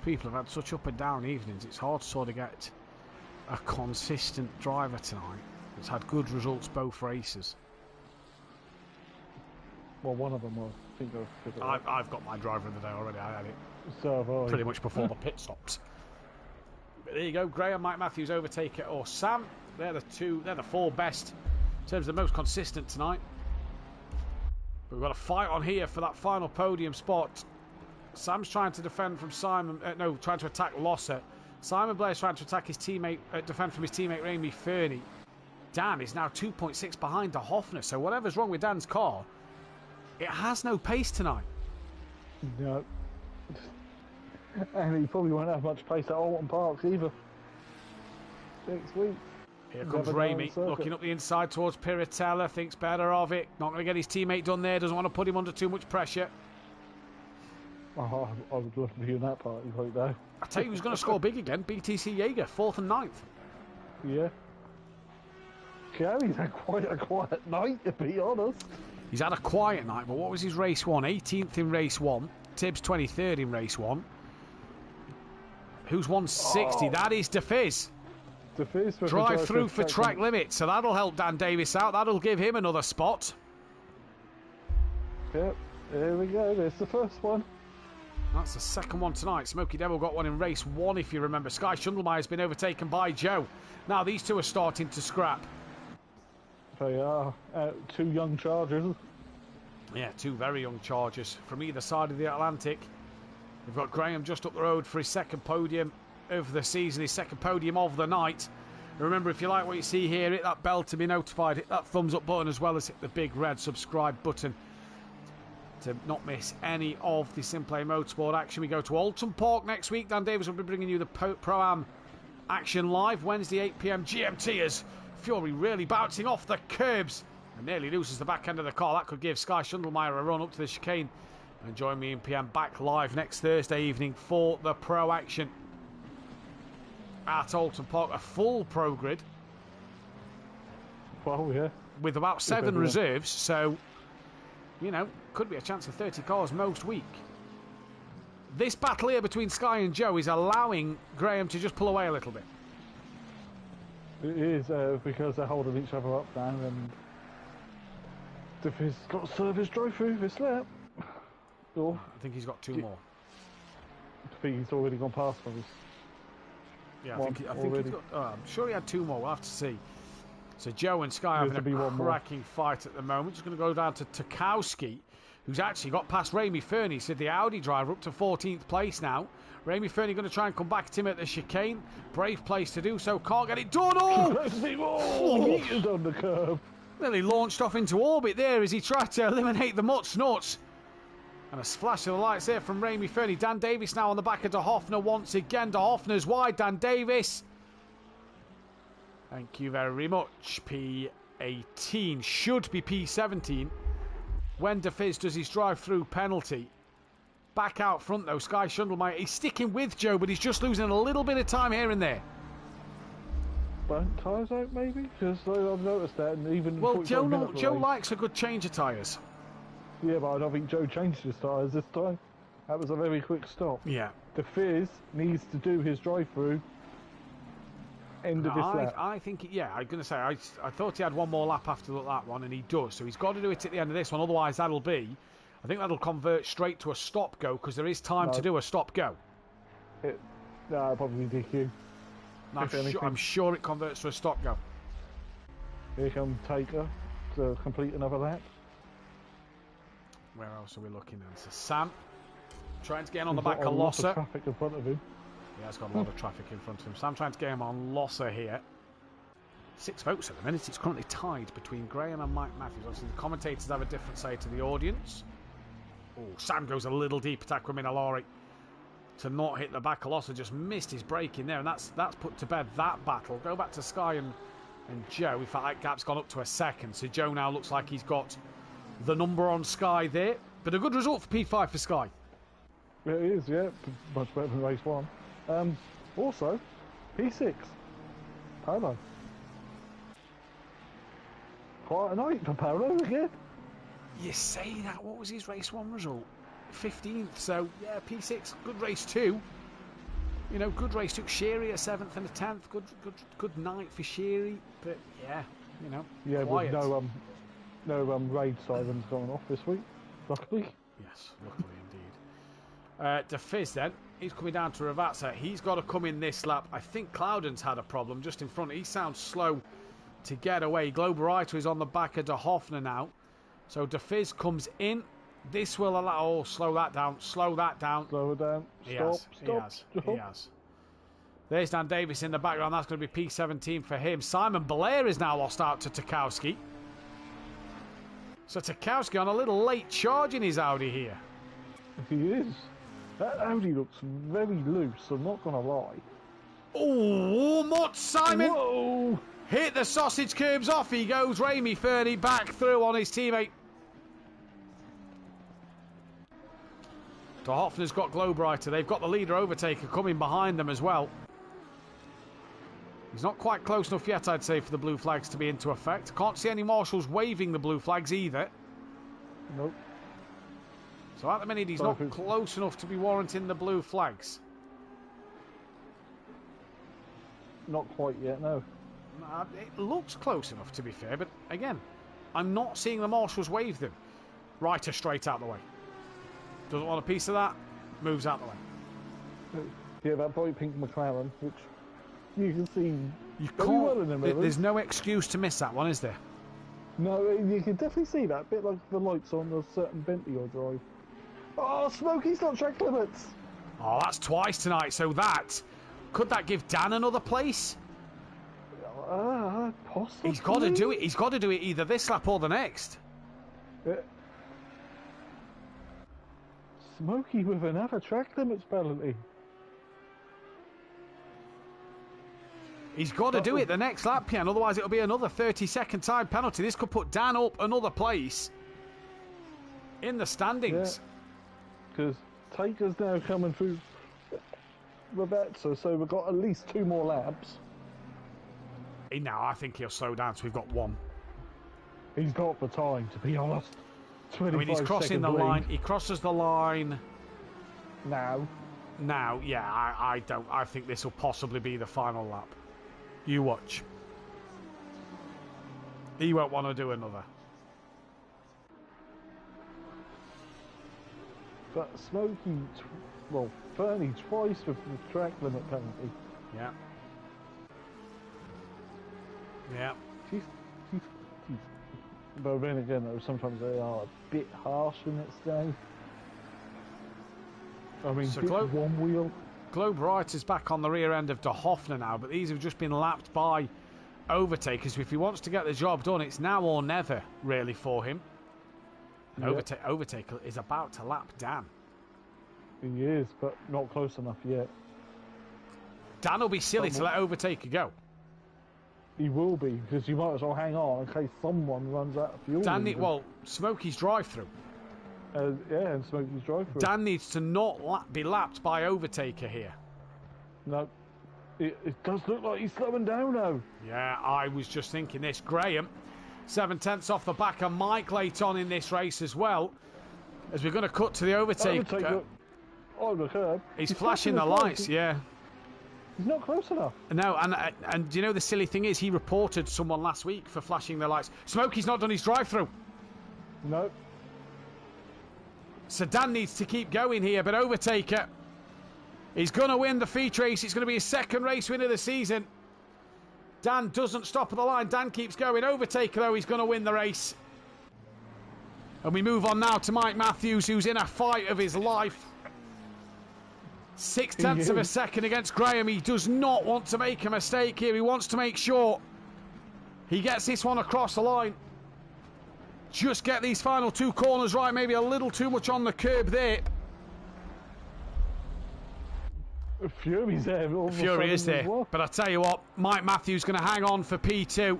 people have had such up and down evenings, it's hard to sort of get a consistent driver tonight that's had good results both races. Well, one of them I think I've got my driver of the day already. I had it so pretty much before the pit stops. But there you go, Graham, Mike Matthews, overtaker, or Sam. They're the 4 best in terms of the most consistent tonight. But we've got a fight on here for that final podium spot. Sam's trying to defend from Simon, trying to attack Losser. Simon Blair's trying to attack his teammate, defend from his teammate Remy Fernie. Dan is now 2.6 behind De Hoffner, so whatever's wrong with Dan's car, it has no pace tonight. No. And he probably won't have much pace at Alton Parks either. Next week. Here comes Remy, looking up the inside towards Piratella, thinks better of it. Not going to get his teammate done there, doesn't want to put him under too much pressure. Oh, I would love to be in that party right now. I tell you who's going to score big again, BTC Jaeger, 4th and 9th. Yeah. Gary's had quite a quiet night, to be honest. He's had a quiet night, but what was his race 1? 18th in race 1. Tibbs 23rd in race 1. Who's 160? That is DeFizz. DeFizz drive through for track limit, so that'll help Dan Davis out. That'll give him another spot. Yep, there we go. There's the first one. That's the second one tonight. Smokey Devil got one in race 1, if you remember. Sky Schundelmeyer has been overtaken by Joe. Now these two are starting to scrap. They are 2 young Chargers. Yeah, 2 very young Chargers from either side of the Atlantic. We've got Graham just up the road for his second podium of the season, his second podium of the night. Remember, if you like what you see here, hit that bell to be notified, hit that thumbs up button, as well as hit the big red subscribe button to not miss any of the SimPlay Motorsport action. We go to Alton Park next week. Dan Davis will be bringing you the Pro-Am action live Wednesday 8 PM GMT, as Fury really bouncing off the curbs and nearly loses the back end of the car. That could give Sky Schundelmeyer a run up to the chicane. And join me in PM back live next Thursday evening for the Pro action at Alton Park. A full Pro grid. Well, yeah. With about 7 reserves, so, you know, could be a chance of 30 cars most week. This battle here between Sky and Joe is allowing Graham to just pull away a little bit. It is, because they're holding each other up now, and DeFizz got to serve his drive through this lap. Or, I think he's got 2 more. I think he's already gone past us. Yeah, I think he's got. I'm sure he had 2 more. We'll have to see. So Joe and Sky having a cracking fight at the moment. Just going to go down to Tarkowski, who's actually got past Remy Fernie, so the Audi driver up to 14th place now. Remy Fernie going to try and come back at him at the chicane. Brave place to do so. Can't get it done. Oh! He's on the curb. Nearly launched off into orbit there as he tried to eliminate the Mutt Snuts. And a splash of the lights there from Remy Fernie. Dan Davis now on the back of De Hoffner once again. De Hoffner's wide. Dan Davis. Thank you very much. P18 should be P17 when De Fizz does his drive-through penalty. Back out front though, Sky Schundelmeyer. He's sticking with Joe, but he's just losing a little bit of time here and there. Burnt tyres out maybe? Because I've noticed that, and even... Well, Joe likes a good change of tyres. Yeah, but I don't think Joe changed his tyres this time. That was a very quick stop. Yeah. The Fizz needs to do his drive-through. End of this lap. I think, yeah, I'm going to say, I thought he had one more lap after that one, and he does. So he's got to do it at the end of this one, otherwise that'll be... I think that'll convert straight to a stop-go, because there is time to do a stop-go. No, probably DQ. I'm sure it converts to a stop-go. Here comes Taker to complete another lap. Where else are we looking at? So Sam trying to get on the back of Losser. Lots of traffic in front of him. Yeah, he's got a lot of traffic in front of him. Sam trying to get him on Losser here. 6 votes at the minute. It's currently tied between Graham and Mike Matthews. Obviously, the commentators have a different say to the audience. Oh, Sam goes a little deep attack with Minalori to not hit the back of Losser. Just missed his break in there, and that's put to bed that battle. Go back to Sky and Joe. In fact, that gap's gone up to a second. So Joe now looks like he's got the number on Sky there. But a good result for P5 for Sky. It is, yeah. Much better than race 1. Also, P6. Paolo. Quite a night for Paolo again. You say that. What was his race 1 result? 15th. So, yeah, P6. Good race 2. You know, good race 2. Sherry a 7th and a 10th. Good night for Sherry. But, yeah, you know, yeah, quiet. with no raid sirens going off this week, luckily. Yes, luckily indeed. De Fizz then, he's coming down to Ravazza. He's got to come in this lap. I think Cloudon's had a problem just in front. He sounds slow to get away. Globerito is on the back of De Hoffner now. So De Fizz comes in. This will allow... Oh, slow that down. Slow that down. Slow it down. He has. There's Dan Davis in the background. That's going to be P17 for him. Simon Blair is now lost out to Tarkowski. So Tarkowski on a little late charge in his Audi here. He is. That Audi looks very loose, I'm not going to lie. Oh, Mutt Simon! Whoa! Hit the sausage curbs off. He goes. Remy Fernie back through on his teammate. De Hoffner's got Globerito. They've got the leader overtaker coming behind them as well. He's not quite close enough yet, I'd say, for the blue flags to be into effect. Can't see any marshals waving the blue flags either. Nope. So at the minute, he's not close enough to be warranting the blue flags. Not quite yet, no. It looks close enough, to be fair, but again, I'm not seeing the marshals wave them. Ryder straight out the way. Doesn't want a piece of that, moves out the way. Yeah, that bright pink McLaren, which you can see you very well in the mirrors. There's no excuse to miss that one, is there? No, you can definitely see that, a bit like the lights on a certain Bentley or drive. Oh, Smokey's not track limits! Oh, that's twice tonight, so could that give Dan another place? Possibly. He's got to do it. He's got to do it either this lap or the next. Smokey with another track limits penalty. He's got to do it the next lap, Pian, otherwise it'll be another 30-second time penalty. This could put Dan up another place in the standings. Because Taker's now coming through Ravazza, so we've got at least 2 more laps. No, I think he'll slow down, so we've got 1. He's got the time, to be honest. I mean, he's crossing the line. He crosses the line now. Yeah, I think this will possibly be the final lap. You watch. He won't want to do another. But Smokey, Fernie twice with the track limit penalty. Yeah. Yeah. But then again, though, sometimes they are a bit harsh in its day. I mean, So one wheel. Globe Reiter's back on the rear end of De Hoffner now, but these have just been lapped by overtakers. If he wants to get the job done, it's now or never, really, for him. And Overtaker is about to lap Dan. He is, but not close enough yet. Dan will be silly to let Overtaker go. He will be, because you might as well hang on in case someone runs out of fuel. Smokey's drive-through. And Smokey's drive-through. Dan needs to not be lapped by Overtaker here. No. It does look like he's slowing down, though. Yeah, I was just thinking this. Graham, 7/10 off the back of Mike late on in this race as well. As we're going to cut to the Overtaker. On the curb. He's flashing the lights, yeah. He's not close enough. No, and you know the silly thing is, he reported someone last week for flashing the lights. Smokey's not done his drive-through. No. So Dan needs to keep going here, but Overtaker, he's going to win the feature race. It's going to be his second race win of the season. Dan doesn't stop at the line. Dan keeps going. Overtaker, though, he's going to win the race. And we move on now to Mike Matthews, who's in a fight of his life. 0.6 of a second against Graham. He does not want to make a mistake here. He wants to make sure he gets this one across the line. Just get these final two corners right. Maybe a little too much on the curb there. Fury's there. Fury is there. Well. But I tell you what, Mike Matthews going to hang on for P2.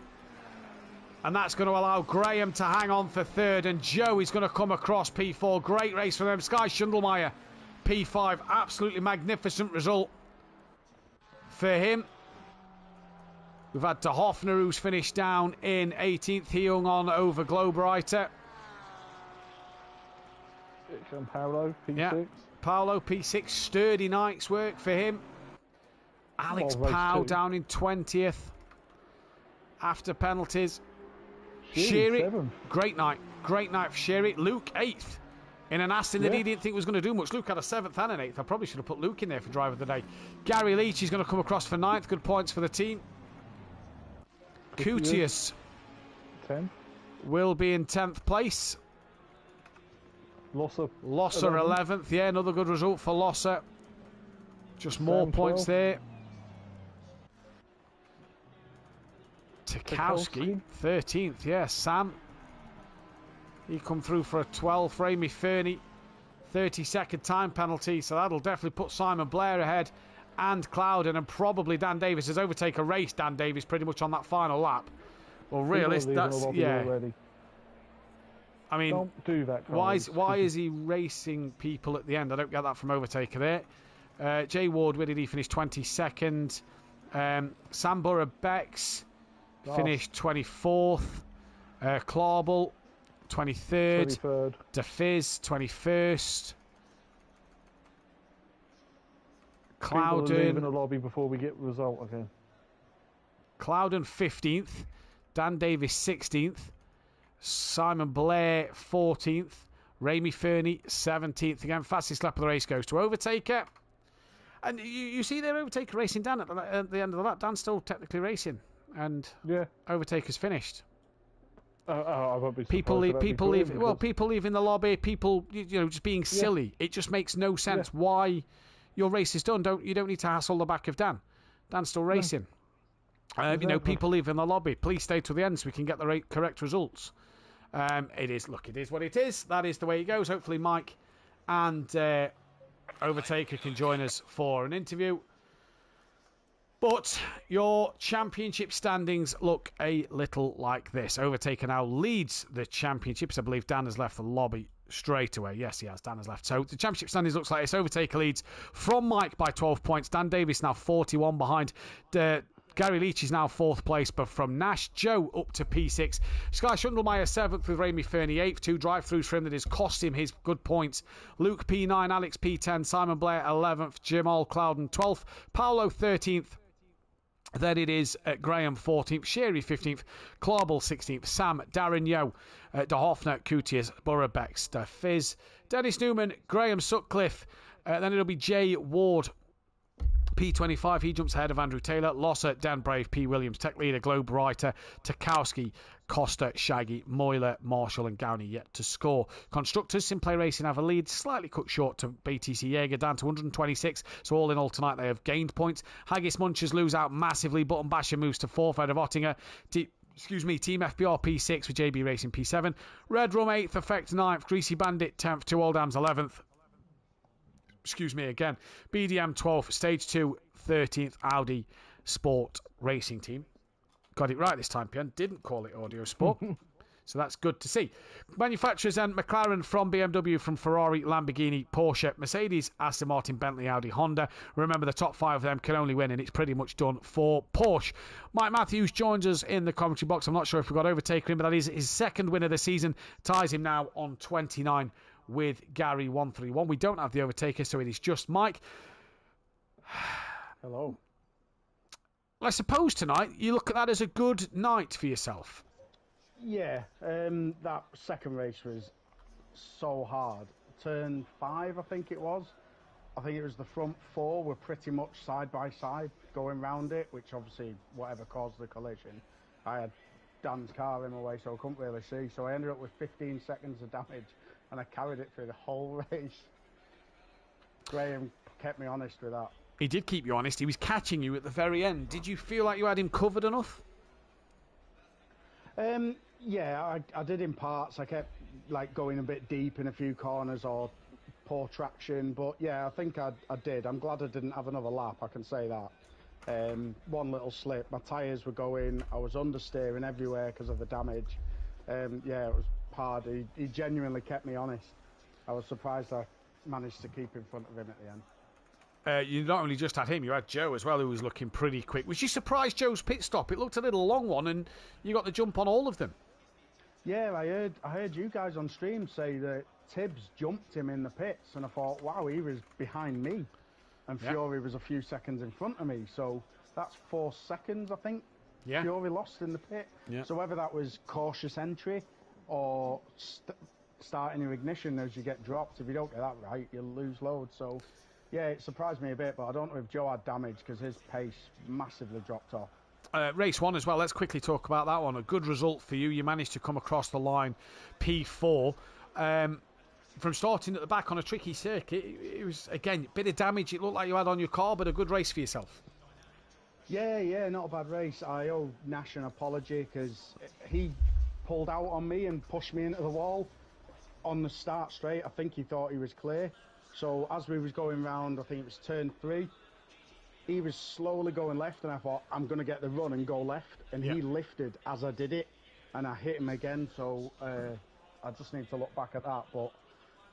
And that's going to allow Graham to hang on for third. And Joe is going to come across P4. Great race for them. Sky Schundelmeyer, P5. Absolutely magnificent result for him. We've had De Hoffner, who's finished down in 18th. He hung on over Globe Reiter. And Paolo, P6. Yeah. Paolo, P6. Sturdy night's work for him. Alex Powell down in 20th. After penalties. Sherry, great night. Great night for Sherry. Luke, 8th. In an Aston that he didn't think was going to do much. Luke had a 7th and an 8th. I probably should have put Luke in there for driver of the day. Gary Leach is going to come across for 9th. Good points for the team. Cutius 10 will be in 10th place. Losser 11th. Yeah, another good result for Losser. Just more points there. Tarkowski 13th. Yeah, Sam. He come through for a 12th. Ramy Fernie, 30-second time penalty. So that'll definitely put Simon Blair ahead. And Clouden, and probably Dan Davis has overtaken a race. Dan Davis pretty much on that final lap. Well, really, that's already. I mean, don't do that. Why is he racing people at the end? I don't get that from Overtaker there. Jay Ward, where did he finish? 22nd. Sam Burrow-Becks finished 24th. Clarbel, 23rd. DeFizz, 21st. Clouden leaving the lobby before we get result again. Clouden 15th, Dan Davis 16th, Simon Blair 14th, Ramy Fernie 17th. Again, fastest lap of the race goes to Overtaker. And you see there, Overtaker racing Dan at the end of the lap. Dan's still technically racing, and Overtaker's finished. I won't be people leave in the lobby. People, just being silly. It just makes no sense why. Your race is done. You don't need to hassle the back of Dan. Dan's still racing. Exactly. People leave in the lobby. Please stay to the end so we can get the correct results. It is what it is. That is the way it goes. Hopefully Mike and Overtaker can join us for an interview. But your championship standings look a little like this. Overtaker now leads the championships. I believe Dan has left the lobby straight away. Yes, he has. Dan has left. So the championship standings looks like this. Overtaker leads from Mike by 12 points. Dan Davis now 41 behind. Gary Leach is now 4th place, but from Nash, Joe up to P6. Sky Schundelmeyer 7th with Ramy Fernie 8th. 2 drive-throughs for him that has cost him his good points. Luke P9, Alex P10, Simon Blair 11th, Jamal Clouden 12th, Paolo 13th. Then it is Graham 14th, Sherry 15th, Clarbel 16th, Sam, Darren Yo, De Hoffner, Cutius, Burrow-Becks, Fizz, Dennis Newman, Graham Sutcliffe. Then it'll be Jay Ward P25, he jumps ahead of Andrew Taylor. Losser, Dan Brave, P. Williams, Tech Leader, Globe Writer, Tarkowski, Costa, Shaggy, Moyler, Marshall and Gowney yet to score. Constructors, SimPlay Racing have a lead, slightly cut short to BTC Jaeger, down to 126. So all in all tonight they have gained points. Haggis Munchers lose out massively. Button Basher moves to 4th ahead of Ottinger. Team FBR P6 with JB Racing P7. Red Rum 8th, Effect 9th, Greasy Bandit 10th, Two Oldhams 11th. BDM 12th, Stage 2 13th, Audi Sport Racing Team. Got it right this time, Pian. Didn't call it Audio Sport. So that's good to see. Manufacturers and McLaren from BMW, from Ferrari, Lamborghini, Porsche, Mercedes, Aston Martin, Bentley, Audi, Honda. Remember, the top 5 of them can only win, and it's pretty much done for Porsche. Mike Matthews joins us in the commentary box. I'm not sure if we got Overtaker in, but that is his second win of the season. Ties him now on 29 with Gary 131. We don't have the Overtaker, so it is just Mike. Hello. I suppose tonight you look at that as a good night for yourself. Yeah, that second race was so hard. Turn 5, I think it was. I think it was the front 4 were pretty much side by side going round it, which obviously whatever caused the collision. I had Dan's car in my way, so I couldn't really see. So I ended up with 15 seconds of damage, and I carried it through the whole race. Graham kept me honest with that. He did keep you honest. He was catching you at the very end. Did you feel like you had him covered enough? Yeah, I did in parts. I kept like going a bit deep in a few corners or poor traction, but yeah, I think I did. I'm glad I didn't have another lap, I can say that. One little slip, my tyres were going, I was understeering everywhere because of the damage. Yeah, it was hard. He genuinely kept me honest. I was surprised I managed to keep in front of him at the end. You not only just had him, you had Joe as well, who was looking pretty quick. Was you surprised Joe's pit stop? It looked a little long one, and you got the jump on all of them. Yeah, I heard you guys on stream say that Tibbs jumped him in the pits, and I thought, wow, he was behind me, and Fury was a few seconds in front of me. So that's 4 seconds, I think. Yeah. Fury lost in the pit. Yeah. So whether that was cautious entry or starting your ignition as you get dropped, if you don't get that right, you'll lose load. So yeah, it surprised me a bit, but I don't know if Joe had damage because his pace massively dropped off. Race 1 as well, let's quickly talk about that one. A good result for you. You managed to come across the line P4. From starting at the back on a tricky circuit, it was, again, a bit of damage it looked like you had on your car, but a good race for yourself. Yeah, not a bad race. I owe Nash an apology because he pulled out on me and pushed me into the wall on the start straight. I think he thought he was clear. So as we was going round, I think it was turn 3, he was slowly going left, and I thought, I'm going to get the run and go left. And he lifted as I did it, and I hit him again. So I just need to look back at that. But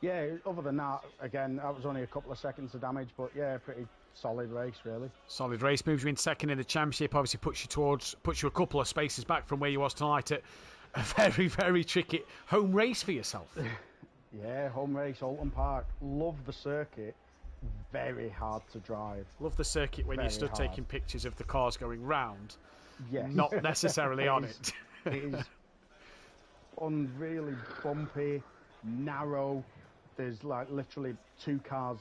yeah, other than that, again, that was only a couple of seconds of damage. But yeah, pretty solid race, really. Solid race. Moves you in second in the championship. Obviously puts you a couple of spaces back from where you was tonight at a very, very tricky home race for yourself. Yeah, home race, Alton Park. Love the circuit. Very hard to drive. Love the circuit when you stood taking pictures of the cars going round. Yes. Not necessarily on it. It is unreally bumpy, narrow. There's like literally 2 cars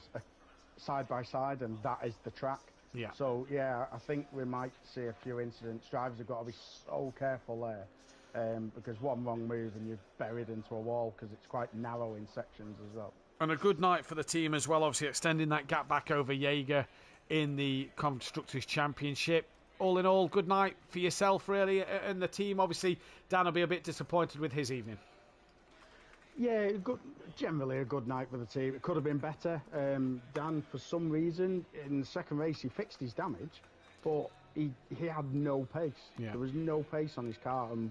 side by side, and that is the track. Yeah. So yeah, I think we might see a few incidents. Drivers have got to be so careful there, because one wrong move and you're buried into a wall because it's quite narrow in sections as well. And a good night for the team as well, obviously extending that gap back over Jaeger in the Constructors' Championship. All in all, good night for yourself, really, and the team. Obviously, Dan will be a bit disappointed with his evening. Yeah, generally a good night for the team. It could have been better. Dan, for some reason, in the second race, he fixed his damage, but he had no pace. Yeah. There was no pace on his car, and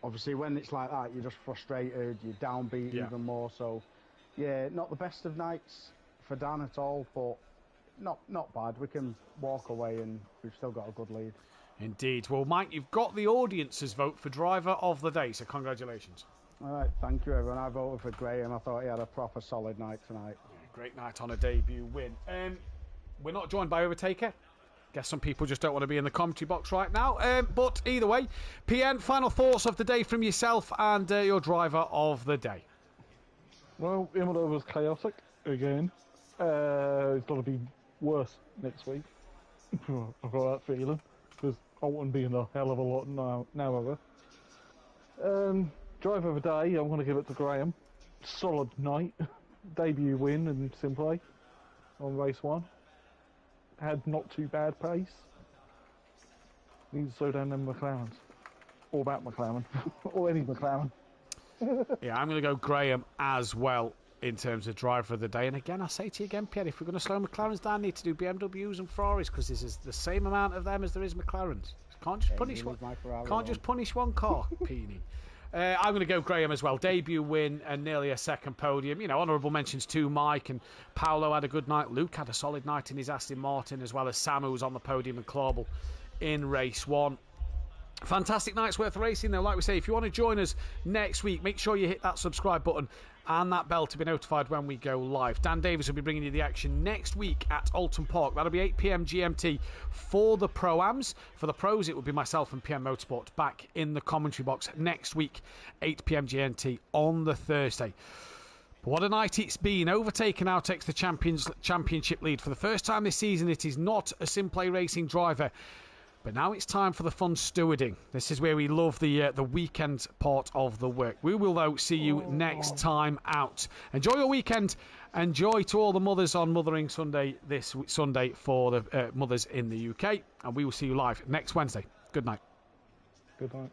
obviously when it's like that, you're just frustrated, you're downbeat even more. So yeah, not the best of nights for Dan at all, but not bad. We can walk away and we've still got a good lead. Indeed. Well, Mike, you've got the audience's vote for driver of the day, so congratulations. All right, thank you everyone. I voted for Graham. I thought he had a proper solid night tonight. Yeah, great night on a debut win. We're not joined by Overtaker. Guess some people just don't want to be in the commentary box right now. But either way, PN, final thoughts of the day from yourself and your driver of the day. Well, Imola was chaotic again. It's got to be worse next week. I've got that feeling, because Alton being a hell of a lot narrower. Driver of the day, I'm going to give it to Graham. Solid night. Debut win in SimPlay on race 1. Had not too bad pace. Need to slow down them McLarens. Or that McLaren. Or any McLaren. Yeah, I'm going to go Graham as well in terms of driver of the day. And again, I say to you again, Pierre, if we're going to slow McLarens down, need to do BMWs and Ferraris, because there's the same amount of them as there is McLarens. Can't just punish one. Can't just punish one car, Peony. I'm going to go Graham as well. Debut win and nearly a second podium. You know, honourable mentions to Mike, and Paolo had a good night. Luke had a solid night in his Aston Martin, as well as Sam, who was on the podium, and Clauble in race 1. Fantastic night's worth of racing, though. Like we say, if you want to join us next week, make sure you hit that subscribe button and that bell to be notified when we go live. Dan Davis will be bringing you the action next week at Alton Park. That'll be 8 p.m. GMT for the Pro-Ams. For the pros, it will be myself and PNMotorsport back in the commentary box next week, 8 p.m. GMT on the Thursday. But what a night it's been. Overtaken now takes the championship lead. For the first time this season, it is not a SimPlay Racing driver. But now it's time for the fun stewarding. This is where we love the weekend part of the work. We will, though, see you next time out. Enjoy your weekend. Enjoy to all the mothers on Mothering Sunday this Sunday for the mothers in the UK. And we will see you live next Wednesday. Good night. Good night.